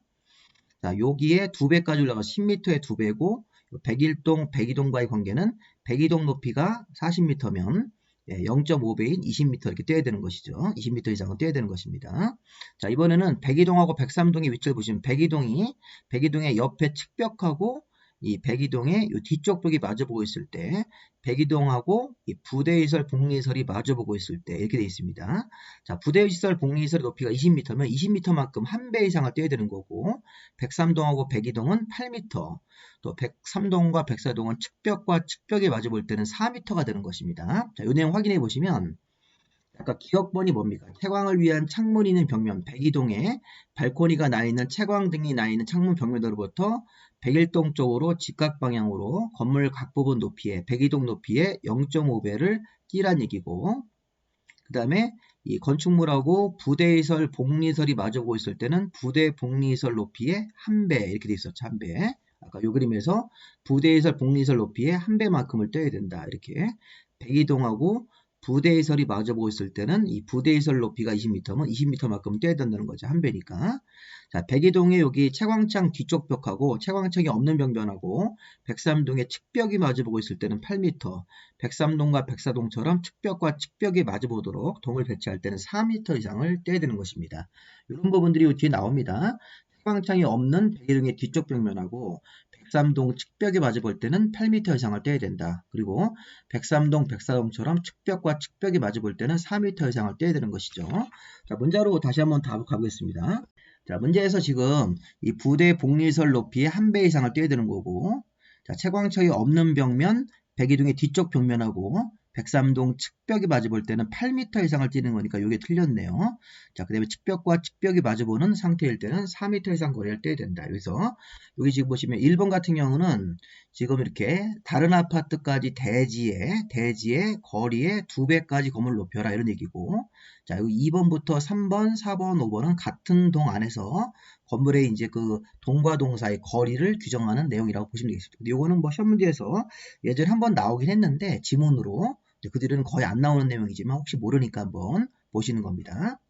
자, 여기에 2배까지 올라가 10m에 2배고 101동, 102동과의 관계는 102동 높이가 40m면 0.5배인 20m 이렇게 떼야 되는 것이죠. 20m 이상은 떼야 되는 것입니다. 자, 이번에는 102동하고 103동의 위치를 보시면 102동의 옆에 측벽하고 이 102동의 이 뒤쪽 벽이 마주보고 있을 때 102동하고 이 부대시설 복리시설이 마주보고 있을 때 이렇게 되어 있습니다. 자, 부대시설 복리시설의 높이가 20m면 20m만큼 1배 이상을 떼야 되는 거고 103동하고 102동은 8m 또 103동과 104동은 측벽과 측벽이 마주볼 때는 4m가 되는 것입니다. 자, 이 내용 확인해 보시면 아까 기억번이 뭡니까? 채광을 위한 창문이 있는 벽면 102동에 발코니가 나 있는 채광 등이 나 있는 창문 벽면으로부터 101동 쪽으로 직각 방향으로 건물 각 부분 높이에 102동 높이에 0.5배를 띄란 얘기고 그 다음에 이 건축물하고 부대시설 복리시설이 마주보고 있을 때는 부대 복리시설 높이에 1배 이렇게 돼 있었죠. 1배. 아까 요 그림에서 부대시설 복리시설 높이에 1배만큼을 떼야 된다. 이렇게 102동하고 부대시설이 마주보고 있을 때는 이 부대시설 높이가 20m면 20m만큼 떼야 된다는 거죠. 1배니까. 자, 102동에 여기 채광창 뒤쪽 벽하고 채광창이 없는 벽면하고 103동의 측벽이 마주보고 있을 때는 8m, 103동과 104동처럼 측벽과 측벽이 마주보도록 동을 배치할 때는 4m 이상을 떼야 되는 것입니다. 이런 부분들이 뒤에 나옵니다. 채광창이 없는 102동의 뒤쪽 벽면하고 103동 측벽이 마주볼 때는 8m 이상을 떼야 된다. 그리고 103동, 104동처럼 측벽과 측벽이 마주볼 때는 4m 이상을 떼야 되는 것이죠. 자, 문자로 다시 한번 답을 가보겠습니다. 자, 문제에서 지금 이 부대 복리설 높이의 1배 이상을 떼야 되는 거고, 자, 채광처의 없는 벽면, 백이동의 뒤쪽 벽면하고 103동 측벽이 마주볼 때는 8m 이상을 띄는 거니까 이게 틀렸네요. 자, 그 다음에 측벽과 측벽이 마주보는 상태일 때는 4m 이상 거리를 떼야 된다. 여기서 여기 지금 보시면 1번 같은 경우는 지금 이렇게 다른 아파트까지 대지의 거리의 2배까지 건물을 높여라 이런 얘기고, 자, 여기 2번부터 3번, 4번, 5번은 같은 동 안에서 건물의 이제 그 동과 동 사이 거리를 규정하는 내용이라고 보시면 되겠습니다. 근데 요거는 뭐 시험 문제에서 예전에 한번 나오긴 했는데 지문으로 그 뒤로는 거의 안 나오는 내용이지만 혹시 모르니까 한번 보시는 겁니다.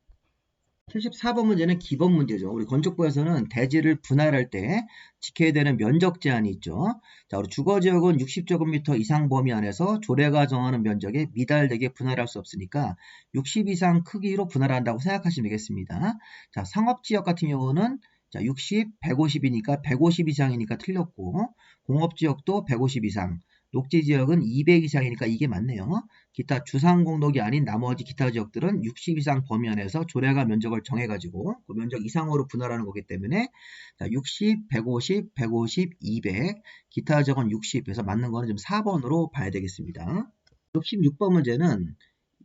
74번 문제는 기본 문제죠. 우리 건축부에서는 대지를 분할할 때 지켜야 되는 면적 제한이 있죠. 자, 우리 주거지역은 60제곱미터 이상 범위 안에서 조례가 정하는 면적에 미달되게 분할할 수 없으니까 60 이상 크기로 분할한다고 생각하시면 되겠습니다. 자, 상업지역 같은 경우는 자, 60, 150이니까 150 이상이니까 틀렸고, 공업지역도 150 이상, 녹지지역은 200 이상이니까 이게 맞네요. 기타 주상공독이 아닌 나머지 기타 지역들은 60 이상 범위 안에서 조례가 면적을 정해가지고 그 면적 이상으로 분할하는 거기 때문에 자, 60, 150, 150, 200 기타 지역은 60에서 맞는 거는 지금 4번으로 봐야 되겠습니다. 66번 문제는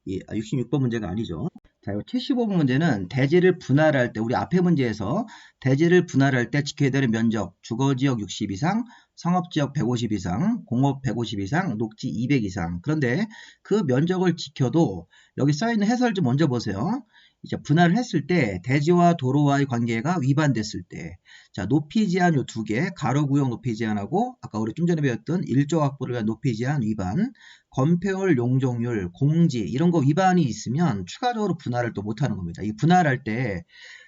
66번 문제가 아니죠. 자, 이 75번 문제는 대지를 분할할 때 우리 앞에 문제에서 대지를 분할할 때 지켜야 되는 면적 주거지역 60 이상, 상업지역 150 이상, 공업 150 이상, 녹지 200 이상. 그런데 그 면적을 지켜도 여기 써있는 해설 좀 먼저 보세요. 이제 분할을 했을 때 대지와 도로와의 관계가 위반됐을 때, 자, 높이 제한 요 두 개, 가로구역 높이 제한하고 아까 우리 좀 전에 배웠던 일조 확보를 위한 높이 제한 위반, 건폐율, 용적률, 공지 이런 거 위반이 있으면 추가적으로 분할을 또 못하는 겁니다. 이 분할할 때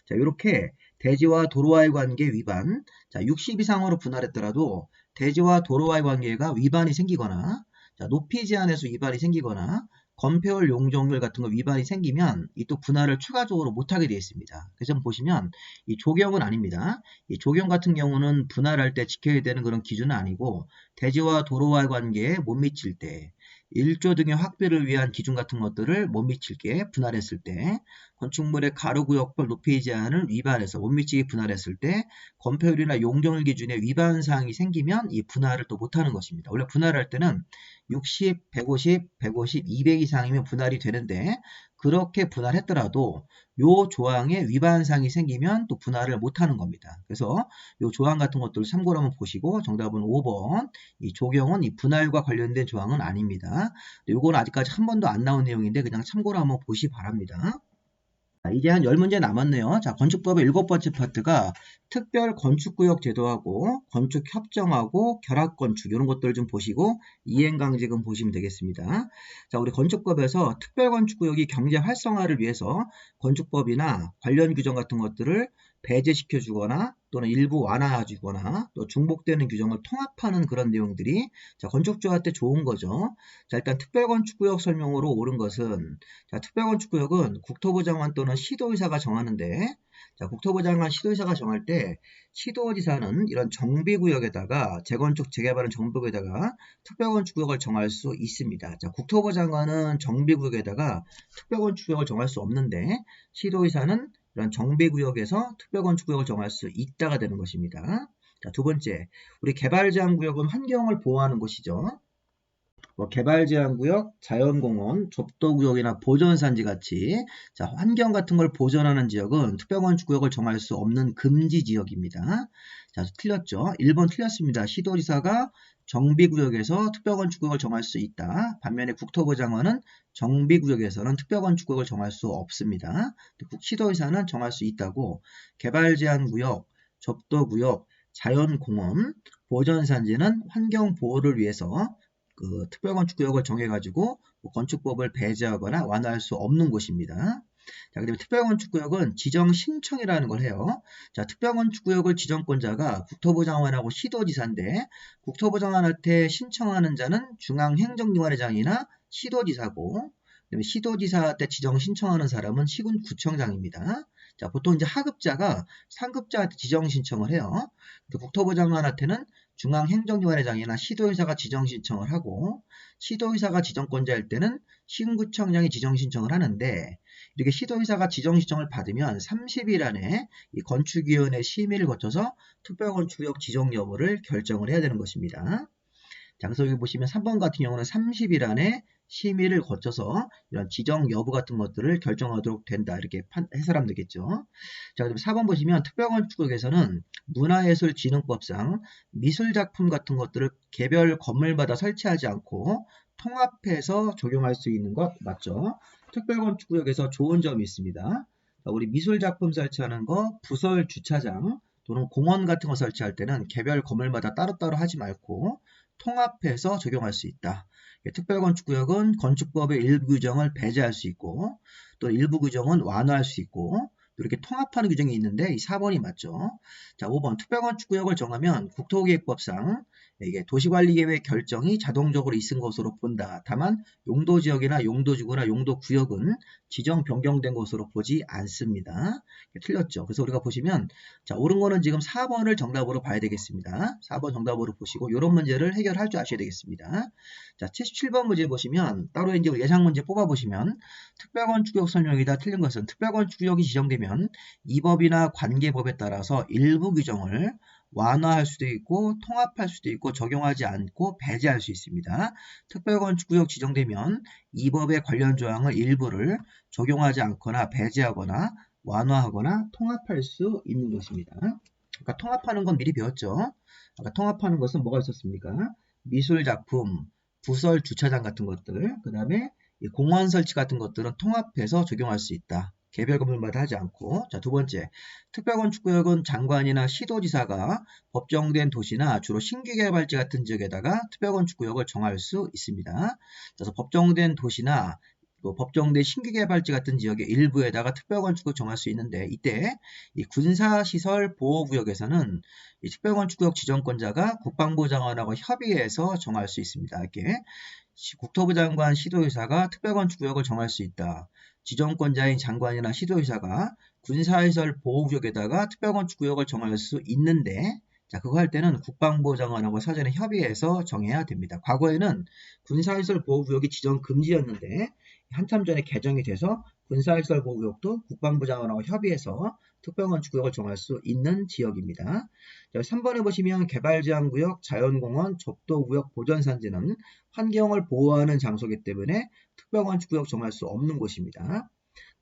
자, 이렇게 대지와 도로와의 관계 위반, 자, 60 이상으로 분할했더라도 대지와 도로와의 관계가 위반이 생기거나, 자, 높이 제한에서 위반이 생기거나, 건폐율, 용적률 같은 거 위반이 생기면 이 또 분할을 추가적으로 못하게 되어 있습니다. 그래서 보시면 이 조경은 아닙니다. 이 조경 같은 경우는 분할할 때 지켜야 되는 그런 기준은 아니고 대지와 도로와의 관계에 못 미칠 때 1조 등의 확보를 위한 기준 같은 것들을 못 미칠게 분할했을 때 건축물의 가로구역별 높이 제한을 위반해서 못 미치게 분할했을 때 건폐율이나 용적률 기준에 위반 사항이 생기면 이 분할을 또 못하는 것입니다. 원래 분할할 때는 60, 150, 150, 200 이상이면 분할이 되는데 그렇게 분할했더라도 요 조항에 위반 사항이 생기면 또 분할을 못하는 겁니다. 그래서 요 조항 같은 것들을 참고로 한번 보시고 정답은 5번 이 조경은 이 분할과 관련된 조항은 아닙니다. 요건 아직까지 한 번도 안 나온 내용인데 그냥 참고로 한번 보시 바랍니다. 자, 이제 한 10문제 남았네요. 자, 건축법의 7번째 파트가 특별 건축구역 제도하고 건축협정하고 결합건축 이런 것들 좀 보시고 이행강직은 보시면 되겠습니다. 자, 우리 건축법에서 특별건축구역이 경제 활성화를 위해서 건축법이나 관련 규정 같은 것들을 배제시켜 주거나 또는 일부 완화해 주거나 또 중복되는 규정을 통합하는 그런 내용들이 자, 건축주한테 좋은 거죠. 자, 일단 특별건축구역 설명으로 옳은 것은 자, 특별건축구역은 국토부 장관 또는 시도의사가 정하는데 자, 국토부 장관 시도의사가 정할 때 시도지사는 이런 정비구역에다가 재건축 재개발은 정비구역에다가 특별건축구역을 정할 수 있습니다. 자, 국토부 장관은 정비구역에다가 특별건축구역을 정할 수 없는데 시도의사는 이런 정비구역에서 특별건축구역을 정할 수 있다가 되는 것입니다. 자, 두 번째, 우리 개발제한구역은 환경을 보호하는 곳이죠. 뭐 개발제한구역, 자연공원, 좁도구역이나 보전산지 같이 자, 환경 같은 걸 보전하는 지역은 특별건축구역을 정할 수 없는 금지지역입니다. 자, 틀렸죠? 1번 틀렸습니다. 시도지사가 정비구역에서 특별건축구역을 정할 수 있다. 반면에 국토부 장관은 정비구역에서는 특별건축구역을 정할 수 없습니다. 시도의사는 정할 수 있다고 개발제한구역, 좁도구역, 자연공원, 보전산지는 환경보호를 위해서 그 특별건축구역을 정해가지고 뭐 건축법을 배제하거나 완화할 수 없는 곳입니다. 자, 그다음에 특별건축구역은 지정신청이라는 걸 해요. 자, 특별건축구역을 지정권자가 국토부 장관하고 시도지사인데 국토부 장관한테 신청하는 자는 중앙행정기관회장이나 시도지사고 그다음에 시도지사한테 지정 신청하는 사람은 시군구청장입니다. 자, 보통 이제 하급자가 상급자한테 지정 신청을 해요. 국토부 장관한테는 중앙행정기관회장이나 시도의사가 지정 신청을 하고 시도의사가 지정권자일 때는 시군구청장이 지정 신청을 하는데 이렇게 시도의사가 지정신청을 받으면 30일 안에 이 건축위원회 심의를 거쳐서 특별건축구역 지정 여부를 결정을 해야 되는 것입니다. 자, 그래서 여기 보시면 3번 같은 경우는 30일 안에 심의를 거쳐서 이런 지정 여부 같은 것들을 결정하도록 된다. 이렇게 해설하면 되겠죠. 자, 그다음에 4번 보시면 특별건축구역에서는 문화예술진흥법상 미술작품 같은 것들을 개별 건물마다 설치하지 않고 통합해서 적용할 수 있는 것 맞죠? 특별건축구역에서 좋은 점이 있습니다. 자, 우리 미술작품 설치하는 거, 부설 주차장 또는 공원 같은 거 설치할 때는 개별 건물마다 따로따로 하지 말고 통합해서 적용할 수 있다. 특별건축구역은 건축법의 일부 규정을 배제할 수 있고 또 일부 규정은 완화할 수 있고 이렇게 통합하는 규정이 있는데 이 4번이 맞죠. 자, 5번 특별건축구역을 정하면 국토기획법상 이게 도시관리계획 결정이 자동적으로 있은 것으로 본다. 다만 용도지역이나 용도지구나 용도구역은 지정 변경된 것으로 보지 않습니다. 틀렸죠. 그래서 우리가 보시면 자, 옳은 거는 지금 4번을 정답으로 봐야 되겠습니다. 4번 정답으로 보시고 이런 문제를 해결할 줄 아셔야 되겠습니다. 자, 77번 문제 보시면 따로 이제 예상 문제 뽑아 보시면 특별건축구역 설명이다. 틀린 것은 특별건축구역이 지정되면 이 법이나 관계법에 따라서 일부 규정을 완화할 수도 있고 통합할 수도 있고 적용하지 않고 배제할 수 있습니다. 특별건축구역 지정되면 이 법의 관련 조항을 일부를 적용하지 않거나 배제하거나 완화하거나 통합할 수 있는 것입니다. 그러니까 통합하는 건 미리 배웠죠. 아까 통합하는 것은 뭐가 있었습니까? 미술작품, 부설 주차장 같은 것들, 그 다음에 공원 설치 같은 것들은 통합해서 적용할 수 있다. 개별 건물마다 하지 않고. 자, 두 번째, 특별건축구역은 장관이나 시도지사가 법정된 도시나 주로 신규개발지 같은 지역에다가 특별건축구역을 정할 수 있습니다. 그래서 법정된 도시나 법정된 신규개발지 같은 지역의 일부에다가 특별건축구역 정할 수 있는데 이때 이 군사시설 보호구역에서는 이 특별건축구역 지정권자가 국방부 장관하고 협의해서 정할 수 있습니다. 이렇게 국토부 장관, 시도의사가 특별건축구역을 정할 수 있다. 지정권자인 장관이나 시도의사가 군사시설 보호구역에다가 특별건축구역을 정할 수 있는데 자, 그거 할 때는 국방부 장관하고 사전에 협의해서 정해야 됩니다. 과거에는 군사시설 보호구역이 지정 금지였는데 한참 전에 개정이 돼서 군사시설 보호구역도 국방부 장관하고 협의해서 특별건축구역을 정할 수 있는 지역입니다. 3번에 보시면 개발제한구역, 자연공원, 적도구역, 보전산지는 환경을 보호하는 장소이기 때문에 특별건축구역 정할 수 없는 곳입니다.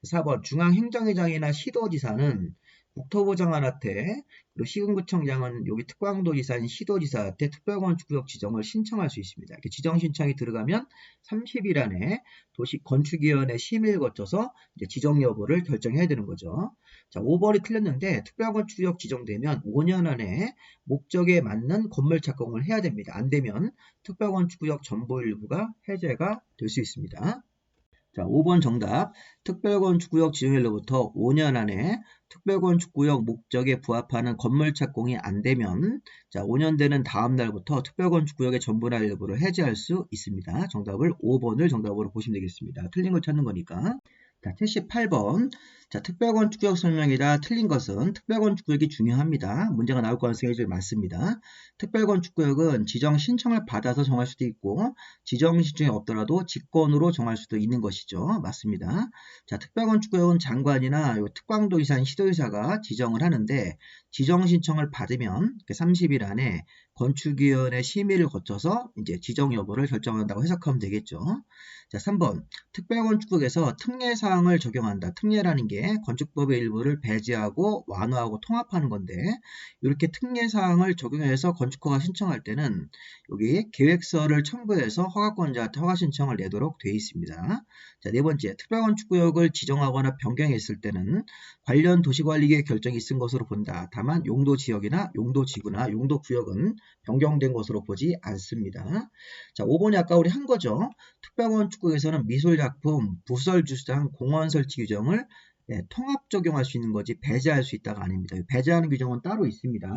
4번 중앙행정회장이나 시도지사는 국토부 장관한테 그리고 시군구청장은 여기 특광도지사인 시도지사한테 특별건축구역 지정을 신청할 수 있습니다. 이렇게 지정 신청이 들어가면 30일 안에 도시건축위원회 심의를 거쳐서 이제 지정 여부를 결정해야 되는 거죠. 자, 5번이 틀렸는데 특별건축구역 지정되면 5년 안에 목적에 맞는 건물 착공을 해야 됩니다. 안 되면 특별건축구역 전부 일부가 해제가 될 수 있습니다. 자, 5번 정답. 특별건축구역 지정일로부터 5년 안에 특별건축구역 목적에 부합하는 건물 착공이 안 되면 자, 5년 되는 다음 날부터 특별건축구역의 전부나 일부를 해제할 수 있습니다. 정답을 5번을 정답으로 보시면 되겠습니다. 틀린 걸 찾는 거니까. 자, 78번. 자, 특별건축구역 설명이다. 틀린 것은 특별건축구역이 중요합니다. 문제가 나올 가능성이 제일 많습니다. 특별건축구역은 지정 신청을 받아서 정할 수도 있고 지정 신청이 없더라도 직권으로 정할 수도 있는 것이죠. 맞습니다. 자, 특별건축구역은 장관이나 특광도의사인 시도의사가 지정을 하는데 지정 신청을 받으면 30일 안에 건축위원회 심의를 거쳐서 이제 지정 여부를 결정한다고 해석하면 되겠죠. 자, 3번. 특별건축구역에서 특례사항을 적용한다. 특례라는 게 건축법의 일부를 배제하고 완화하고 통합하는 건데 이렇게 특례사항을 적용해서 건축허가 신청할 때는 여기 계획서를 첨부해서 허가권자한테 허가 신청을 내도록 되어 있습니다. 자, 네 번째. 특별건축구역을 지정하거나 변경했을 때는 관련 도시관리계획 결정이 있은 것으로 본다. 다만 용도지역이나 용도지구나 용도구역은 변경된 것으로 보지 않습니다. 자, 5번이 아까 우리 한 거죠. 특별건축구역에서는 미술작품, 부설주차장, 공원 설치 규정을 통합 적용할 수 있는 거지 배제할 수 있다가 아닙니다. 배제하는 규정은 따로 있습니다.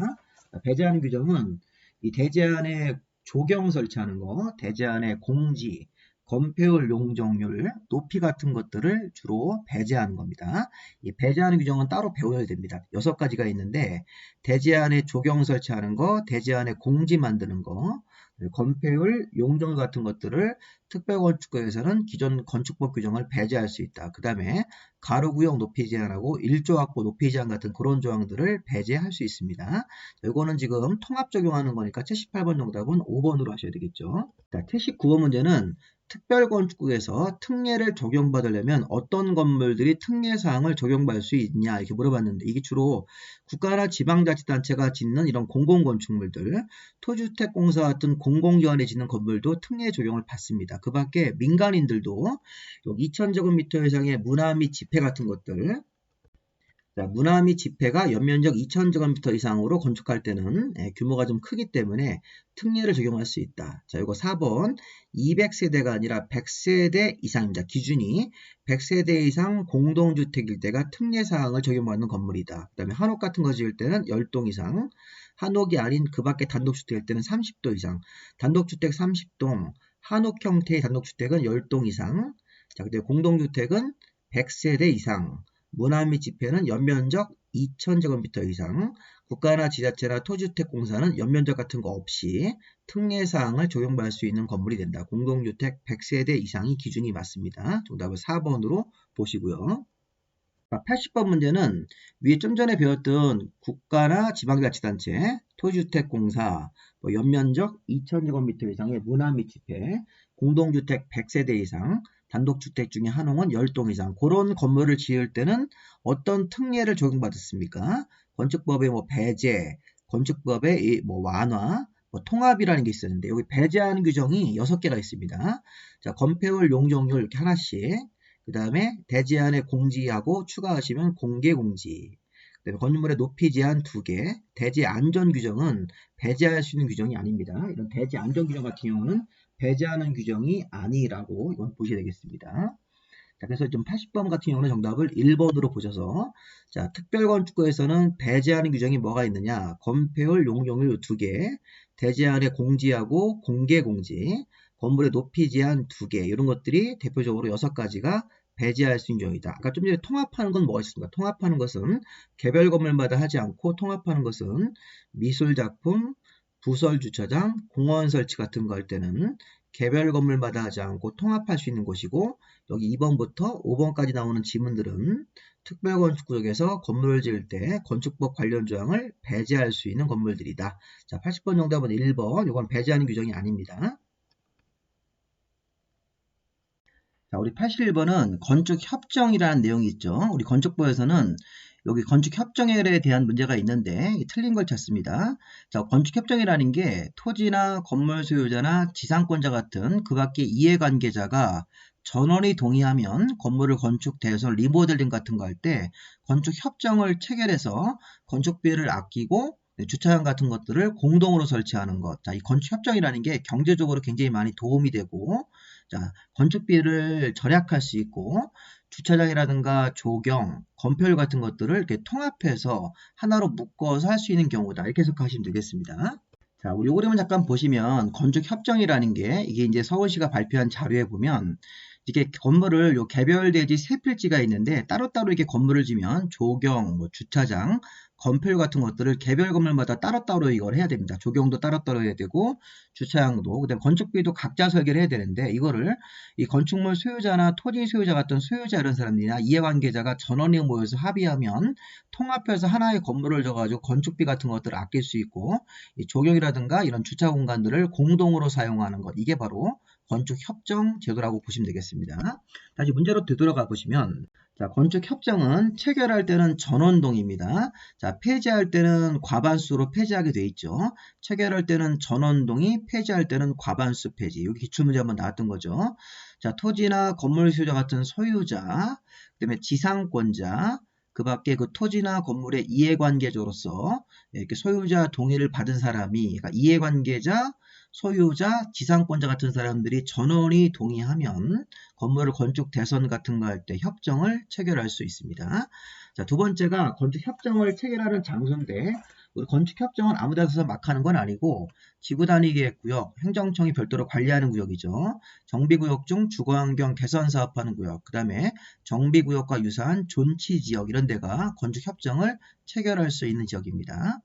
배제하는 규정은 이 대제안에 조경 설치하는 거, 대제안에 공지, 건폐율 용적률, 높이 같은 것들을 주로 배제하는 겁니다. 이 배제하는 규정은 따로 배워야 됩니다. 6가지가 있는데 대제안에 조경 설치하는 거, 대제안에 공지 만드는 거, 건폐율, 용적률 같은 것들을 특별건축구에서는 기존 건축법 규정을 배제할 수 있다. 그 다음에 가로구역 높이 제한하고 일조 확보 높이 제한 같은 그런 조항들을 배제할 수 있습니다. 이거는 지금 통합 적용하는 거니까 78번 정답은 5번으로 하셔야 되겠죠. 자, 79번 문제는 특별건축구에서 특례를 적용받으려면 어떤 건물들이 특례사항을 적용받을 수 있냐 이렇게 물어봤는데 이게 주로 국가나 지방자치단체가 짓는 이런 공공건축물들, 토주택공사 같은 공공기관에 짓는 건물도 특례 적용을 받습니다. 그 밖에 민간인들도 2000제곱미터 이상의 문화 및 집회 같은 것들, 자, 문화 및 집회가 연면적 2000제곱미터 이상으로 건축할 때는 규모가 좀 크기 때문에 특례를 적용할 수 있다. 자, 이거 4번 200세대가 아니라 100세대 이상입니다. 기준이 100세대 이상 공동주택일 때가 특례사항을 적용받는 건물이다. 그 다음에 한옥 같은 거 지을 때는 10동 이상, 한옥이 아닌 그 밖에 단독주택일 때는 30도 이상, 단독주택 30동, 한옥 형태의 단독주택은 10동 이상, 자, 근데 공동주택은 100세대 이상, 문화 및 집회는 연면적 2000제곱미터 이상, 국가나 지자체나 토주택공사는 연면적 같은 거 없이 특례사항을 적용받을 수 있는 건물이 된다. 공동주택 100세대 이상이 기준이 맞습니다. 정답은 4번으로 보시고요. 80번 문제는 위에 좀 전에 배웠던 국가나 지방자치단체, 토주택공사, 연면적 2000제곱미터 이상의 문화 및 집회, 공동주택 100세대 이상, 단독주택 중에 한홍은 10동 이상 그런 건물을 지을 때는 어떤 특례를 적용받았습니까? 건축법의 배제, 건축법의 완화, 통합이라는 게 있었는데 여기 배제하는 규정이 6개가 있습니다. 자, 건폐율, 용적률 이렇게 하나씩, 그 다음에 대지 안에 공지하고 추가하시면 공개 공지, 그 다음에 건물의 높이 제한 2개, 대지 안전 규정은 배제할 수 있는 규정이 아닙니다. 이런 대지 안전 규정 같은 경우는 배제하는 규정이 아니라고 이건 보셔야 되겠습니다. 자, 그래서 좀 80번 같은 경우는 정답을 1번으로 보셔서, 자, 특별건축구에서는 배제하는 규정이 뭐가 있느냐? 건폐율, 용적률 2개, 대지 안에 공지하고 공개 공지, 건물의 높이 제한 2개, 이런 것들이 대표적으로 6가지가 배제할 수 있는 규정이다. 아까 좀 전에 통합하는 건 뭐가 있습니까? 통합하는 것은 개별 건물마다 하지 않고 통합하는 것은 미술작품, 부설주차장, 공원 설치 같은 거 할 때는 개별 건물마다 하지 않고 통합할 수 있는 곳이고, 여기 2번부터 5번까지 나오는 지문들은 특별건축구역에서 건물을 지을 때 건축법 관련 조항을 배제할 수 있는 건물들이다. 자, 80번 정답은 1번. 이건 배제하는 규정이 아닙니다. 자, 우리 81번은 건축협정이라는 내용이 있죠. 우리 건축부에서는 여기 건축협정에 대한 문제가 있는데 틀린 걸 찾습니다. 자, 건축협정이라는 게 토지나 건물 소유자나 지상권자 같은 그 밖의 이해관계자가 전원이 동의하면 건물을 건축돼서 리모델링 같은 거 할 때 건축협정을 체결해서 건축비를 아끼고 주차장 같은 것들을 공동으로 설치하는 것. 자, 이 건축협정이라는 게 경제적으로 굉장히 많이 도움이 되고, 자, 건축비를 절약할 수 있고, 주차장이라든가 조경, 건폐율 같은 것들을 이렇게 통합해서 하나로 묶어서 할 수 있는 경우다. 이렇게 해석하시면 되겠습니다. 자, 우리 요거 좀 잠깐 보시면 건축협정이라는 게 이게 이제 서울시가 발표한 자료에 보면 이게 건물을 요 개별 대지 세 필지가 있는데 따로따로 이렇게 건물을 지면 조경, 주차장, 건폐율 같은 것들을 개별 건물마다 따로따로 이걸 해야 됩니다. 조경도 따로따로 해야 되고 주차장도, 그다음에 건축비도 각자 설계를 해야 되는데 이거를 이 건축물 소유자나 토지 소유자 같은 소유자 이런 사람들이나 이해관계자가 전원이 모여서 합의하면 통합해서 하나의 건물을 져가지고 건축비 같은 것들을 아낄 수 있고, 이 조경이라든가 이런 주차 공간들을 공동으로 사용하는 것, 이게 바로 건축협정 제도라고 보시면 되겠습니다. 다시 문제로 되돌아가 보시면, 자, 건축협정은 체결할 때는 전원동의입니다. 자, 폐지할 때는 과반수로 폐지하게 돼 있죠. 체결할 때는 전원동의, 폐지할 때는 과반수 폐지. 여기 기출문제 한번 나왔던 거죠. 자, 토지나 건물 소유자 같은 소유자, 그다음에 지상권자, 그 밖에 그 토지나 건물의 이해관계자로서 이렇게 소유자 동의를 받은 사람이, 그러니까 이해관계자, 소유자, 지상권자 같은 사람들이 전원이 동의하면 건물을 건축 대선 같은 거 할 때 협정을 체결할 수 있습니다. 자, 두 번째가 건축협정을 체결하는 장소인데, 우리 건축협정은 아무 데서 막 하는 건 아니고 지구단위계획구역, 행정청이 별도로 관리하는 구역이죠. 정비구역 중 주거환경 개선 사업하는 구역, 그 다음에 정비구역과 유사한 존치지역 이런 데가 건축협정을 체결할 수 있는 지역입니다.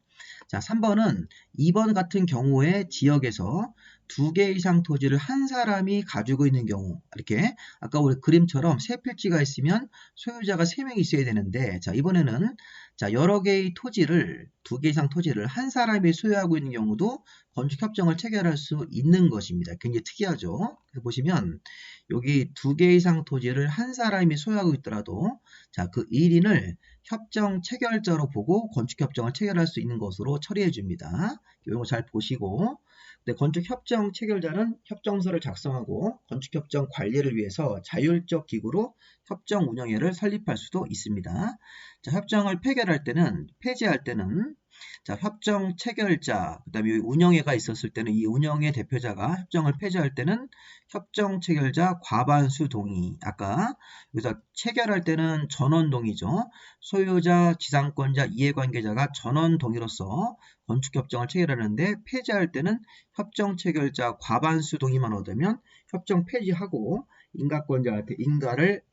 자, 3번은 2번 같은 경우에 지역에서 두 개 이상 토지를 한 사람이 가지고 있는 경우, 이렇게 아까 우리 그림처럼 세 필지가 있으면 소유자가 3명이 있어야 되는데, 자, 이번에는 자, 여러 개의 토지를, 두 개 이상 토지를 한 사람이 소유하고 있는 경우도 건축협정을 체결할 수 있는 것입니다. 굉장히 특이하죠. 그래서 보시면 여기 두 개 이상 토지를 한 사람이 소유하고 있더라도 자, 그 1인을 협정 체결자로 보고 건축협정을 체결할 수 있는 것으로 처리해 줍니다. 이런 거 잘 보시고, 네, 건축협정 체결자는 협정서를 작성하고 건축협정 관리를 위해서 자율적 기구로 협정 운영회를 설립할 수도 있습니다. 자, 협정을 폐지할 때는 자, 협정 체결자, 그 다음에 운영회가 있었을 때는 이 운영회 대표자가 협정을 폐지할 때는 협정 체결자 과반수 동의. 아까 여기서 체결할 때는 전원 동의죠. 소유자, 지상권자, 이해관계자가 전원 동의로서 건축협정을 체결하는데 폐지할 때는 협정 체결자 과반수 동의만 얻으면 협정 폐지하고 인가권자한테 인가를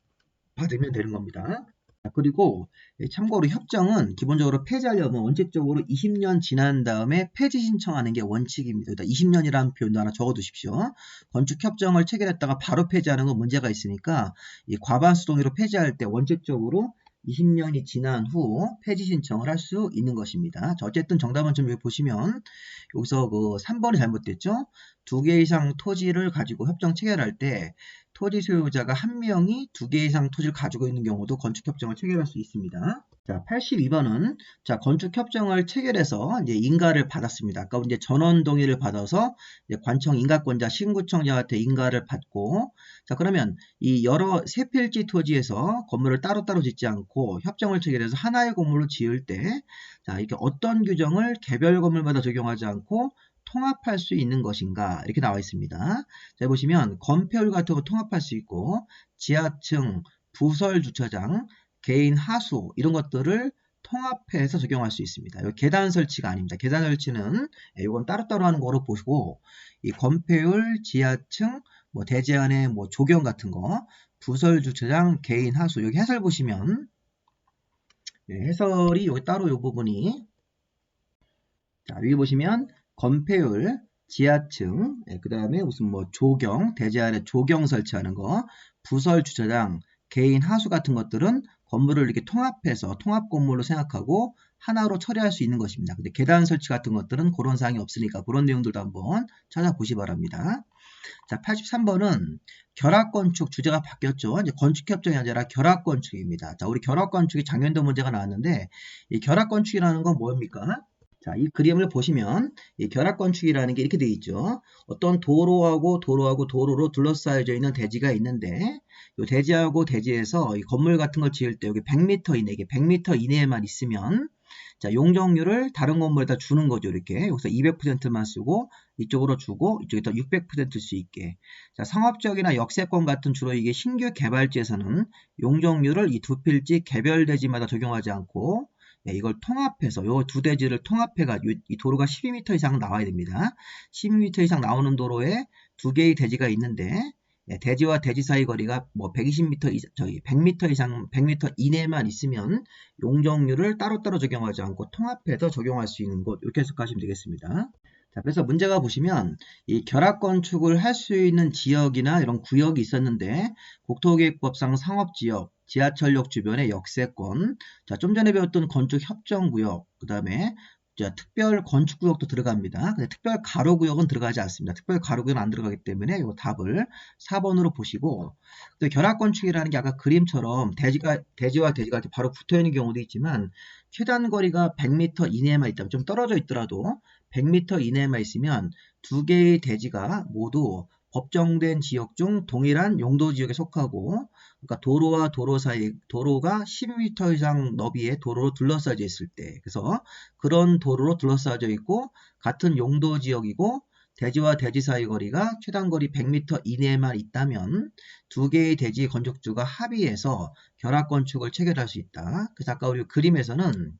받으면 되는 겁니다. 그리고 참고로 협정은 기본적으로 폐지하려면 원칙적으로 20년 지난 다음에 폐지 신청하는 게 원칙입니다. 20년이라는 표현도 하나 적어두십시오. 건축협정을 체결했다가 바로 폐지하는 건 문제가 있으니까 이 과반수 동의로 폐지할 때 원칙적으로 20년이 지난 후 폐지 신청을 할 수 있는 것입니다. 자, 어쨌든 정답은 좀 여기 보시면 여기서 그 3번이 잘못됐죠? 두 개 이상 토지를 가지고 협정 체결할 때 토지 소유자가 한 명이 두 개 이상 토지를 가지고 있는 경우도 건축협정을 체결할 수 있습니다. 자, 82번은 자, 건축협정을 체결해서 이제 인가를 받았습니다. 아까 이제 전원 동의를 받아서 이제 관청 인가권자 신구청장한테 인가를 받고, 자, 그러면 이 여러 세 필지 토지에서 건물을 따로따로 짓지 않고 협정을 체결해서 하나의 건물로 지을 때, 자, 이렇게 어떤 규정을 개별 건물마다 적용하지 않고 통합할 수 있는 것인가 이렇게 나와 있습니다. 자, 보시면 건폐율 같은 거 통합할 수 있고 지하층, 부설 주차장, 개인 하수 이런 것들을 통합해서 적용할 수 있습니다. 여기 계단 설치가 아닙니다. 계단 설치는 이건 따로따로 하는 거로 보시고 이 건폐율, 지하층, 뭐 대지 안에 뭐 조경 같은 거, 부설 주차장, 개인 하수 여기 해설 보시면 해설이 여기 따로 이 부분이 자, 여기 보시면 건폐율, 지하층, 그 다음에 무슨 뭐 조경, 대지 안에 조경 설치하는 거, 부설 주차장, 개인 하수 같은 것들은 건물을 이렇게 통합해서 통합 건물로 생각하고 하나로 처리할 수 있는 것입니다. 근데 계단 설치 같은 것들은 그런 사항이 없으니까 그런 내용들도 한번 찾아보시 바랍니다. 자, 83번은 결합건축 주제가 바뀌었죠. 이제 건축협정이 아니라 결합건축입니다. 자, 우리 결합건축이 작년도 문제가 나왔는데 이 결합건축이라는 건 뭡니까? 자, 이 그림을 보시면 이 결합건축이라는 게 이렇게 되어 있죠. 어떤 도로하고 도로로 둘러싸여져 있는 대지가 있는데 이 대지하고 대지에서 이 건물 같은 걸 지을 때 여기 100m 이내, 이게 100m 이내에만 있으면 자, 용적률을 다른 건물에다 주는 거죠. 이렇게 여기서 200%만 쓰고 이쪽으로 주고 이쪽에다 600%쓸 수 있게. 자, 상업지역이나 역세권 같은 주로 이게 신규 개발지에서는 용적률을 이 두 필지 개별 대지마다 적용하지 않고 이걸 통합해서 요 두 대지를 통합해가지고 이 도로가 12m 이상 나와야 됩니다. 12m 이상 나오는 도로에 두 개의 대지가 있는데 대지와 대지 사이 거리가 뭐 120m 이상, 100m 이상, 100m 이내만 있으면 용적률을 따로따로 적용하지 않고 통합해서 적용할 수 있는 곳 이렇게 해석하시면 되겠습니다. 자, 그래서 문제가 보시면 이 결합건축을 할 수 있는 지역이나 이런 구역이 있었는데 국토계획법상 상업지역, 지하철역 주변의 역세권, 자, 좀 전에 배웠던 건축협정구역, 그 다음에 특별 건축구역도 들어갑니다. 근데 특별 가로구역은 들어가지 않습니다. 특별 가로구역은 안 들어가기 때문에 이 답을 4번으로 보시고, 결합건축이라는 게 아까 그림처럼 대지와 대지가 이렇게 바로 붙어 있는 경우도 있지만 최단 거리가 100m 이내에만 있다면 좀 떨어져 있더라도 100m 이내에만 있으면 두 개의 대지가 모두 법정된 지역 중 동일한 용도 지역에 속하고, 그러니까 도로와 도로 사이, 도로가 12m 이상 너비의 도로로 둘러싸여 있을 때, 그래서 그런 도로로 둘러싸여 있고 같은 용도 지역이고 대지와 대지 사이 거리가 최단 거리 100m 이내에만 있다면 두 개의 대지 건축주가 합의해서 결합 건축을 체결할 수 있다. 그래서 아까 우리 그림에서는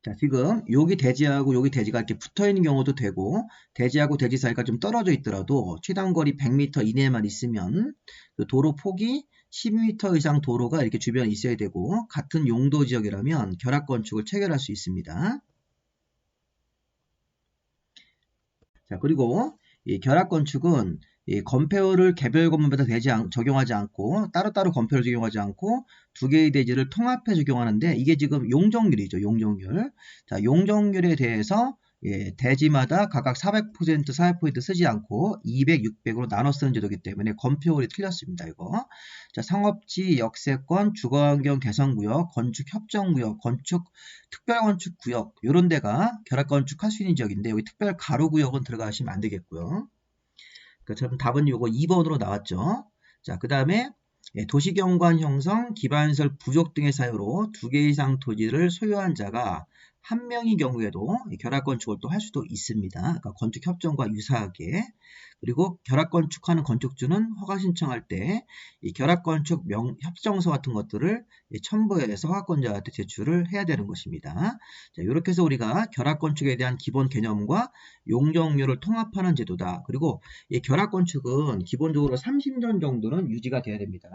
자, 지금 여기 대지하고 여기 대지가 이렇게 붙어 있는 경우도 되고 대지하고 대지 사이가 좀 떨어져 있더라도 최단 거리 100m 이내에만 있으면 그 도로 폭이 12m 이상 도로가 이렇게 주변에 있어야 되고 같은 용도 지역이라면 결합 건축을 체결할 수 있습니다. 자, 그리고 이 결합건축은 이 건폐율을 개별 건물마다 적용하지 않고 따로따로 건폐율을 적용하지 않고 두 개의 대지를 통합해 적용하는데 이게 지금 용적률이죠. 용적률. 자, 용적률에 대해서 예, 대지마다 각각 400%, 400% 쓰지 않고 200, 600으로 나눠 쓰는 제도이기 때문에 건폐율이 틀렸습니다. 이거. 자, 상업지, 역세권, 주거환경 개선구역, 건축협정구역, 특별건축구역 이런 데가 결합건축할 수 있는 지역인데 여기 특별 가로구역은 들어가시면 안 되겠고요. 그럼 답은 요거 2번으로 나왔죠. 자, 그 다음에 도시경관 형성, 기반시설 부족 등의 사유로 두 개 이상 토지를 소유한 자가 한 명의 경우에도 결합건축을 또 할 수도 있습니다. 그러니까 건축협정과 유사하게. 그리고 결합건축하는 건축주는 허가 신청할 때 이 결합건축 협정서 같은 것들을 첨부해서 허가권자한테 제출을 해야 되는 것입니다. 자, 이렇게 해서 우리가 결합건축에 대한 기본 개념과 용적률을 통합하는 제도다. 그리고 이 결합건축은 기본적으로 30년 정도는 유지가 돼야 됩니다.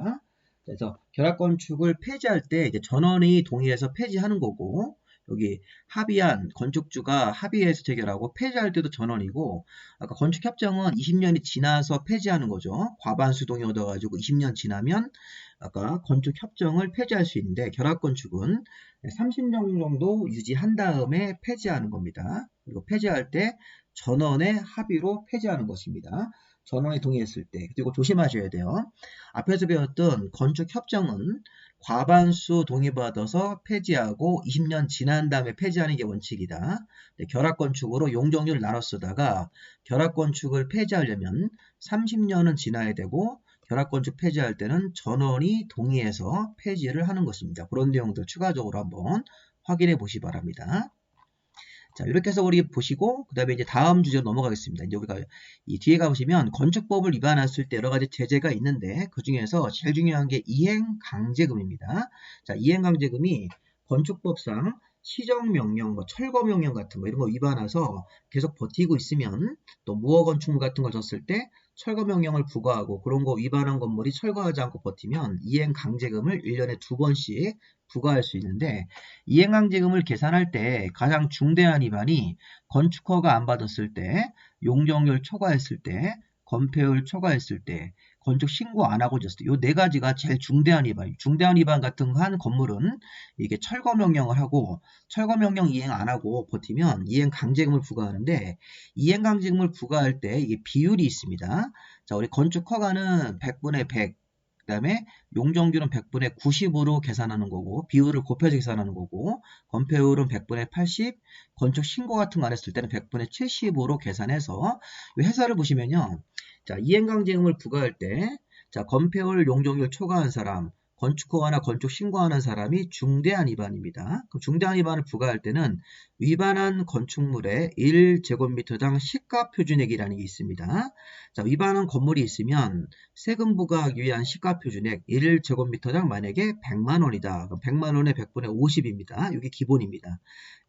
그래서 결합건축을 폐지할 때 이제 전원이 동의해서 폐지하는 거고 여기 합의한 건축주가 합의해서 체결하고 폐지할 때도 전원이고 아까 건축협정은 20년이 지나서 폐지하는 거죠. 과반수 동의 얻어가지고 20년 지나면 아까 건축협정을 폐지할 수 있는데 결합건축은 30년 정도 유지한 다음에 폐지하는 겁니다. 그리고 폐지할 때 전원의 합의로 폐지하는 것입니다. 전원이 동의했을 때. 그리고 조심하셔야 돼요. 앞에서 배웠던 건축협정은 과반수 동의받아서 폐지하고 20년 지난 다음에 폐지하는 게 원칙이다. 결합건축으로 용적률을 나눠 쓰다가 결합건축을 폐지하려면 30년은 지나야 되고 결합건축 폐지할 때는 전원이 동의해서 폐지를 하는 것입니다. 그런 내용들 추가적으로 한번 확인해 보시 기 바랍니다. 자, 이렇게 해서 우리 보시고, 그 다음에 이제 다음 주제로 넘어가겠습니다. 이제 우리가 이 뒤에 가보시면 건축법을 위반했을 때 여러 가지 제재가 있는데, 그 중에서 제일 중요한 게 이행강제금입니다. 자, 이행강제금이 건축법상 시정명령, 뭐 철거명령 같은 거 이런 거 위반해서 계속 버티고 있으면 또 무허건축물 같은 걸 졌을 때 철거명령을 부과하고 그런 거 위반한 건물이 철거하지 않고 버티면 이행강제금을 1년에 2번씩 부과할 수 있는데 이행강제금을 계산할 때 가장 중대한 위반이 건축허가 안 받았을 때, 용적률 초과했을 때, 건폐율 초과했을 때, 건축 신고 안 하고 졌을 때, 이 네 가지가 제일 중대한 위반. 중대한 위반 같은 거 한 건물은 이게 철거 명령을 하고 철거 명령 이행 안 하고 버티면 이행 강제금을 부과하는데 이행 강제금을 부과할 때 이게 비율이 있습니다. 자, 우리 건축 허가는 100분의 100. 그 다음에 용적률은 100분의 90으로 계산하는 거고 비율을 곱해서 계산하는 거고 건폐율은 100분의 80 건축 신고 같은 거 안 했을 때는 100분의 70으로 계산해서 이 회사를 보시면요. 자, 이행강제금을 부과할 때 자, 건폐율 용적률 초과한 사람 건축허가나 건축 신고하는 사람이 중대한 위반입니다. 그럼 중대한 위반을 부과할 때는 위반한 건축물의 1제곱미터당 시가 표준액이라는 게 있습니다. 자, 위반한 건물이 있으면 세금 부과하기 위한 시가 표준액 1제곱미터당 만약에 100만 원이다. 그럼 100만 원에 100분의 50입니다. 이게 기본입니다.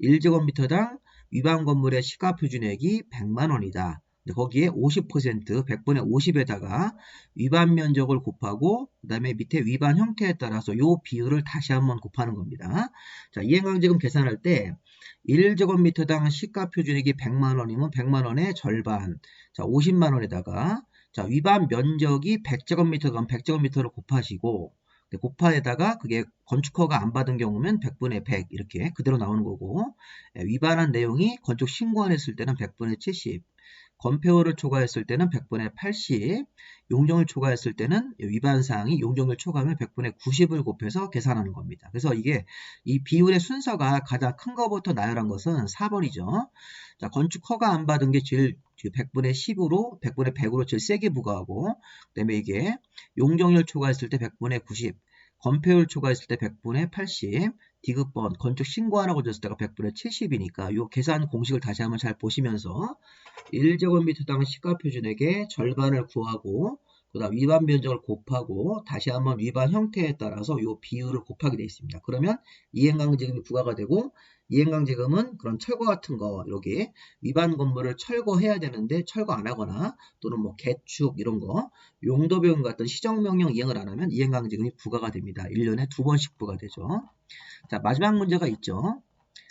1제곱미터당 위반 건물의 시가 표준액이 100만 원이다. 거기에 50%, 100분의 50에다가 위반 면적을 곱하고 그 다음에 밑에 위반 형태에 따라서 이 비율을 다시 한번 곱하는 겁니다. 자, 이행강제금 계산할 때 1제곱미터당 시가 표준액이 100만 원이면 100만 원의 절반, 자 50만 원에다가 자 위반 면적이 100제곱미터면 100제곱미터를 곱하시고 곱하에다가 그게 건축허가 안 받은 경우면 100분의 100 이렇게 그대로 나오는 거고 위반한 내용이 건축 신고안 했을 때는 100분의 70 건폐율을 초과했을 때는 100분의 80, 용적률 초과했을 때는 위반 사항이 용적률 초과하면 100분의 90을 곱해서 계산하는 겁니다. 그래서 이게 이 비율의 순서가 가장 큰 것부터 나열한 것은 4번이죠. 자, 건축 허가 안 받은 게 제일 100분의 10으로 100분의 100으로 제일 세게 부과하고 그다음에 이게 용적률 초과했을 때 100분의 90, 건폐율 초과했을 때 100분의 80, 디귿번 건축 신고 안 하고 줬을 때가 100분의 70이니까 이 계산 공식을 다시 한번 잘 보시면서 1제곱미터당 시가 표준액의 절반을 구하고 그 다음 위반 면적을 곱하고 다시 한번 위반 형태에 따라서 이 비율을 곱하게 되어 있습니다. 그러면 이행강제금이 부과가 되고 이행강제금은 그런 철거 같은 거 여기 위반 건물을 철거해야 되는데 철거 안 하거나 또는 뭐 개축 이런 거 용도비용 같은 시정명령 이행을 안 하면 이행강제금이 부과가 됩니다. 1년에 2번씩 부과되죠. 자, 마지막 문제가 있죠.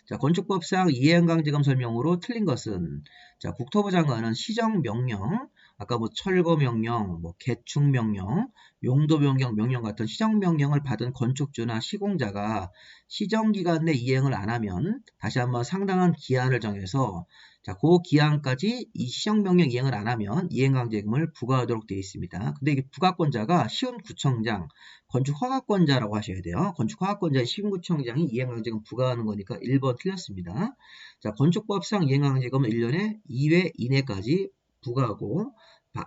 자, 건축법상 이행강제금 설명으로 틀린 것은, 자, 국토부 장관은 시정명령, 아까 뭐 철거명령, 뭐 개축명령, 용도변경 명령 같은 시정명령을 받은 건축주나 시공자가 시정기간 내 이행을 안 하면 다시 한번 상당한 기한을 정해서, 자, 그 기한까지 이 시정명령 이행을 안 하면 이행강제금을 부과하도록 되어 있습니다. 근데 이게 부과권자가 시군구청장, 건축허가권자라고 하셔야 돼요. 건축허가권자의 시군구청장이 이행강제금 부과하는 거니까 1번 틀렸습니다. 자, 건축법상 이행강제금은 1년에 2회 이내까지 부과하고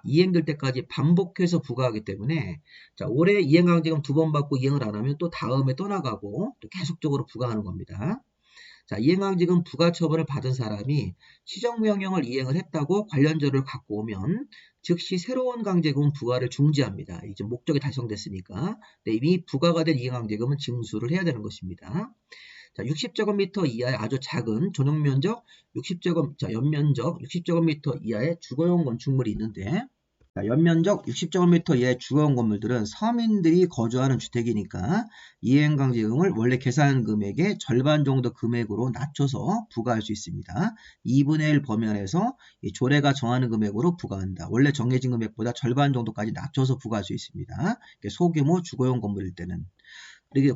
이행될 때까지 반복해서 부과하기 때문에, 자, 올해 이행강제금 2번 받고 이행을 안 하면 또 다음에 떠나가고 또 계속적으로 부과하는 겁니다. 자, 이행강제금 부과처분을 받은 사람이 시정명령을 이행을 했다고 관련 자료를 갖고 오면 즉시 새로운 강제금 부과를 중지합니다. 이제 목적이 달성됐으니까. 근데 이미 부과가 된 이행강제금은 징수를 해야 되는 것입니다. 자, 60제곱미터 이하의 아주 작은 전용면적 60제곱, 자, 연면적 60제곱미터 이하의 주거용 건축물이 있는데, 자, 연면적 60제곱미터 이하의 주거용 건물들은 서민들이 거주하는 주택이니까 이행강제금을 원래 계산 금액의 절반 정도 금액으로 낮춰서 부과할 수 있습니다. 2분의 1 범위안에서 이 조례가 정하는 금액으로 부과한다. 원래 정해진 금액보다 절반 정도까지 낮춰서 부과할 수 있습니다. 소규모 주거용 건물일 때는.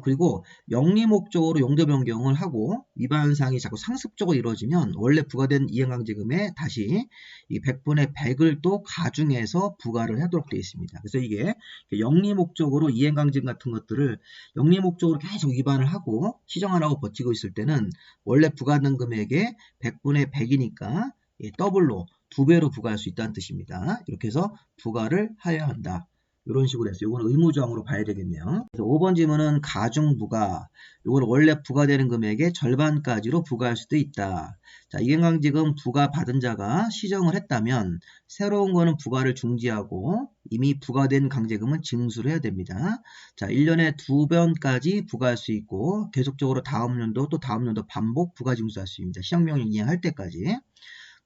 그리고 영리 목적으로 용도 변경을 하고 위반 사항이 자꾸 상습적으로 이루어지면 원래 부과된 이행강제금에 다시 이 100분의 100을 또 가중해서 부과를 하도록 되어 있습니다. 그래서 이게 영리 목적으로 이행강제금 같은 것들을 영리 목적으로 계속 위반을 하고 시정 안 하고 버티고 있을 때는 원래 부과된 금액의 100분의 100이니까 더블로 2배로 부과할 수 있다는 뜻입니다. 이렇게 해서 부과를 하여야 한다. 이런 식으로 해서 이거는 의무조항으로 봐야 되겠네요. 그래서 5번 질문은 가중부과, 이걸 원래 부과되는 금액의 절반까지로 부과할 수도 있다. 자, 이행강제금 부과 받은 자가 시정을 했다면 새로운 거는 부과를 중지하고 이미 부과된 강제금은 징수를 해야 됩니다. 자, 1년에 2번까지 부과할 수 있고 계속적으로 다음 연도 또 다음 연도 반복 부과 징수할 수 있습니다. 시정명령 이행할 때까지.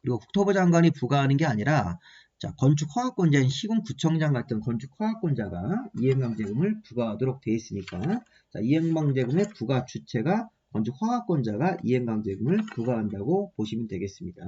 그리고 국토부 장관이 부과하는 게 아니라, 자, 건축허가권자인 시군구청장 같은 건축허가권자가 이행강제금을 부과하도록 되어 있으니까, 자, 이행강제금의 부과 주체가 건축허가권자가 이행강제금을 부과한다고 보시면 되겠습니다.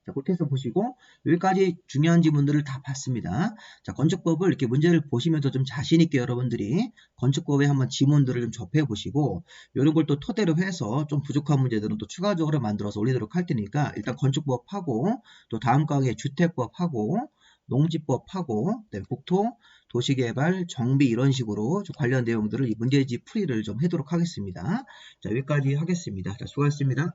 자, 그렇게 해서 보시고 여기까지 중요한 지문들을 다 봤습니다. 자, 건축법을 이렇게 문제를 보시면서 좀 자신 있게 여러분들이 건축법에 한번 지문들을 좀 접해 보시고 이런 걸 또 토대로 해서 좀 부족한 문제들은 또 추가적으로 만들어서 올리도록 할 테니까 일단 건축법하고 또 다음 강의에 주택법하고 농지법하고 국토, 도시개발, 정비 이런 식으로 좀 관련 내용들을 이 문제집 풀이를 좀 하도록 하겠습니다. 자, 여기까지 하겠습니다. 자, 수고하셨습니다.